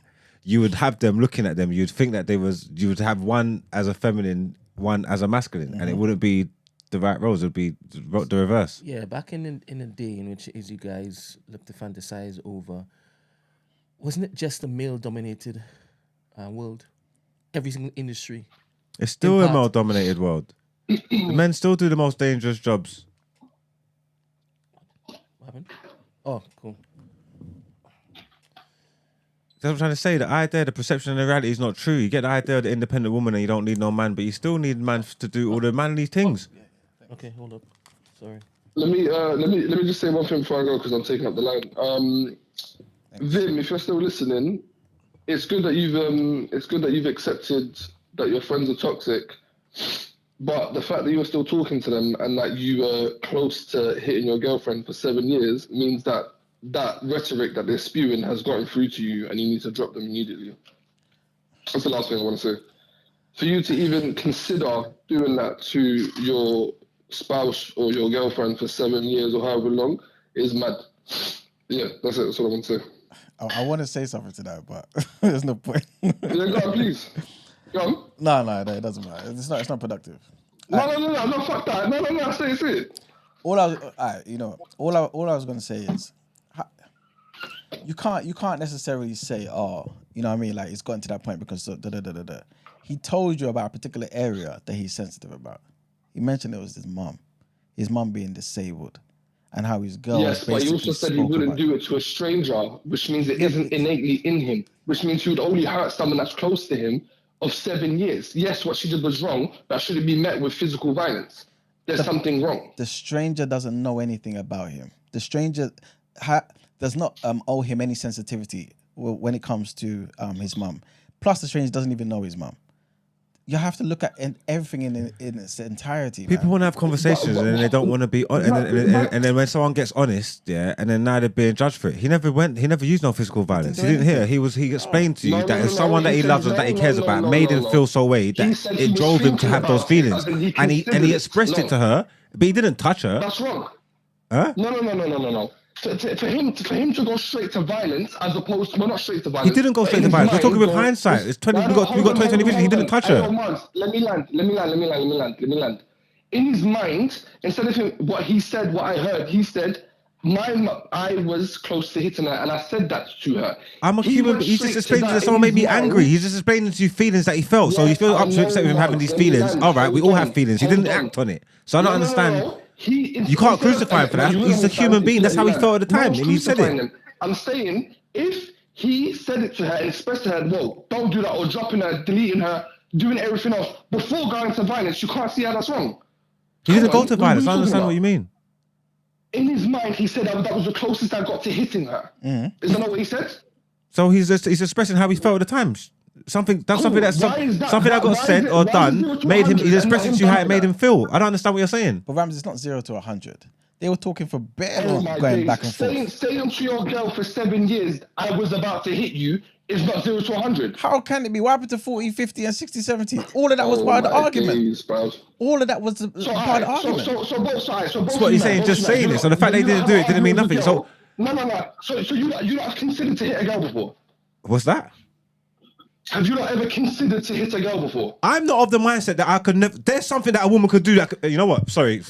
You would have them looking at them. You'd think that you would have one as a feminine, one as a masculine, and it wouldn't be the right roles. It would be the reverse. Yeah, back in a day in which as you guys look to fantasize over, wasn't it just a male-dominated world? Every single industry. It's still a male-dominated world. The men still do the most dangerous jobs. What happened? Oh, cool. That's what I'm trying to say. The idea, the perception and the reality is not true. You get the idea of the independent woman and you don't need no man, but you still need man to do all the manly things. Okay, hold up. Sorry. Let me just say one thing before I go because I'm taking up the line. Vim, if you're still listening, it's good that you've accepted that your friends are toxic, but the fact that you were still talking to them and that you were close to hitting your girlfriend for 7 years means that rhetoric that they're spewing has gotten through to you, and you need to drop them immediately. That's the last thing I want to say. For you to even consider doing that to your spouse or your girlfriend for 7 years or however long is mad. Yeah, that's it. That's all I want to say. I want to say something to that, but there's no point. Yeah, go on, please. Go on. No, it doesn't matter. It's not productive. No, fuck that. No, say it. All I was going to say is, you can't necessarily say, oh, you know what I mean, like it's gotten to that point because da. He told you about a particular area that he's sensitive about. He mentioned it was his mum being disabled, and how his girl. Yes, but he also said he wouldn't do it to a stranger, which means it isn't innately in him, which means he would only hurt someone that's close to him of 7 years. Yes, what she did was wrong, but shouldn't be met with physical violence. There's something wrong. The stranger doesn't know anything about him. The stranger does not owe him any sensitivity when it comes to his mum. Plus, the stranger doesn't even know his mum. You have to look at everything in its entirety. People want to have conversations and then they don't want to be on. And then when someone gets honest, yeah, and then now they're being judged for it. He never used no physical violence. He didn't hear. He explained to you that if someone that he loves and that he cares about made him feel so way that it drove him to have those feelings, and he expressed it to her, but he didn't touch her. That's wrong. Huh? No. For him to go straight to violence as opposed to, well, not straight to violence. He didn't go straight to violence. We're talking with hindsight. It's 20. We got 2020 vision. He didn't touch her. Let me land. In his mind, instead of him, what I heard, he said, I was close to hitting her, and I said that to her. I'm a human. He's just explaining that someone made me angry. He's just explaining to you feelings that he felt. So you feel upset with him having these feelings. All right, we all have feelings. He didn't act on it. So I don't understand. You can't crucify him for that. He's a human being. That's how he felt at the time, and he said it. I'm saying if he said it to her and expressed to her, "Whoa, don't do that," or dropping her, deleting her, doing everything else before going to violence, you can't see how that's wrong. He didn't go to violence. I understand what you mean. In his mind, he said that was the closest I got to hitting her. Mm-hmm. Isn't that what he said? So he's expressing how he felt at the time. Something that got said or done made him. He's expressing to you how it made him feel. I don't understand what you're saying. But Rams, it's not 0 to 100. They were talking for better going back and forth. Saying to your girl for 7 years, I was about to hit you, is not 0 to 100. How can it be? What happened to 40, 50, and 60, 70? All of that was part of the argument. All of that was part of the argument. So both sides. That's what he's saying. Just saying it. So the fact they didn't do it didn't mean nothing. So no. So you not considered to hit a girl before? What's that? Have you not ever considered to hit a girl before? I'm not of the mindset that I could never. There's something that a woman could do. You know what? Sorry.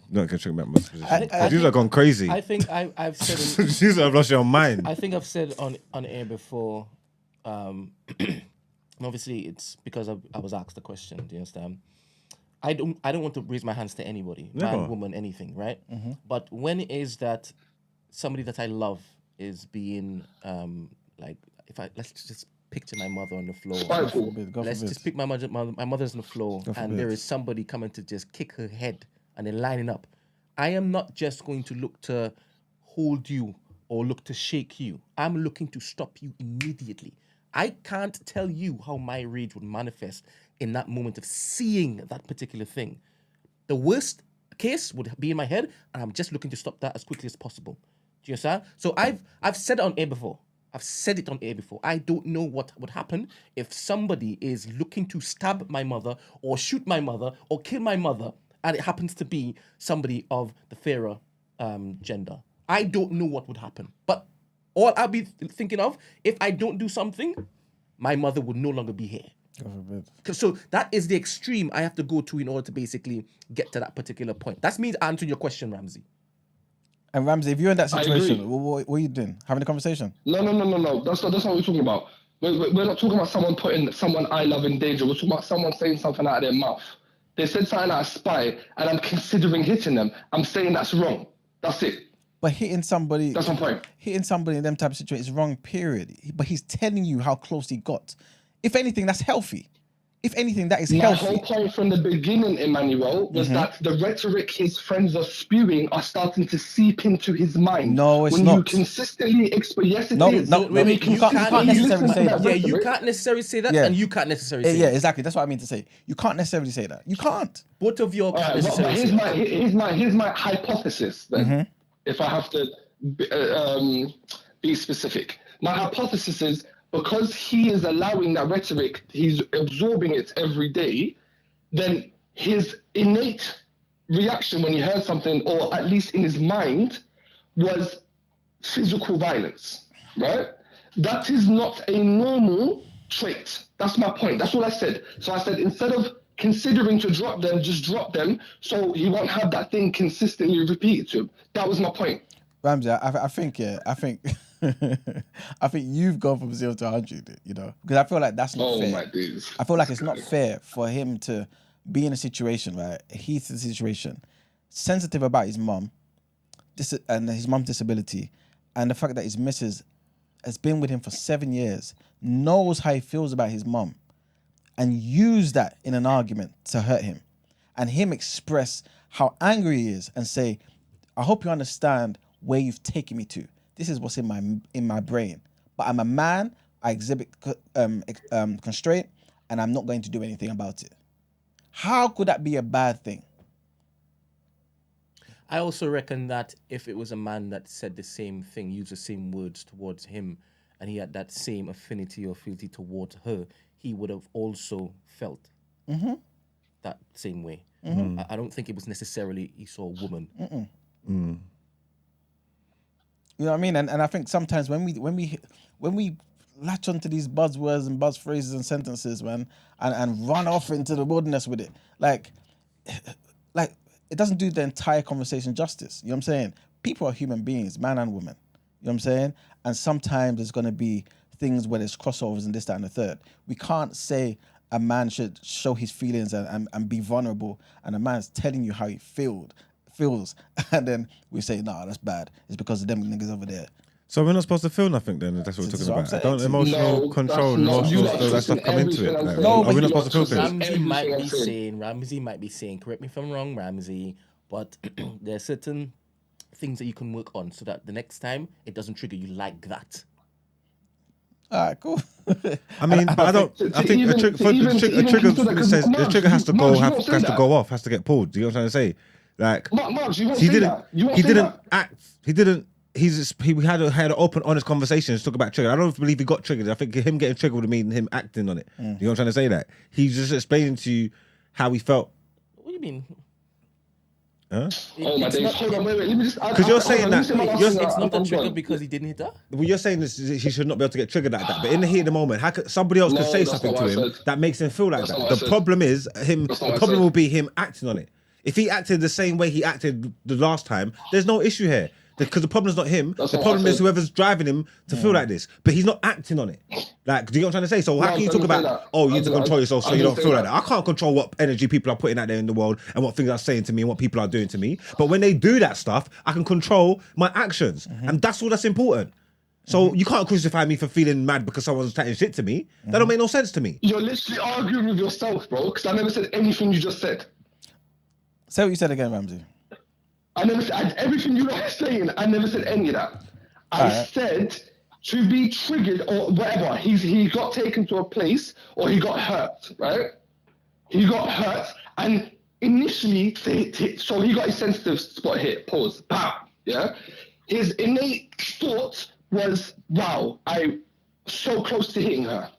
Not gonna check my position. These are gone crazy. I think I've said. These have lost your mind. I think I've said on air before. Obviously, it's because I was asked the question. Do you understand? I don't want to raise my hands to anybody, man, woman, anything, right? Mm-hmm. But when is that somebody that I love is being like, let's just picture my mother on the floor. Let's just pick my mother's on the floor, and there is somebody coming to just kick her head. And then lining up. I am not just going to look to hold you or look to shake you. I'm looking to stop you immediately. I can't tell you how my rage would manifest in that moment of seeing that particular thing. The worst case would be in my head, and I'm just looking to stop that as quickly as possible. Do you understand? So I've said it on air before. I don't know what would happen if somebody is looking to stab my mother or shoot my mother or kill my mother, and it happens to be somebody of the fairer gender. I don't know what would happen. But all I'll be thinking of, if I don't do something, my mother would no longer be here. So that is the extreme I have to go to in order to basically get to that particular point. That's me answering your question, Ramsey. And Ramsey, if you're in that situation, what are you doing? Having a conversation? No. That's not what we're talking about. We're not talking about someone putting someone I love in danger. We're talking about someone saying something out of their mouth. They said something out of spite, and I'm considering hitting them. I'm saying that's wrong. That's it. But hitting somebody... That's my point. Hitting somebody in them type of situation is wrong, period. But he's telling you how close he got. If anything, that's healthy. If anything, that is My healthy. whole point from the beginning, Emmanuel, was that the rhetoric his friends are spewing are starting to seep into his mind. No, it's when not. you consistently yes, it No, is. no, When wait, you can't necessarily say that. Yeah, you can't necessarily say that, and you can't necessarily say yeah, that. exactly. That's what I mean to say. You can't necessarily say that. You can't. Both of you can't necessarily say that. Here's my hypothesis then. If I have to be specific. My hypothesis is because he is allowing that rhetoric, he's absorbing it every day, then his innate reaction when he heard something, or at least in his mind, was physical violence, right? That is not a normal trait. That's my point. That's what I said. So I said, instead of considering to drop them, just drop them so he won't have that thing consistently repeated to him. That was my point. Ramsey, I think I think you've gone from 0 to 100, you know, because I feel like that's not fair. My days. I feel like it's not fair for him to be in a situation, right? He's in a situation, sensitive about his mum, and his mum's disability, and the fact that his missus has been with him for 7 years, knows how he feels about his mum, and use that in an argument to hurt him, and him express how angry he is and say, I hope you understand where you've taken me to. This is what's in my brain. But I'm a man, I exhibit constraint, and I'm not going to do anything about it. How could that be a bad thing? I also reckon that if it was a man that said the same thing, used the same words towards him, and he had that same affinity or fealty towards her, he would have also felt that same way. I don't think it was necessarily he saw a woman. You know what I mean? And I think sometimes when we latch onto these buzzwords and buzz phrases and sentences, man, and run off into the wilderness with it, like it doesn't do the entire conversation justice. You know what I'm saying? People are human beings, man and woman. You know what I'm saying? And sometimes there's going to be things where there's crossovers and this, that, and the third. We can't say a man should show his feelings and be vulnerable, and a man's telling you how he feels, and then we say, nah, that's bad. It's because of them niggas over there. So we're not supposed to feel nothing then? That's what we're talking about. Don't No, emotional control, emotional all that stuff come into it. Like, No, are we not but supposed to feel things? Ramsey might be saying, correct me if I'm wrong, Ramsey, but there are certain things that you can work on so that the next time it doesn't trigger you like that. All right, cool. I mean, but I don't. I think a trigger has to go off, has to get pulled. Do you know what I'm trying to say? Like he didn't act. He had an open, honest conversation to talk about trigger. I don't believe he got triggered. I think him getting triggered would mean him acting on it. You know what I'm trying to say? That he's just explaining to you how he felt. What do you mean? Huh? Oh my days! Hold on, wait. Let me just. Because you're saying that it's not a trigger because he didn't hit her. Well, you're saying this, he should not be able to get triggered like that. But in the heat of the moment, how could somebody else could say something to him that makes him feel like that? The problem is him. The problem will be him acting on it. If he acted the same way he acted the last time, there's no issue here. Because the problem's not him. The problem is whoever's driving him to feel like this. But he's not acting on it. Like, do you know what I'm trying to say? So how can you talk about, you need to control yourself so you don't feel like that? I can't control what energy people are putting out there in the world and what things are saying to me and what people are doing to me. But when they do that stuff, I can control my actions. And that's all that's important. So you can't crucify me for feeling mad because someone's chatting shit to me. That don't make no sense to me. You're literally arguing with yourself, bro, because I never said anything you just said. Say what you said again, Ramsey. I never said everything you were saying. I never said any of that. I said to be triggered or whatever. He got taken to a place or he got hurt, right? He got hurt, and initially, so he got his sensitive spot hit. Pause. Pow. Yeah. His innate thought was, "Wow, I'm so close to hitting her."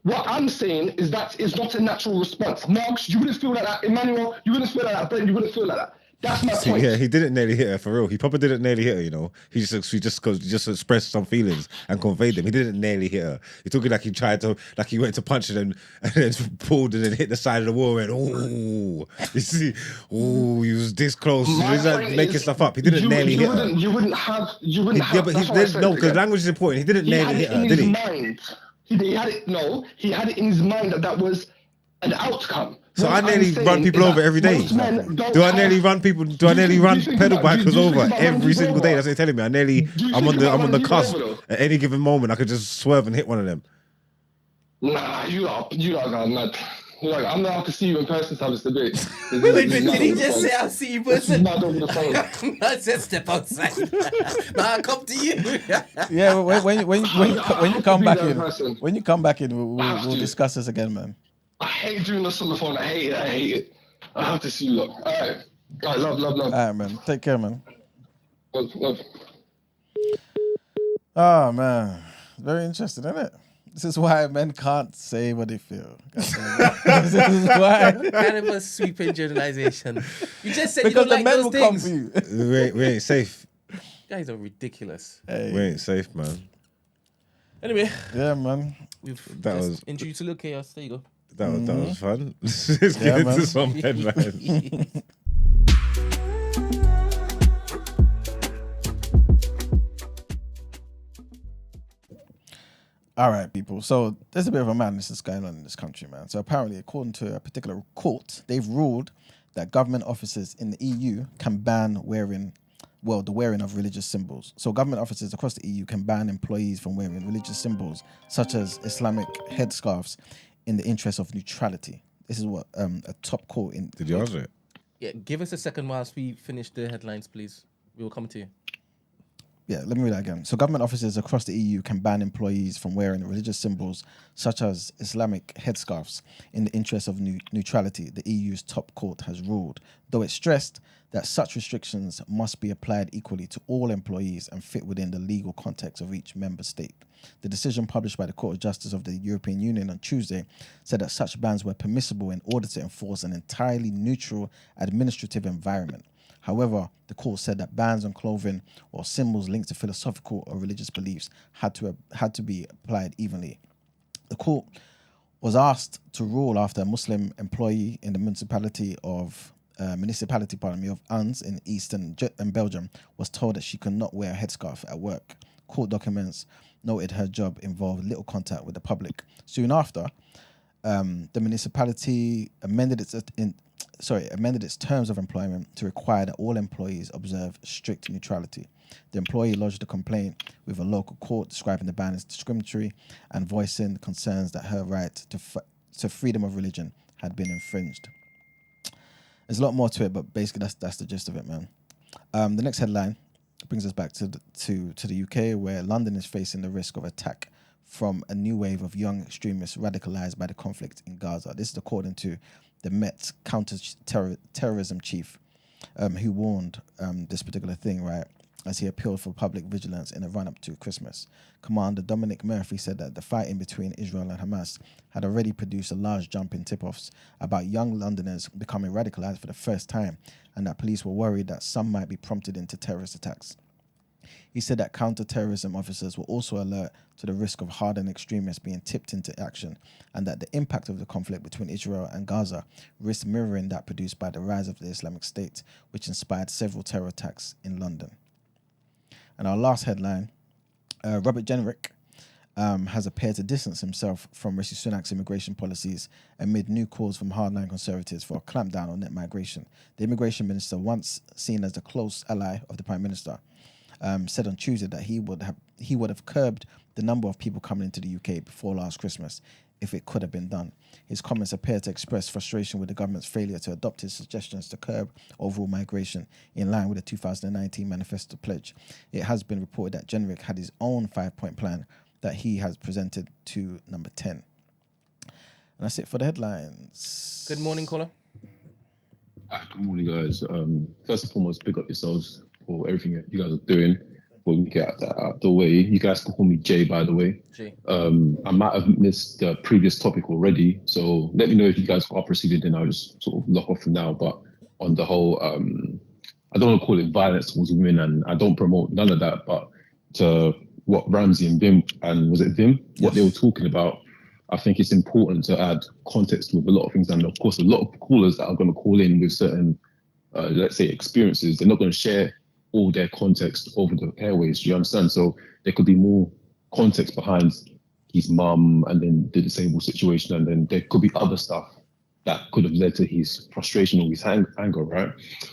What I'm saying is that is not a natural response. Marks, you wouldn't feel like that. Emmanuel, you wouldn't feel like that. Brent, you wouldn't feel like that. That's my point. Yeah, he didn't nearly hit her for real. He probably didn't nearly hit her, you know. He just expressed some feelings and conveyed them. He didn't nearly hit her. He's talking like he tried to, like he went to punch her and then pulled and then hit the side of the wall and you see, he was this close. He's like making stuff up. He didn't nearly hit her. You wouldn't have. Yeah, but no, because language is important. He didn't nearly hit her, did he? He had it in his mind that was an outcome. So I nearly run people over every day. Do I nearly run pedal bikers over every single day? That's what you're telling me. I'm on the cusp. At any given moment, I could just swerve and hit one of them. Nah, you are going mad. Like, I'm gonna have to see you in person to have this debate. Wait, did he just say I'll see you in This is person? mad over the phone. I said step outside. I'll come to you. Yeah, when you come back in, person. when you come back in, we'll discuss this again, man. I hate doing this on the phone. I hate it. I have to see you. Look. All right. Love. All right, man. Take care, man. Love. Oh man, very interesting, isn't it? This is why men can't say what they feel. This is why. Kind of a sweeping generalization. You just said Because you don't the like men those will come things. for you. We ain't safe. You guys are ridiculous. Hey. We ain't safe, man. Anyway, Yeah, man. we've That just was- introduced a little chaos. There you go. That was fun. Let's Yeah, get man. into some headlines. All right, people. So there's a bit of a madness that's going on in this country, man. So apparently, according to a particular court, they've ruled that government officers in the EU can ban the wearing of religious symbols. So government officers across the EU can ban employees from wearing religious symbols, such as Islamic headscarves, in the interest of neutrality. This is what a top court in. Did you answer it? Yeah, give us a second whilst we finish the headlines, please. We will come to you. Yeah, let me read that again. So government officers across the EU can ban employees from wearing religious symbols such as Islamic headscarves in the interest of neutrality, the EU's top court has ruled, though it stressed that such restrictions must be applied equally to all employees and fit within the legal context of each member state. The decision published by the Court of Justice of the European Union on Tuesday said that such bans were permissible in order to enforce an entirely neutral administrative environment. However, the court said that bans on clothing or symbols linked to philosophical or religious beliefs had to be applied evenly. The court was asked to rule after a Muslim employee in the municipality of Ans in eastern Belgium was told that she could not wear a headscarf at work. Court documents noted her job involved little contact with the public. Soon after, the municipality amended its terms of employment to require that all employees observe strict neutrality. The employee lodged a complaint with a local court describing the ban as discriminatory and voicing concerns that her right to freedom of religion had been infringed. There's a lot more to it, but basically that's the gist of it, man. The next headline brings us back to the UK, where London is facing the risk of attack from a new wave of young extremists radicalized by the conflict in Gaza. This is according to the Met counter-terrorism chief, who warned this particular thing, right, as he appealed for public vigilance in the run-up to Christmas. Commander Dominic Murphy said that the fighting between Israel and Hamas had already produced a large jump in tip-offs about young Londoners becoming radicalized for the first time, and that police were worried that some might be prompted into terrorist attacks. He said that counter-terrorism officers were also alert to the risk of hardened extremists being tipped into action, and that the impact of the conflict between Israel and Gaza risked mirroring that produced by the rise of the Islamic State, which inspired several terror attacks in London. And our last headline, Robert Jenrick has appeared to distance himself from Rishi Sunak's immigration policies amid new calls from hardline conservatives for a clampdown on net migration. The immigration minister, once seen as a close ally of the Prime Minister, said on Tuesday that he would have curbed the number of people coming into the UK before last Christmas if it could have been done. His comments appear to express frustration with the government's failure to adopt his suggestions to curb overall migration in line with the 2019 manifesto pledge. It has been reported that Jenrick had his own 5-point plan that he has presented to number 10. And that's it for the headlines. Good morning, caller. Good morning, guys. First and foremost, pick up yourselves for everything you guys are doing. We'll get that out the way. You guys can call me Jay, by the way. Jay. I might have missed the previous topic already, so let me know if you guys are proceeding, then I'll just sort of lock off for now. But on the whole, I don't want to call it violence towards women, and I don't promote none of that, but to what Ramsey and Vim, and was it Vim? Yes. What they were talking about, I think it's important to add context with a lot of things. And of course, a lot of callers that are going to call in with certain, let's say, experiences, they're not going to share all their context over the airways. Do you understand? So there could be more context behind his mum and then the disabled situation. And then there could be other stuff that could have led to his frustration or his anger, right?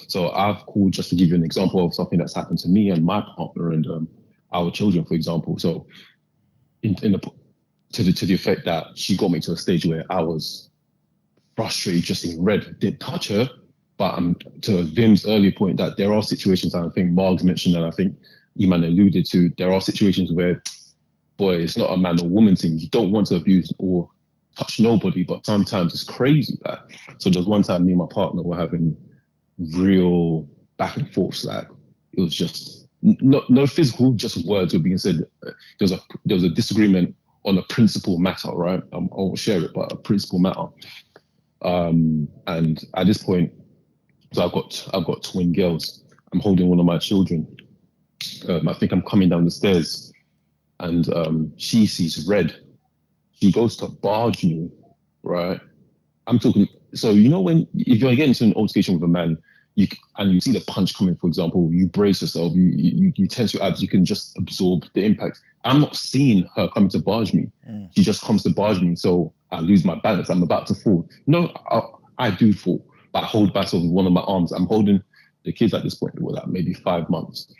So I've called just to give you an example of something that's happened to me and my partner and our children, for example. So to the effect that she got me to a stage where I was frustrated, just in red. Didn't touch her, but to Vim's earlier point that there are situations, and I think Margs mentioned, and I think Iman alluded to, there are situations where, boy, it's not a man or woman thing. You don't want to abuse or touch nobody, but sometimes it's crazy. So there's one time me and my partner were having real back and forth. Like it was just no physical, just words were being said. There was a disagreement on a principal matter, right? I won't share it, but a principal matter. And at this point, so I've got twin girls. I'm holding one of my children. I think I'm coming down the stairs, and she sees red. She goes to barge me, right? I'm talking. So if you're getting into an altercation with a man, you see the punch coming, for example, you brace yourself, you tense your abs, you can just absorb the impact. I'm not seeing her coming to barge me. She just comes to barge me, so I lose my balance. I'm about to fall. No, I do fall, but I hold myself with one of my arms. I'm holding the kids at this point, well, like maybe 5 months.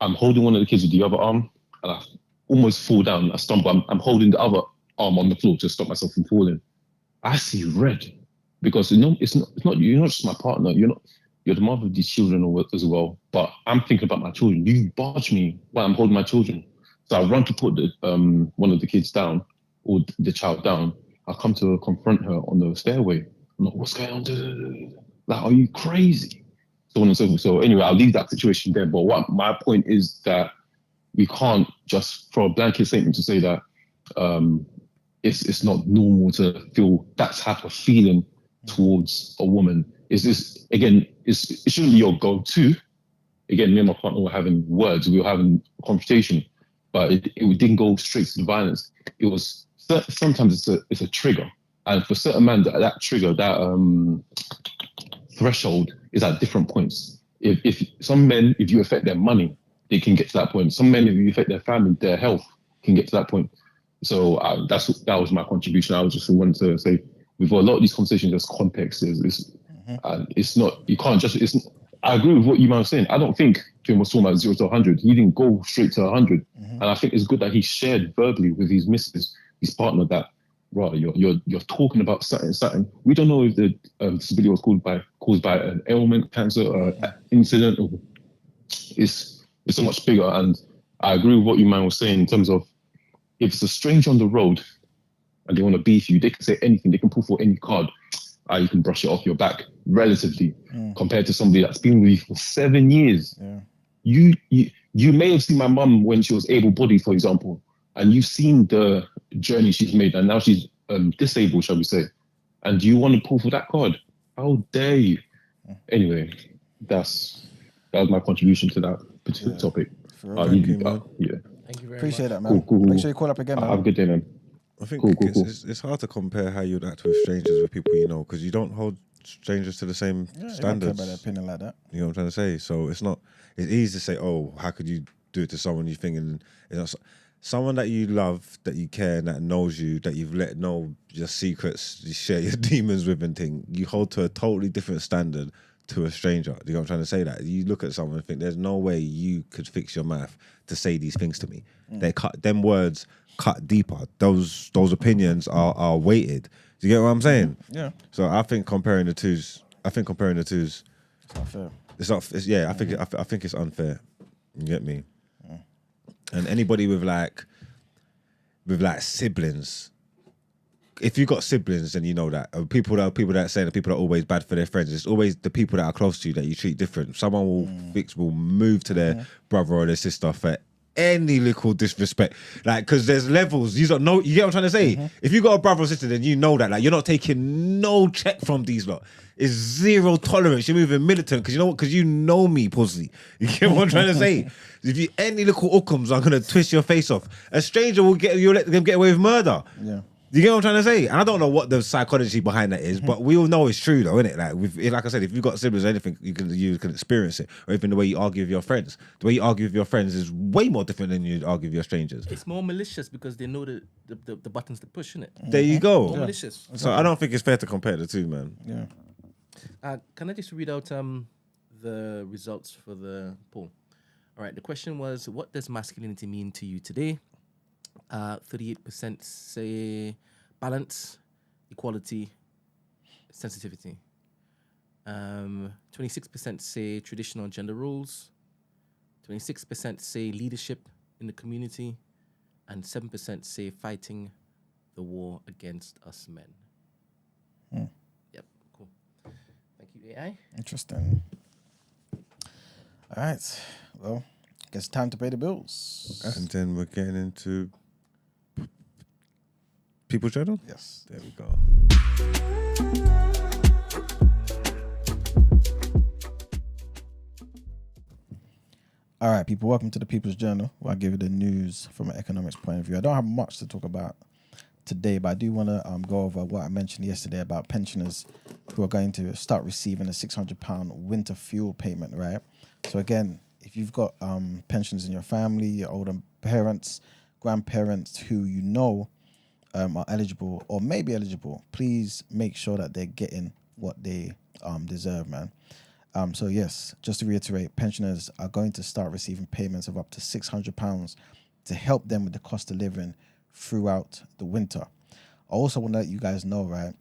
I'm holding one of the kids with the other arm, and I almost fall down. I stumble. I'm holding the other arm on the floor to stop myself from falling. I see red because it's not you're not just my partner. You're the mother of these children as well. But I'm thinking about my children. You barge me while I'm holding my children. So I run to put one of the kids down or the child down. I come to confront her on the stairway. I'm like, what's going on? Like, are you crazy? So on and so forth. So anyway, I'll leave that situation there. But what my point is that we can't just throw a blanket statement to say that it's not normal to feel that type of feeling towards a woman. Is this again? It shouldn't be your go-to. Again, me and my partner were having words. We were having a conversation, but it didn't go straight to the violence. It was sometimes it's a trigger, and for certain men that trigger, that threshold is at different points. If some men, if you affect their money, they can get to that point. Some men, if you affect their family, their health, can get to that point. So that was my contribution. I was just wanted to say, with a lot of these conversations, there's context. It's not, you can't just, I agree with what you were saying. I don't think Jim was talking about 0 to 100. He didn't go straight to 100. And I think it's good that he shared verbally with his missus, his partner, that, right, you're talking about something. We don't know if the disability was caused by an ailment, cancer, or incident, or it's so much bigger. And I agree with what you man was saying in terms of, if it's a stranger on the road and they want to beef you, they can say anything. They can pull for any card. You can brush it off your back relatively compared to somebody that's been with you for 7 years. Yeah. You may have seen my mum when she was able-bodied, for example, and you've seen the journey she's made, and now she's disabled, shall we say. And you want to pull for that card? How dare you? Anyway, that was my contribution to that particular topic. Thank you, man. Yeah. Thank you very Appreciate much. that, man. Cool. Make sure you call up again, man. Have a good day, man. I think Cool. it's hard to compare how you'd act with strangers with people you know, because you don't hold strangers to the same standards. You don't care about their opinion like that. You know what I'm trying to say? So it's easy to say, oh, how could you do it to someone you think, and someone that you love, that you care, and that knows you, that you've let know your secrets, you share your demons with and thing, you hold to a totally different standard to a stranger. Do you know what I'm trying to say? That you look at someone and think, there's no way you could fix your mouth to say these things to me. They cut them words cut deeper. Those opinions are weighted. Do you get what I'm saying? Yeah. So I think comparing the twos. It's unfair. I think it's unfair. You get me? And anybody with like siblings, if you got siblings, then you know that people that say that people are always bad for their friends. It's always the people that are close to you that you treat different. Someone will move to their brother or their sister for any little disrespect, like, because there's levels. You don't know. You get what I'm trying to say? If you got a brother or sister, then you know that, like, you're not taking no check from these lot. It's zero tolerance. You're moving militant because you know what? Because you know me, pussy. You get what I'm trying to say? If you any little ukums are gonna twist your face off, a stranger you'll let them get away with murder. Yeah. You get what I'm trying to say? And I don't know what the psychology behind that is, but we all know it's true, though, isn't it? Like I said, if you've got siblings or anything, you can experience it. Or even the way you argue with your friends. The way you argue with your friends is way more different than you argue with your strangers. It's more malicious because they know the buttons to push, innit? There you go. More malicious. So I don't think it's fair to compare the two, man. Yeah. Can I just read out the results for the poll? All right. The question was, what does masculinity mean to you today? 38% say balance, equality, sensitivity. 26% say traditional gender roles. 26% say leadership in the community, and 7% say fighting the war against us men. Yep, cool. Thank you, AI. Interesting. All right. Well, I guess time to pay the bills. And then we're getting into People's Journal? Yes. There we go. All right, people, welcome to the People's Journal, where I give you the news from an economics point of view. I don't have much to talk about today, but I do want to go over what I mentioned yesterday about pensioners who are going to start receiving a £600 winter fuel payment, right? So again, if you've got pensions in your family, your older parents, grandparents who you know are eligible or may be eligible, please make sure that they're getting what they deserve, man. So yes, just to reiterate, pensioners are going to start receiving payments of up to £600 to help them with the cost of living throughout the winter. I also want to let you guys know, right,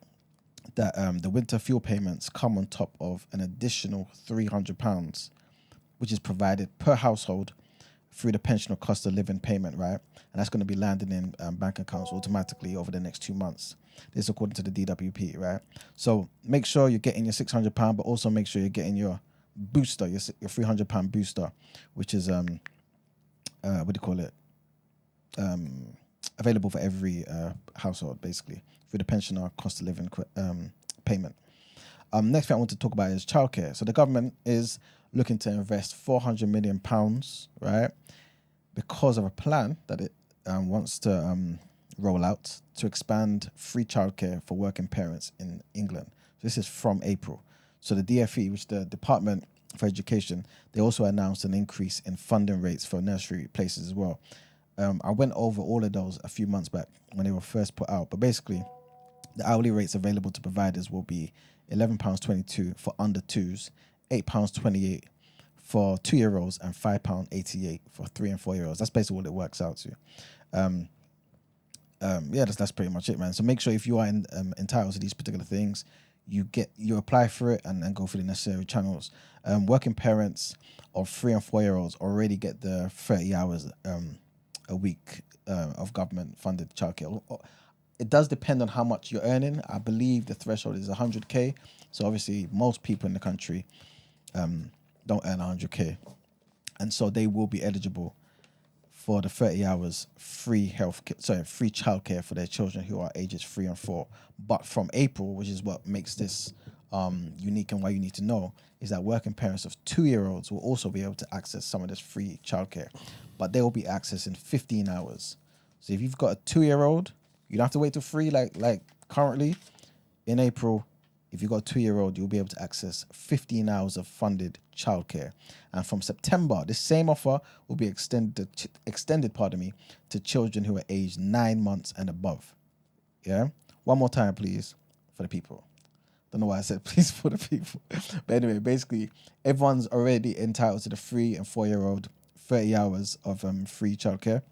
that the winter fuel payments come on top of an additional £300, which is provided per household through the pensioner cost of living payment, right? And that's going to be landing in bank accounts automatically over the next 2 months. This is according to the DWP, right? So make sure you're getting your £600, but also make sure you're getting your booster, your £300 booster, which is what do you call it? Available for every household, basically, through the pensioner cost of living payment. Next thing I want to talk about is childcare. So the government is looking to invest £400 million, right, because of a plan that it wants to roll out to expand free childcare for working parents in England. So this is from April. So the DFE, which is the Department for Education, they also announced an increase in funding rates for nursery places as well. I went over all of those a few months back when they were first put out, but basically the hourly rates available to providers will be £11.22 for under twos, £8.28 for 2-year-olds, and £5.88 for 3 and 4-year-olds. That's basically what it works out to. Yeah, that's pretty much it, man. So make sure if you are entitled to these particular things, you apply for it and go through the necessary channels. Working parents of 3 and 4-year-olds already get the 30 hours a week of government-funded childcare. It does depend on how much you're earning. I believe the threshold is 100K. So obviously, most people in the country don't earn 100K, and so they will be eligible for the 30 hours free childcare for their children who are ages 3 and 4. But from April, which is what makes this unique and why you need to know, is that working parents of 2-year-olds will also be able to access some of this free childcare, but they will be accessing 15 hours. So if you've got a 2-year-old, you don't have to wait till 3 like currently. In April, if you've got a 2-year-old, you'll be able to access 15 hours of funded childcare. And from September, this same offer will be extended to children who are aged 9 months and above. Yeah? One more time, please, for the people. Don't know why I said please for the people. But anyway, basically, everyone's already entitled to the 3 and 4-year-old 30 hours of free childcare.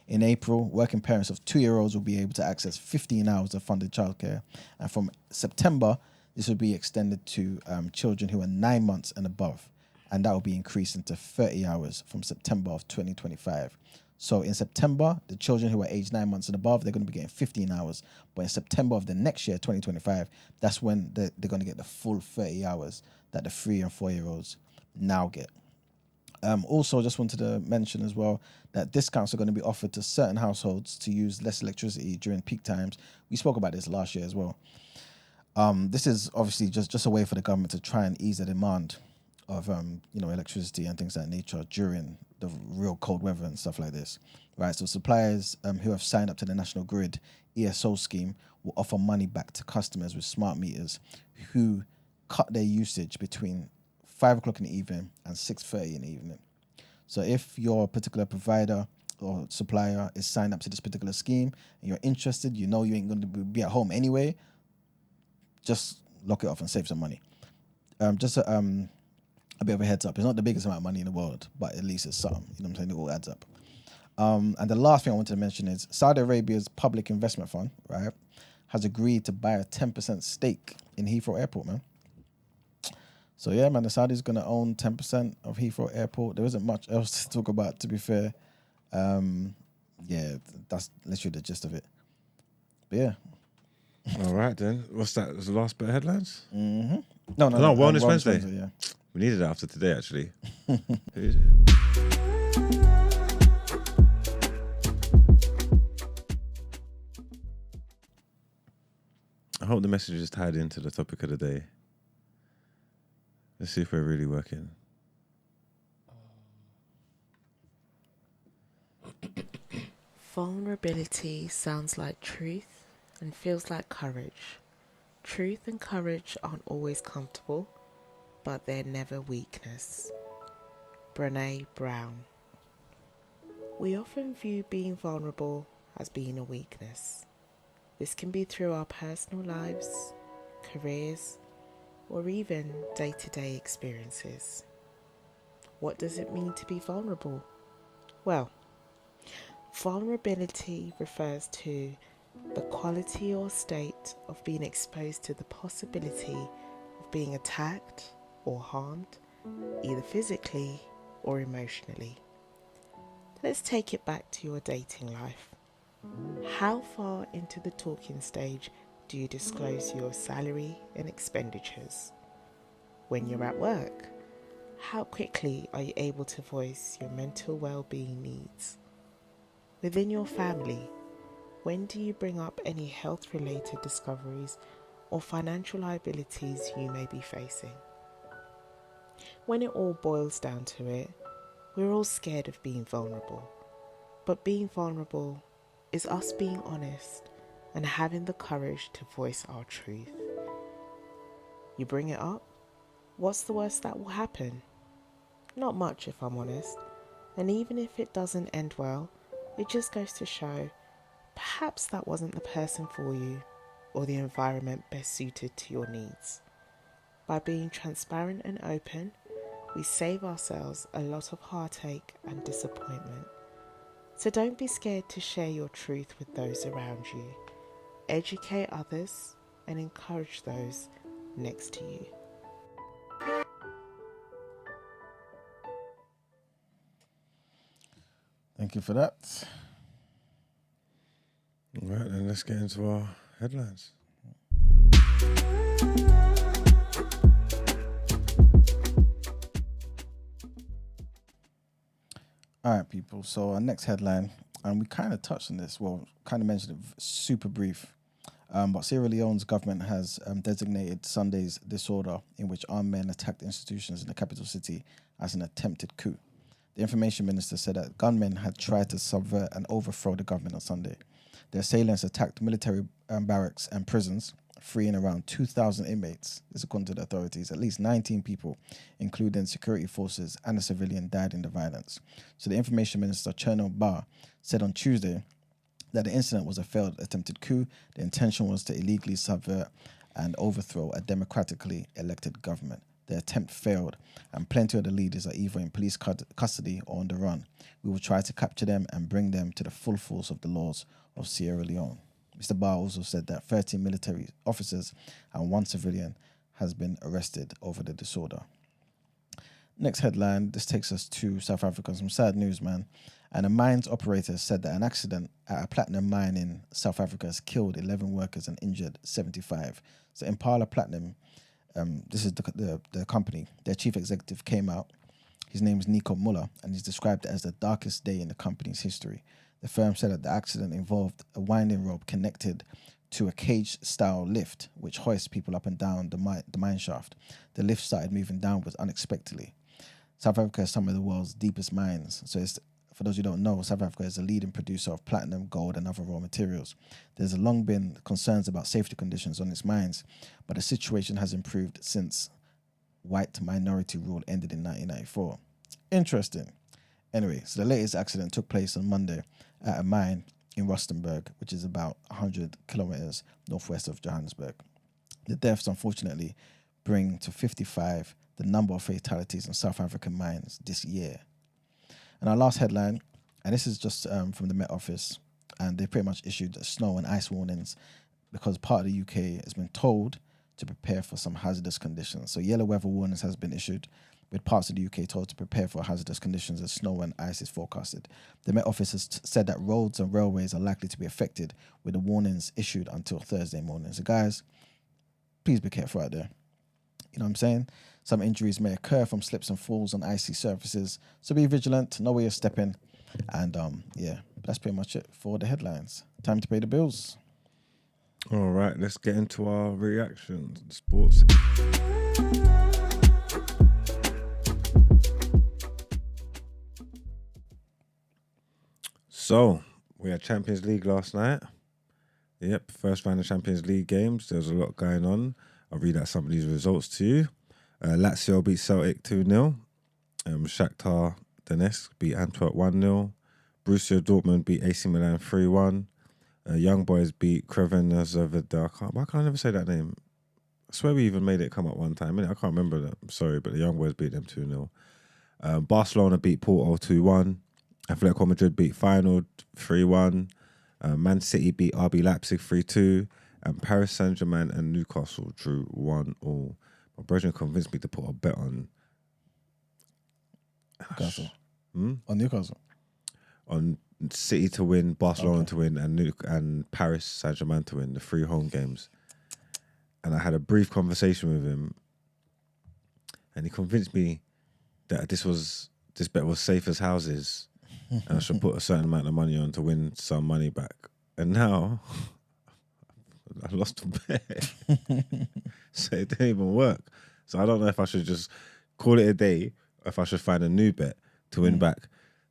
In April, working parents of 2-year-olds will be able to access 15 hours of funded childcare. And from September, this will be extended to children who are 9 months and above. And that will be increased into 30 hours from September of 2025. So in September, the children who are aged 9 months and above, they're going to be getting 15 hours. But in September of the next year, 2025, that's when they're going to get the full 30 hours that the 3 and 4-year-olds now get. Also, just wanted to mention as well that discounts are going to be offered to certain households to use less electricity during peak times. We spoke about this last year as well. This is obviously just a way for the government to try and ease the demand of electricity and things of that nature during the real cold weather and stuff like this, right? So suppliers who have signed up to the National Grid ESO scheme will offer money back to customers with smart meters who cut their usage between 5 o'clock in the evening and 6:30 in the evening. So if your particular provider or supplier is signed up to this particular scheme and you're interested, you know you ain't going to be at home anyway, just lock it off and save some money. Just a bit of a heads up. It's not the biggest amount of money in the world, but at least it's something. You know what I'm saying? It all adds up. And the last thing I wanted to mention is Saudi Arabia's public investment fund, right, has agreed to buy a 10% stake in Heathrow Airport, man. So yeah, man, the Saudis going to own 10% of Heathrow Airport. There isn't much else to talk about, to be fair. Yeah, that's literally the gist of it. But yeah. All right, then. What's that? Was the last bit of headlines? Mm-hmm. No, Wellness Wednesday. Yeah. We needed it after today, actually. Who is it? I hope the message is tied into the topic of the day. Let's see if we're really working. Vulnerability sounds like truth and feels like courage. Truth and courage aren't always comfortable, but they're never weakness. Brené Brown. We often view being vulnerable as being a weakness. This can be through our personal lives, careers, or even day-to-day experiences. What does it mean to be vulnerable? Well, vulnerability refers to the quality or state of being exposed to the possibility of being attacked or harmed, either physically or emotionally. Let's take it back to your dating life. How far into the talking stage do you disclose your salary and expenditures? When you're at work, how quickly are you able to voice your mental well-being needs? Within your family, when do you bring up any health-related discoveries or financial liabilities you may be facing? When it all boils down to it, we're all scared of being vulnerable. But being vulnerable is us being honest and having the courage to voice our truth. You bring it up, what's the worst that will happen? Not much, if I'm honest. And even if it doesn't end well, it just goes to show perhaps that wasn't the person for you or the environment best suited to your needs. By being transparent and open, we save ourselves a lot of heartache and disappointment. So don't be scared to share your truth with those around you. Educate others and encourage those next to you. Thank you for that. All right, then let's get into our headlines. All right, people. So our next headline, and we kind of touched on this, well, kind of mentioned it super brief, but Sierra Leone's government has designated Sunday's disorder in which armed men attacked institutions in the capital city as an attempted coup. The information minister said that gunmen had tried to subvert and overthrow the government on Sunday. The assailants attacked military barracks and prisons, freeing around 2,000 inmates. This according to the authorities. At least 19 people, including security forces and a civilian, died in the violence. So the information minister, Cherno Ba, said on Tuesday that the incident was a failed attempted coup. The intention was to illegally subvert and overthrow a democratically elected government. The attempt failed, and plenty of the leaders are either in police custody or on the run. We will try to capture them and bring them to the full force of the laws of Sierra Leone. Mr. Barr also said that 13 military officers and 1 civilian has been arrested over the disorder. Next headline, this takes us to South Africa. Some sad news, man. And a mines operator said that an accident at a platinum mine in South Africa has killed 11 workers and injured 75. So Impala Platinum, this is the company, their chief executive came out. His name is Nico Muller, and he's described it as the darkest day in the company's history. The firm said that the accident involved a winding rope connected to a cage-style lift, which hoists people up and down the mine shaft. The lift started moving downwards unexpectedly. South Africa has some of the world's deepest mines. So it's, for those who don't know, South Africa is a leading producer of platinum, gold, and other raw materials. There's long been concerns about safety conditions on its mines, but the situation has improved since white minority rule ended in 1994. Interesting. Anyway, so the latest accident took place on Monday at a mine in Rustenburg, which is about 100 kilometers northwest of Johannesburg. The deaths, unfortunately, bring to 55 the number of fatalities in South African mines this year. And our last headline, and this is just from the Met Office, and they pretty much issued snow and ice warnings because part of the UK has been told to prepare for some hazardous conditions. So yellow weather warnings has been issued, with parts of the UK told to prepare for hazardous conditions as snow and ice is forecasted. The Met Office has said that roads and railways are likely to be affected, with the warnings issued until Thursday morning. So guys, please be careful out there. You know what I'm saying? Some injuries may occur from slips and falls on icy surfaces, so be vigilant, know where you're stepping. And that's pretty much it for the headlines. Time to pay the bills. All right, let's get into our reactions. Sports. So, we had Champions League last night. Yep, first round of Champions League games. There was a lot going on. I'll read out some of these results to you. Lazio beat Celtic 2-0. Shakhtar Donetsk beat Antwerp 1-0. Borussia Dortmund beat AC Milan 3-1. Young Boys beat Crevena Zvezda. Why can't I never say that name? I swear we even made it come up one time. I can't remember that. I'm sorry, but the Young Boys beat them 2-0. Barcelona beat Porto 2-1. Atletico Madrid beat Feyenoord 3-1. Man City beat RB Leipzig 3-2. And Paris Saint-Germain and Newcastle drew 1-1. My brother convinced me to put a bet on Newcastle. Hmm? On Newcastle. On City to win, Barcelona to win, and Paris Saint-Germain to win, the 3 home games. And I had a brief conversation with him, and he convinced me that this bet was safe as houses, and I should put a certain amount of money on to win some money back. And now I lost the bet, so it didn't even work. So I don't know if I should just call it a day, or if I should find a new bet to win back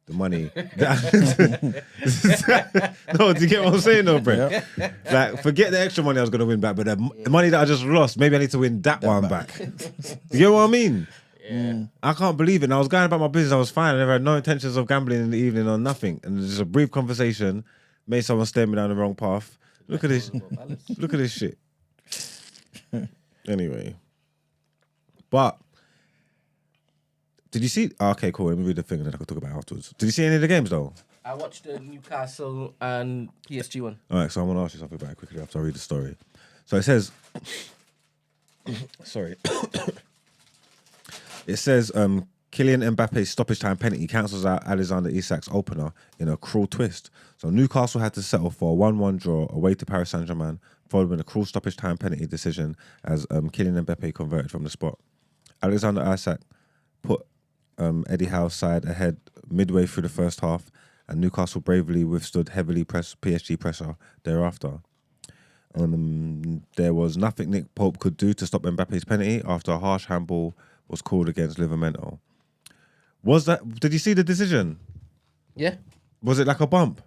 the money. No, do you get what I'm saying though, Brett? Yep. Like, forget the extra money I was going to win back, but the money that I just lost, maybe I need to win that one back. You get what I mean? Yeah. I can't believe it. And I was going about my business, I was fine. I never had no intentions of gambling in the evening or nothing. And just a brief conversation made someone steer me down the wrong path. Look at this. Look at this shit. Anyway. But did you see? Oh, okay, cool. Let me read the thing and then I can talk about it afterwards. Did you see any of the games though? I watched the Newcastle and PSG one. All right, so I'm going to ask you something very quickly after I read the story. So it says, sorry. It says, Kylian Mbappe's stoppage-time penalty cancels out Alexander Isak's opener in a cruel twist. So Newcastle had to settle for a 1-1 draw away to Paris Saint-Germain following a cruel stoppage-time penalty decision as Kylian Mbappe converted from the spot. Alexander Isak put Eddie Howe's side ahead midway through the first half, and Newcastle bravely withstood heavily pressed PSG pressure thereafter. There was nothing Nick Pope could do to stop Mbappe's penalty after a harsh handball was called against Livramento. Did you see the decision? Yeah. Was it like a bump?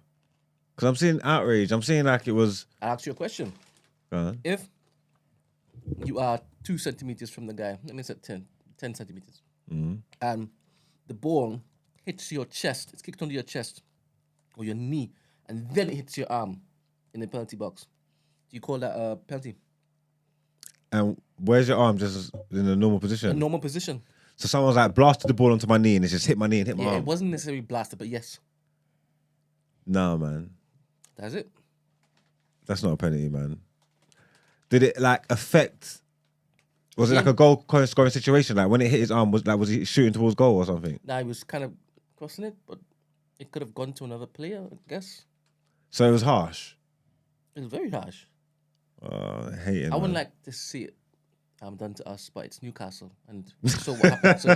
Because I'm seeing outrage. I'm seeing like it was... I'll ask you a question. If you are 2 centimeters from the guy, let me say 10 centimeters, and the ball hits your chest, it's kicked onto your chest or your knee, and then it hits your arm in the penalty box, do you call that a penalty? And where's your arm? Just in a normal position? A normal position. So someone's like blasted the ball onto my knee and it's just hit my knee and hit my arm? It wasn't necessarily blasted, but yes. No, man. That's it. That's not a penalty, man. Did it like affect... Was it like a goal scoring situation? Like when it hit his arm, was he shooting towards goal or something? Nah, he was kind of crossing it, but it could have gone to another player, I guess. So it was harsh? It was very harsh. Oh, I hate it. I wouldn't like to see it done to us, but it's Newcastle, and so what happened? So,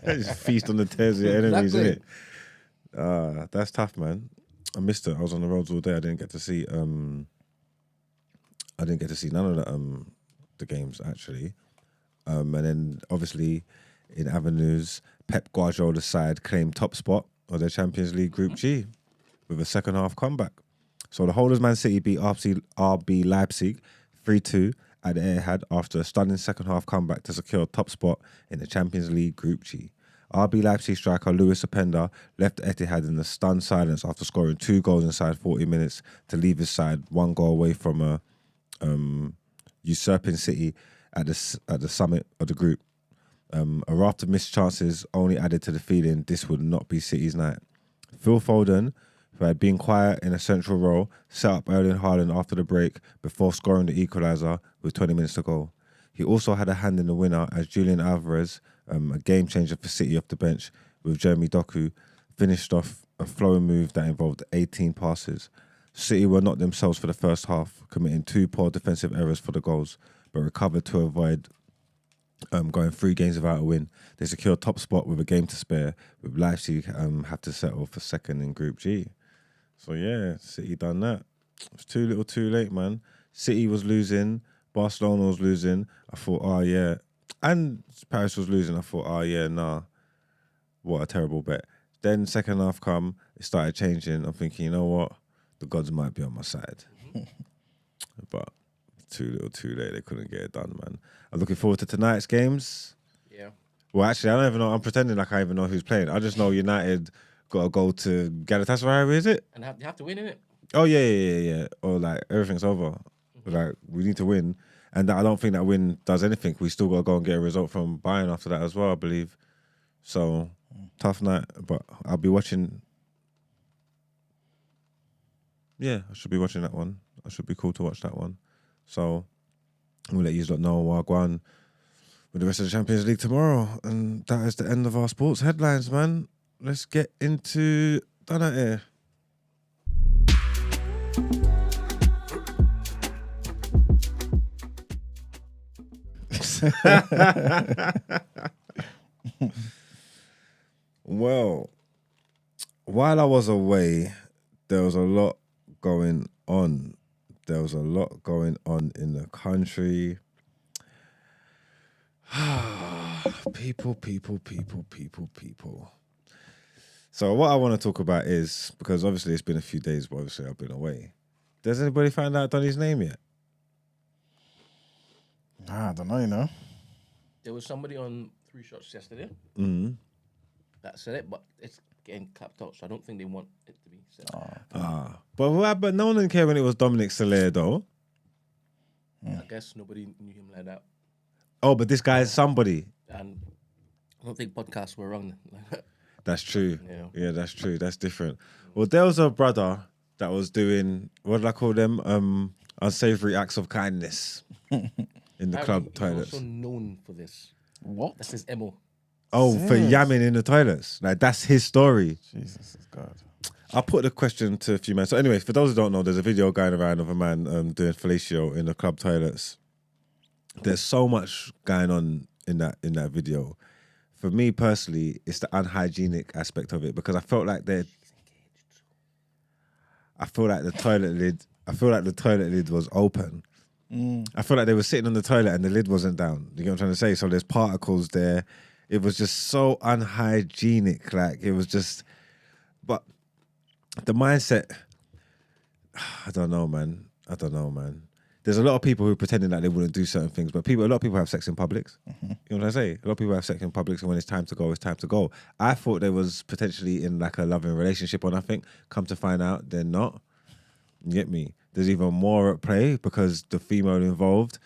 just feast on the tears of your enemies, Exactly. innit? That's tough, man. I missed it. I was on the roads all day. I didn't get to see. I didn't get to see none of the games actually. And then obviously in Avenues, Pep Guardiola's side claimed top spot of their Champions League Group G with a second half comeback. So the holders Man City beat RB Leipzig 3-2 at the Etihad after a stunning second half comeback to secure top spot in the Champions League Group G. RB Leipzig striker Louis Openda left Etihad in a stunned silence after scoring 2 goals inside 40 minutes to leave his side 1 goal away from a usurping City at the summit of the group. A raft of missed chances only added to the feeling this would not be City's night. Phil Foden, who had been quiet in a central role, set up Erling Haaland after the break before scoring the equaliser with 20 minutes to go. He also had a hand in the winner as Julian Alvarez, a game changer for City off the bench, with Jeremy Doku, finished off a flowing move that involved 18 passes. City were not themselves for the first half, committing 2 poor defensive errors for the goals, but recovered to avoid going 3 games without a win. They secured top spot with a game to spare, with Leipzig have to settle for second in Group G. So yeah, City done that. It's too little too late, man. City was losing, Barcelona was losing. I thought, oh yeah. And Paris was losing. I thought, oh yeah, nah. What a terrible bet. Then second half come, it started changing. I'm thinking, you know what? The gods might be on my side. But too little too late. They couldn't get it done, man. I'm looking forward to tonight's games. Yeah. Well, actually, I don't even know. I'm pretending like I even know who's playing. I just know United got to go to Galatasaray, is it? And you have to win, innit? Oh, yeah. Or like everything's over. Like we need to win. And I don't think that win does anything. We still got to go and get a result from Bayern after that as well, I believe. So, tough night. But I'll be watching. Yeah, I should be watching that one. I should be cool to watch that one. So, we'll let you lot know what go on with the rest of the Champions League tomorrow. And that is the end of our sports headlines, man. Let's get into Out Ere. Well, while I was away, there was a lot going on. There was a lot going on in the country. People. So what I want to talk about is, because obviously it's been a few days, but obviously I've been away. Does anybody find out Donny's name yet? Nah, I don't know, you know. There was somebody on 3 Shots yesterday that said it, but it's getting clapped out, so I don't think they want it to be said. But no one didn't care when it was Dominic Soler, though. I guess nobody knew him like that. Oh, but this guy is somebody. And I don't think podcasts were wrong. That's true. Yeah, that's true. That's different. Well, there was a brother that was doing, what did I call them? Unsavory acts of kindness in the club toilets. He's also known for this. What? That's his MO. Oh, for yamming in the toilets. Like, that's his story. Jesus God. I'll put the question to a few men. So anyway, for those who don't know, there's a video going around of a man doing fellatio in the club toilets. There's so much going on in that video. For me personally, it's the unhygienic aspect of it, because I felt like the toilet lid was open. I feel like they were sitting on the toilet and the lid wasn't down. You get what I'm trying to say? So there's particles there. It was just so unhygienic. Like, it was just, but the mindset, I don't know, man. There's a lot of people who are pretending that they wouldn't do certain things, but a lot of people have sex in publics. You know what I say? A lot of people have sex in publics, and when it's time to go, it's time to go. I thought they was potentially in like a loving relationship or nothing. Come to find out, they're not. You get me? There's even more at play, because the female involved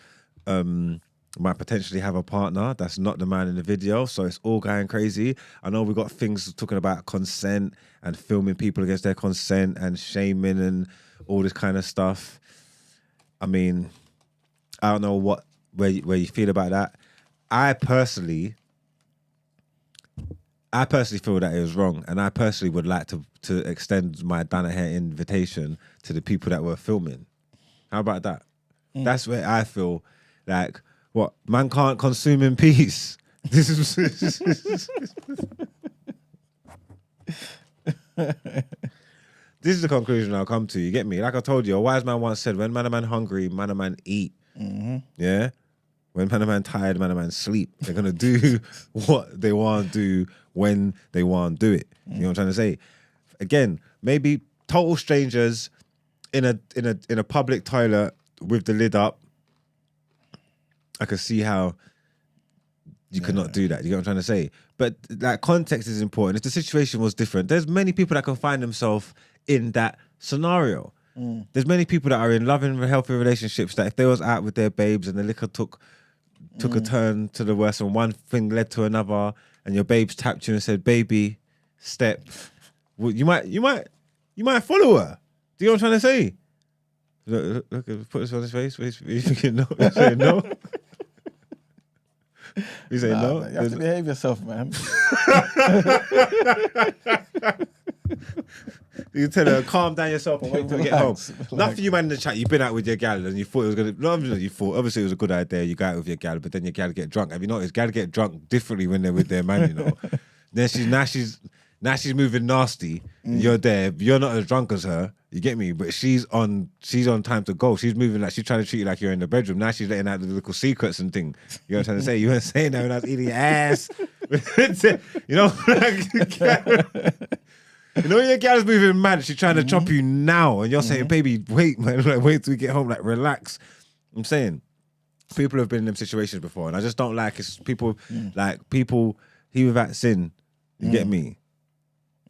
might potentially have a partner that's not the man in the video, so it's all going crazy. I know we got things talking about consent and filming people against their consent and shaming and all this kind of stuff. I mean, I don't know where you feel about that. I personally feel that it was wrong, and I personally would like to extend my Out Ere invitation to the people that were filming. How about that? That's where I feel like, what, man can't consume in peace. This is this is the conclusion I'll come to. You get me? Like I told you, a wise man once said, when man a man hungry, man a man eat. Yeah? When man a man tired, man a man sleep. They're going to do what they want to do when they want to do it. You know what I'm trying to say? Again, maybe total strangers in a public toilet with the lid up. I could see how you could not do that. You get what I'm trying to say? But like, context is important. If the situation was different, there's many people that can find themselves in that scenario. There's many people that are in loving, healthy relationships that if they was out with their babes and the liquor took a turn to the worst and one thing led to another, and your babes tapped you and said, "Baby, step," well, you might You might follow her. Do you know what I'm trying to say? Look, put this on his face. You thinking no? You saying no? You say no? Man, you have to behave yourself, man. You tell her, calm down yourself and wait till we get home. Not for you, man, in the chat. You've been out with your gal and you thought it was going to... No, you thought, obviously, it was a good idea. You go out with your gal, but then your gal get drunk. Have you noticed? Gal get drunk differently when they're with their man, you know? Then she's moving nasty. And you're there. You're not as drunk as her. You get me? But she's on time to go. She's moving like she's trying to treat you like you're in the bedroom. Now she's letting out the little secrets and thing. You know what I'm trying to say? You weren't saying that when I was eating your ass. You know, you know your gal's moving mad. She's trying to chop you now, and you're saying, "Baby, wait, man, like, wait till we get home. Like, relax." I'm saying, people have been in them situations before, and I just don't like it's people like people he without sin. You get me?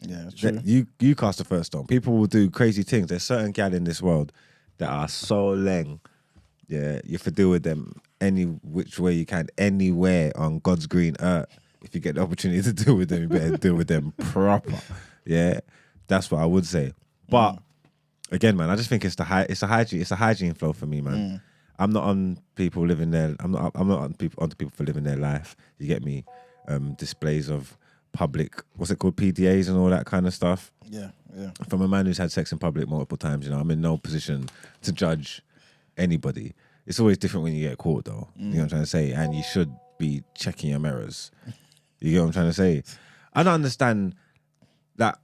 Yeah, it's true. You cast the first stone. People will do crazy things. There's certain gal in this world that are so leng. Yeah, you have to deal with them any which way you can, anywhere on God's green earth. If you get the opportunity to deal with them, you better deal with them proper. Yeah, that's what I would say. But again, man, I just think it's a hygiene flow for me, man. I'm not on people living their. I'm not on people for living their life. You get me? Displays of public, what's it called, PDAs and all that kind of stuff. Yeah. From a man who's had sex in public multiple times, you know, I'm in no position to judge anybody. It's always different when you get caught, though. You know what I'm trying to say? And you should be checking your mirrors. You get what I'm trying to say? I don't understand that.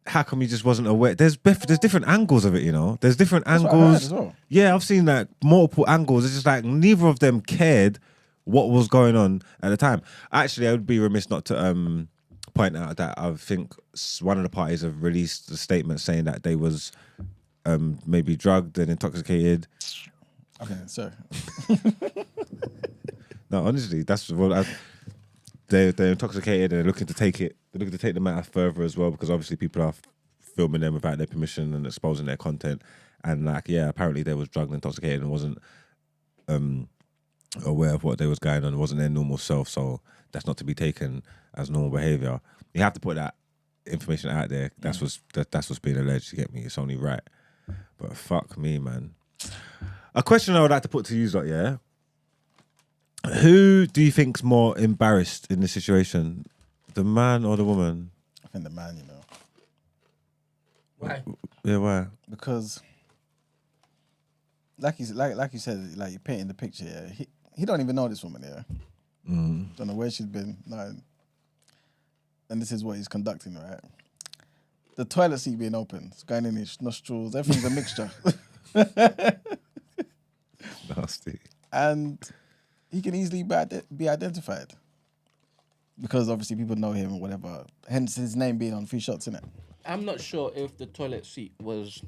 How come you just wasn't aware? There's different angles of it, you know. There's different That's angles. what I heard as well. Yeah, I've seen like multiple angles. It's just like neither of them cared what was going on at the time. Actually, I would be remiss not to point out that I think one of the parties have released a statement saying that they was maybe drugged and intoxicated. Okay, sorry. No, honestly, that's what they're intoxicated and they're looking to take it. They're looking to take the matter further as well because obviously people are filming them without their permission and exposing their content. And like, yeah, apparently they was drugged and intoxicated and wasn't aware of what they was going on. It wasn't their normal self, so that's not to be taken as normal behaviour. You have to put that information out there. That's what's being alleged. You get me? It's only right. But fuck me, man. A question I would like to put to you, lot, yeah. Who do you think's more embarrassed in this situation, the man or the woman? I think the man, you know. Why? Yeah, why? Because, like you said, like you're painting the picture. Yeah, he don't even know this woman. Yeah, don't know where she's been. No, and this is what he's conducting. Right, the toilet seat being open, it's going in his nostrils. Everything's a mixture. Nasty. And he can easily be identified because obviously people know him or whatever. Hence his name being on 3 shots, innit? I'm not sure if the toilet seat was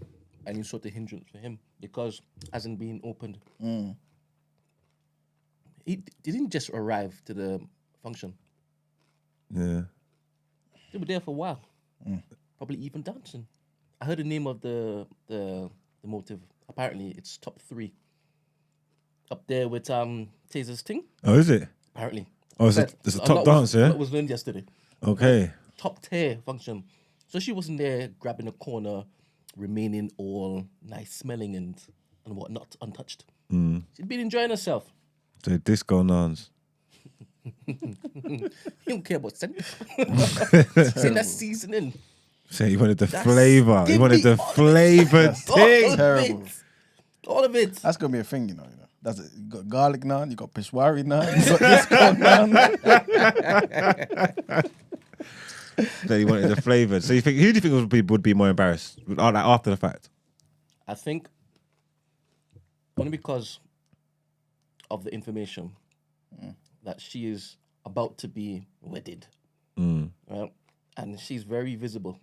any sort of hindrance for him because it hasn't been opened. He didn't just arrive to the function. Yeah. They were there for a while. Probably even dancing. I heard the name of the motive. Apparently it's top 3. Up there with Taser's thing. Oh, is it? Apparently. Oh, it's a top dance, yeah? It was learned yesterday. Okay. Top tier function. So she wasn't there grabbing a corner, remaining all nice smelling and whatnot, untouched. She'd been enjoying herself. The disco nuns. He don't care about scent. Say that seasoning. Say he wanted the flavour. He wanted the flavoured thing. Terrible. All of it. That's gonna be a thing, you know. That's it. You got garlic naan, you got peshwari naan, you got disco naan. That he wanted the flavour. So who do you think would be more embarrassed? Like after the fact? I think only because of the information that she is about to be wedded, right? And she's very visible.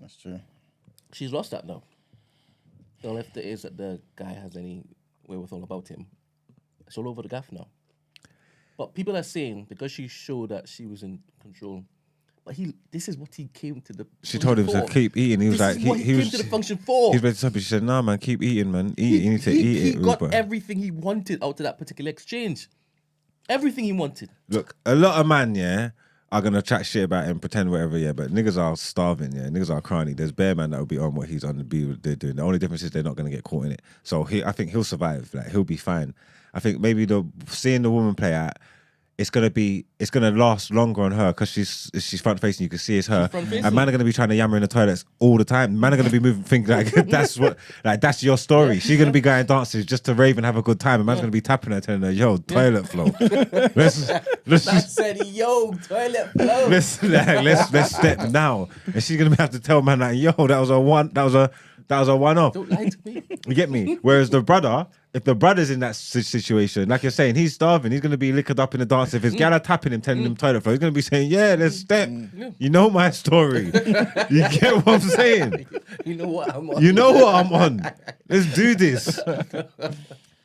That's true. She's lost that now. So if there is that the guy has any wherewithal about him, it's all over the gaff now. But people are saying because she showed that she was in control. But this is what he came to the. She told him to keep eating. He was like, he came to the function for. He was ready to stop it. She said, "Nah, man, keep eating, man. Eat. You need to eat it." He got everything he wanted out of that particular exchange. Everything he wanted. Look, a lot of man, yeah, are gonna chat shit about him, pretend whatever, yeah. But niggas are starving, yeah. Niggas are crying. There's bare man that will be on what he's on and be what they're doing. The only difference is they're not gonna get caught in it. So I think he'll survive. Like he'll be fine. I think maybe seeing the woman play out, it's gonna last longer on her because she's front facing. You can see it's her. And man are gonna be trying to yammer in the toilets all the time. Man are gonna be moving things like that's your story. She's gonna be going dances just to rave and have a good time. And man's gonna be tapping her, telling her, "Yo, toilet flow." That said, "Yo, toilet flow." Let's step now. And she's gonna have to tell man like, "Yo, that was a one-off." Don't lie to me. You get me? Whereas the brother, if the brother's in that situation, like you're saying, he's starving. He's going to be liquored up in the dance. If his gal are tapping him, telling him toilet flow, he's going to be saying, yeah, let's step. You know my story. You get what I'm saying? You know what I'm on. You know what I'm on. Let's do this.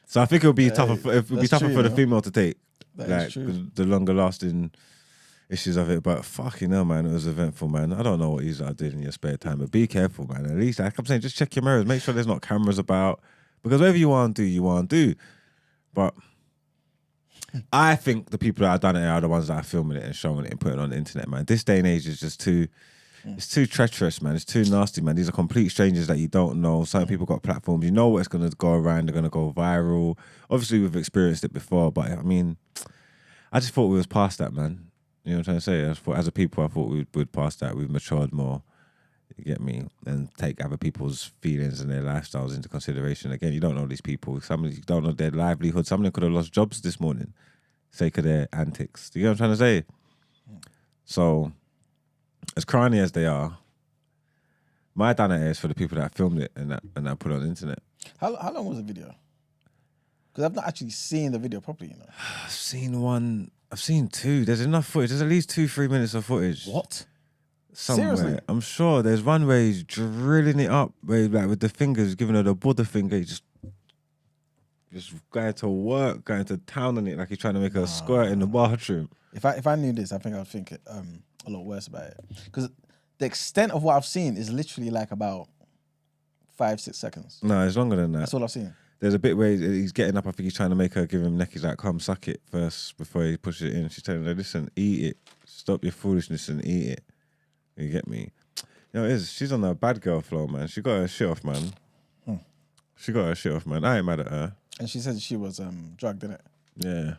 So I think it'll be tougher for the female to take. Like the longer lasting issues of it. But fucking hell, man, it was eventful, man. I don't know what you did in your spare time, but be careful, man. At least, like I'm saying, just check your mirrors. Make sure there's not cameras about. Because whatever you want to do, you want to do. But I think the people that have done it are the ones that are filming it and showing it and putting it on the internet, man. This day and age is just it's too treacherous, man. It's too nasty, man. These are complete strangers that you don't know. Some people got platforms. You know what's going to go around. They're going to go viral. Obviously, we've experienced it before, but I mean, I just thought we was past that, man. You know what I'm trying to say? As a people, I thought we'd past that. We've matured more. You get me? And take other people's feelings and their lifestyles into consideration. Again, you don't know these people. Some of you don't know their livelihood. Some of them could have lost jobs this morning, sake of their antics. Do you get what I'm trying to say? So, as crony as they are, my dana is for the people that filmed it and that put it on the internet. How long was the video? Because I've not actually seen the video properly, you know. I've seen one. I've seen two. There's enough footage. There's at least 2-3 minutes of footage. What? Somewhere. Seriously? I'm sure there's one where he's drilling it up, where he, like with the fingers, giving her the Buddha finger, just going to work, going to town on it, like he's trying to make a squirt in the bathroom. If I knew this, I think I'd think a lot worse about it. Because the extent of what I've seen is literally like about 5-6 seconds. No, it's longer than that. That's all I've seen. There's a bit where he's getting up. I think he's trying to make her give him neck. He's like, come suck it first before he pushes it in. She's telling her, listen, eat it. Stop your foolishness and eat it. You get me? You know, it is. She's on a bad girl flow, man. She got her shit off, man. She got her shit off, man. I ain't mad at her. And she said she was drugged, innit? Yeah.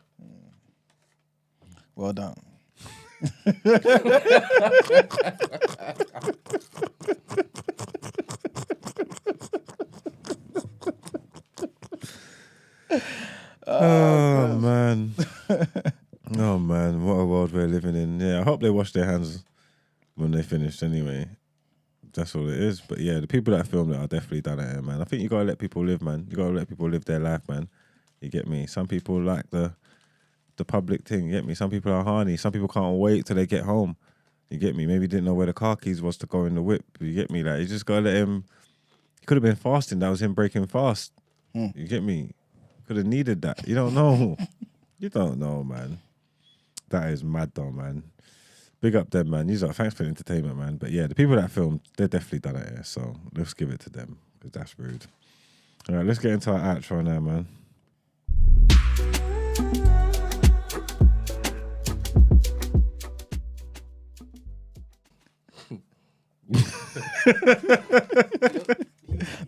Well done. Oh man. Oh man, what a world we're living in. Yeah, I hope they wash their hands when they finished anyway. That's all it is. But yeah, the people that filmed it are definitely done it, man. I think you gotta let people live, man. You gotta let people live their life, man. You get me? Some people like the public thing, you get me? Some people are horny. Some people can't wait till they get home. You get me? Maybe didn't know where the car keys was to go in the whip. You get me? Like, you just gotta let him. He could have been fasting. That was him breaking fast. You get me? Could have needed that. You don't know. You don't know, man. That is mad though, man. Big up them, man. Thanks for the entertainment, man. But yeah, the people that filmed, they're definitely done it here. So let's give it to them because that's rude. All right, let's get into our outro now, man.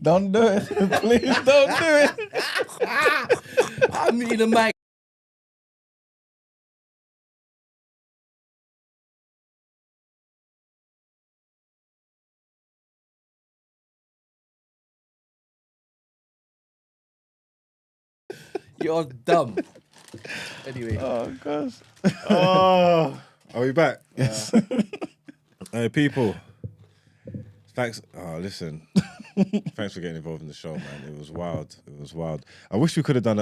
Don't do it. Please don't do it. I need a mic. You're dumb. Anyway. Oh, gosh. Oh, are we back? Yes. Hey, people. Thanks. Oh, listen. Thanks for getting involved in the show, man. It was wild. It was wild. I wish we could have done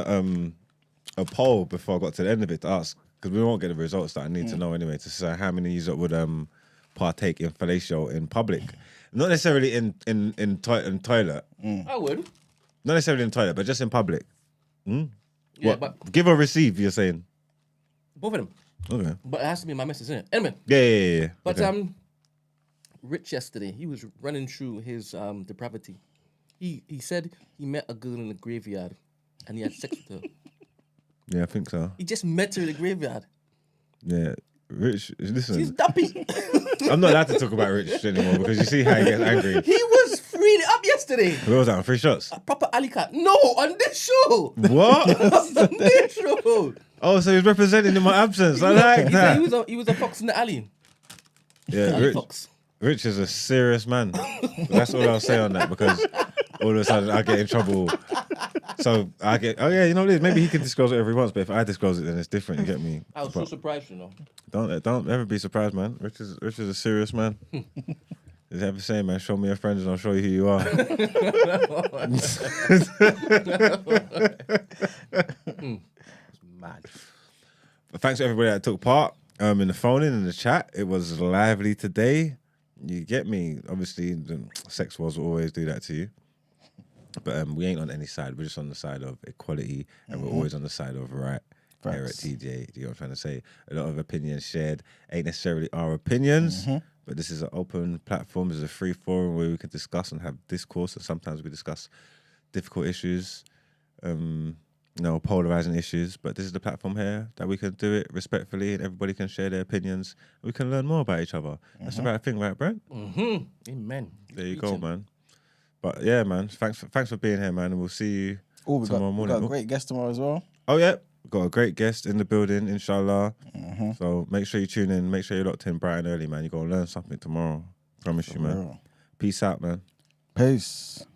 a poll before I got to the end of it to ask, because we won't get the results that I need to know anyway, to say how many of you would partake in fellatio in public. Not necessarily in toilet. I would. Not necessarily in toilet, but just in public. Yeah, what? but Give or receive, you're saying? both of them. Okay. But it has to be my message, isn't it? Anyway. Yeah. But okay. Rich yesterday, he was running through his depravity. He said he met a girl in the graveyard and he had sex with her. Yeah, I think so. He just met her in the graveyard. Yeah. Rich, He's listen, dumpy. I'm not allowed to talk about Rich anymore because you see how he gets angry. He was freed up yesterday. Where was that? 3 shots? A proper alley cat. No, on this show. What? On this show. Oh, so he's representing in my absence. I like He that. said he was a fox in the alley. Yeah, Alley Rich, fox. Rich is a serious man. That's all I'll say on that because all of a sudden I get in trouble. So I get, oh yeah, you know what it is? Maybe he can disclose it every once, but if I disclose it, then it's different. You get me? I was so surprised, you know. Don't ever be surprised, man. Rich is a serious man. Is ever saying, man, show me your friends and I'll show you who you are. It's mad. But thanks to everybody that took part in the phone-in and the chat. It was lively today. You get me? Obviously, the sex wars will always do that to you. But we ain't on any side. We're just on the side of equality, and we're always on the side of right. Here at TJ, do you know what I'm trying to say? A lot of opinions shared ain't necessarily our opinions, but this is an open platform. It's a free forum where we can discuss and have discourse, and sometimes we discuss difficult issues, polarizing issues. But this is the platform here that we can do it respectfully, and everybody can share their opinions. We can learn more about each other. That's the right thing, right, Brent? Amen. There you go, man. But yeah, man, thanks for being here, man, and we'll see you tomorrow morning. We got a great guest tomorrow as well. Oh yeah, we've got a great guest in the building, inshallah. So make sure you tune in, make sure you're locked in bright and early, man. You're gonna learn something tomorrow. Promise you, man. Peace out, man. Peace.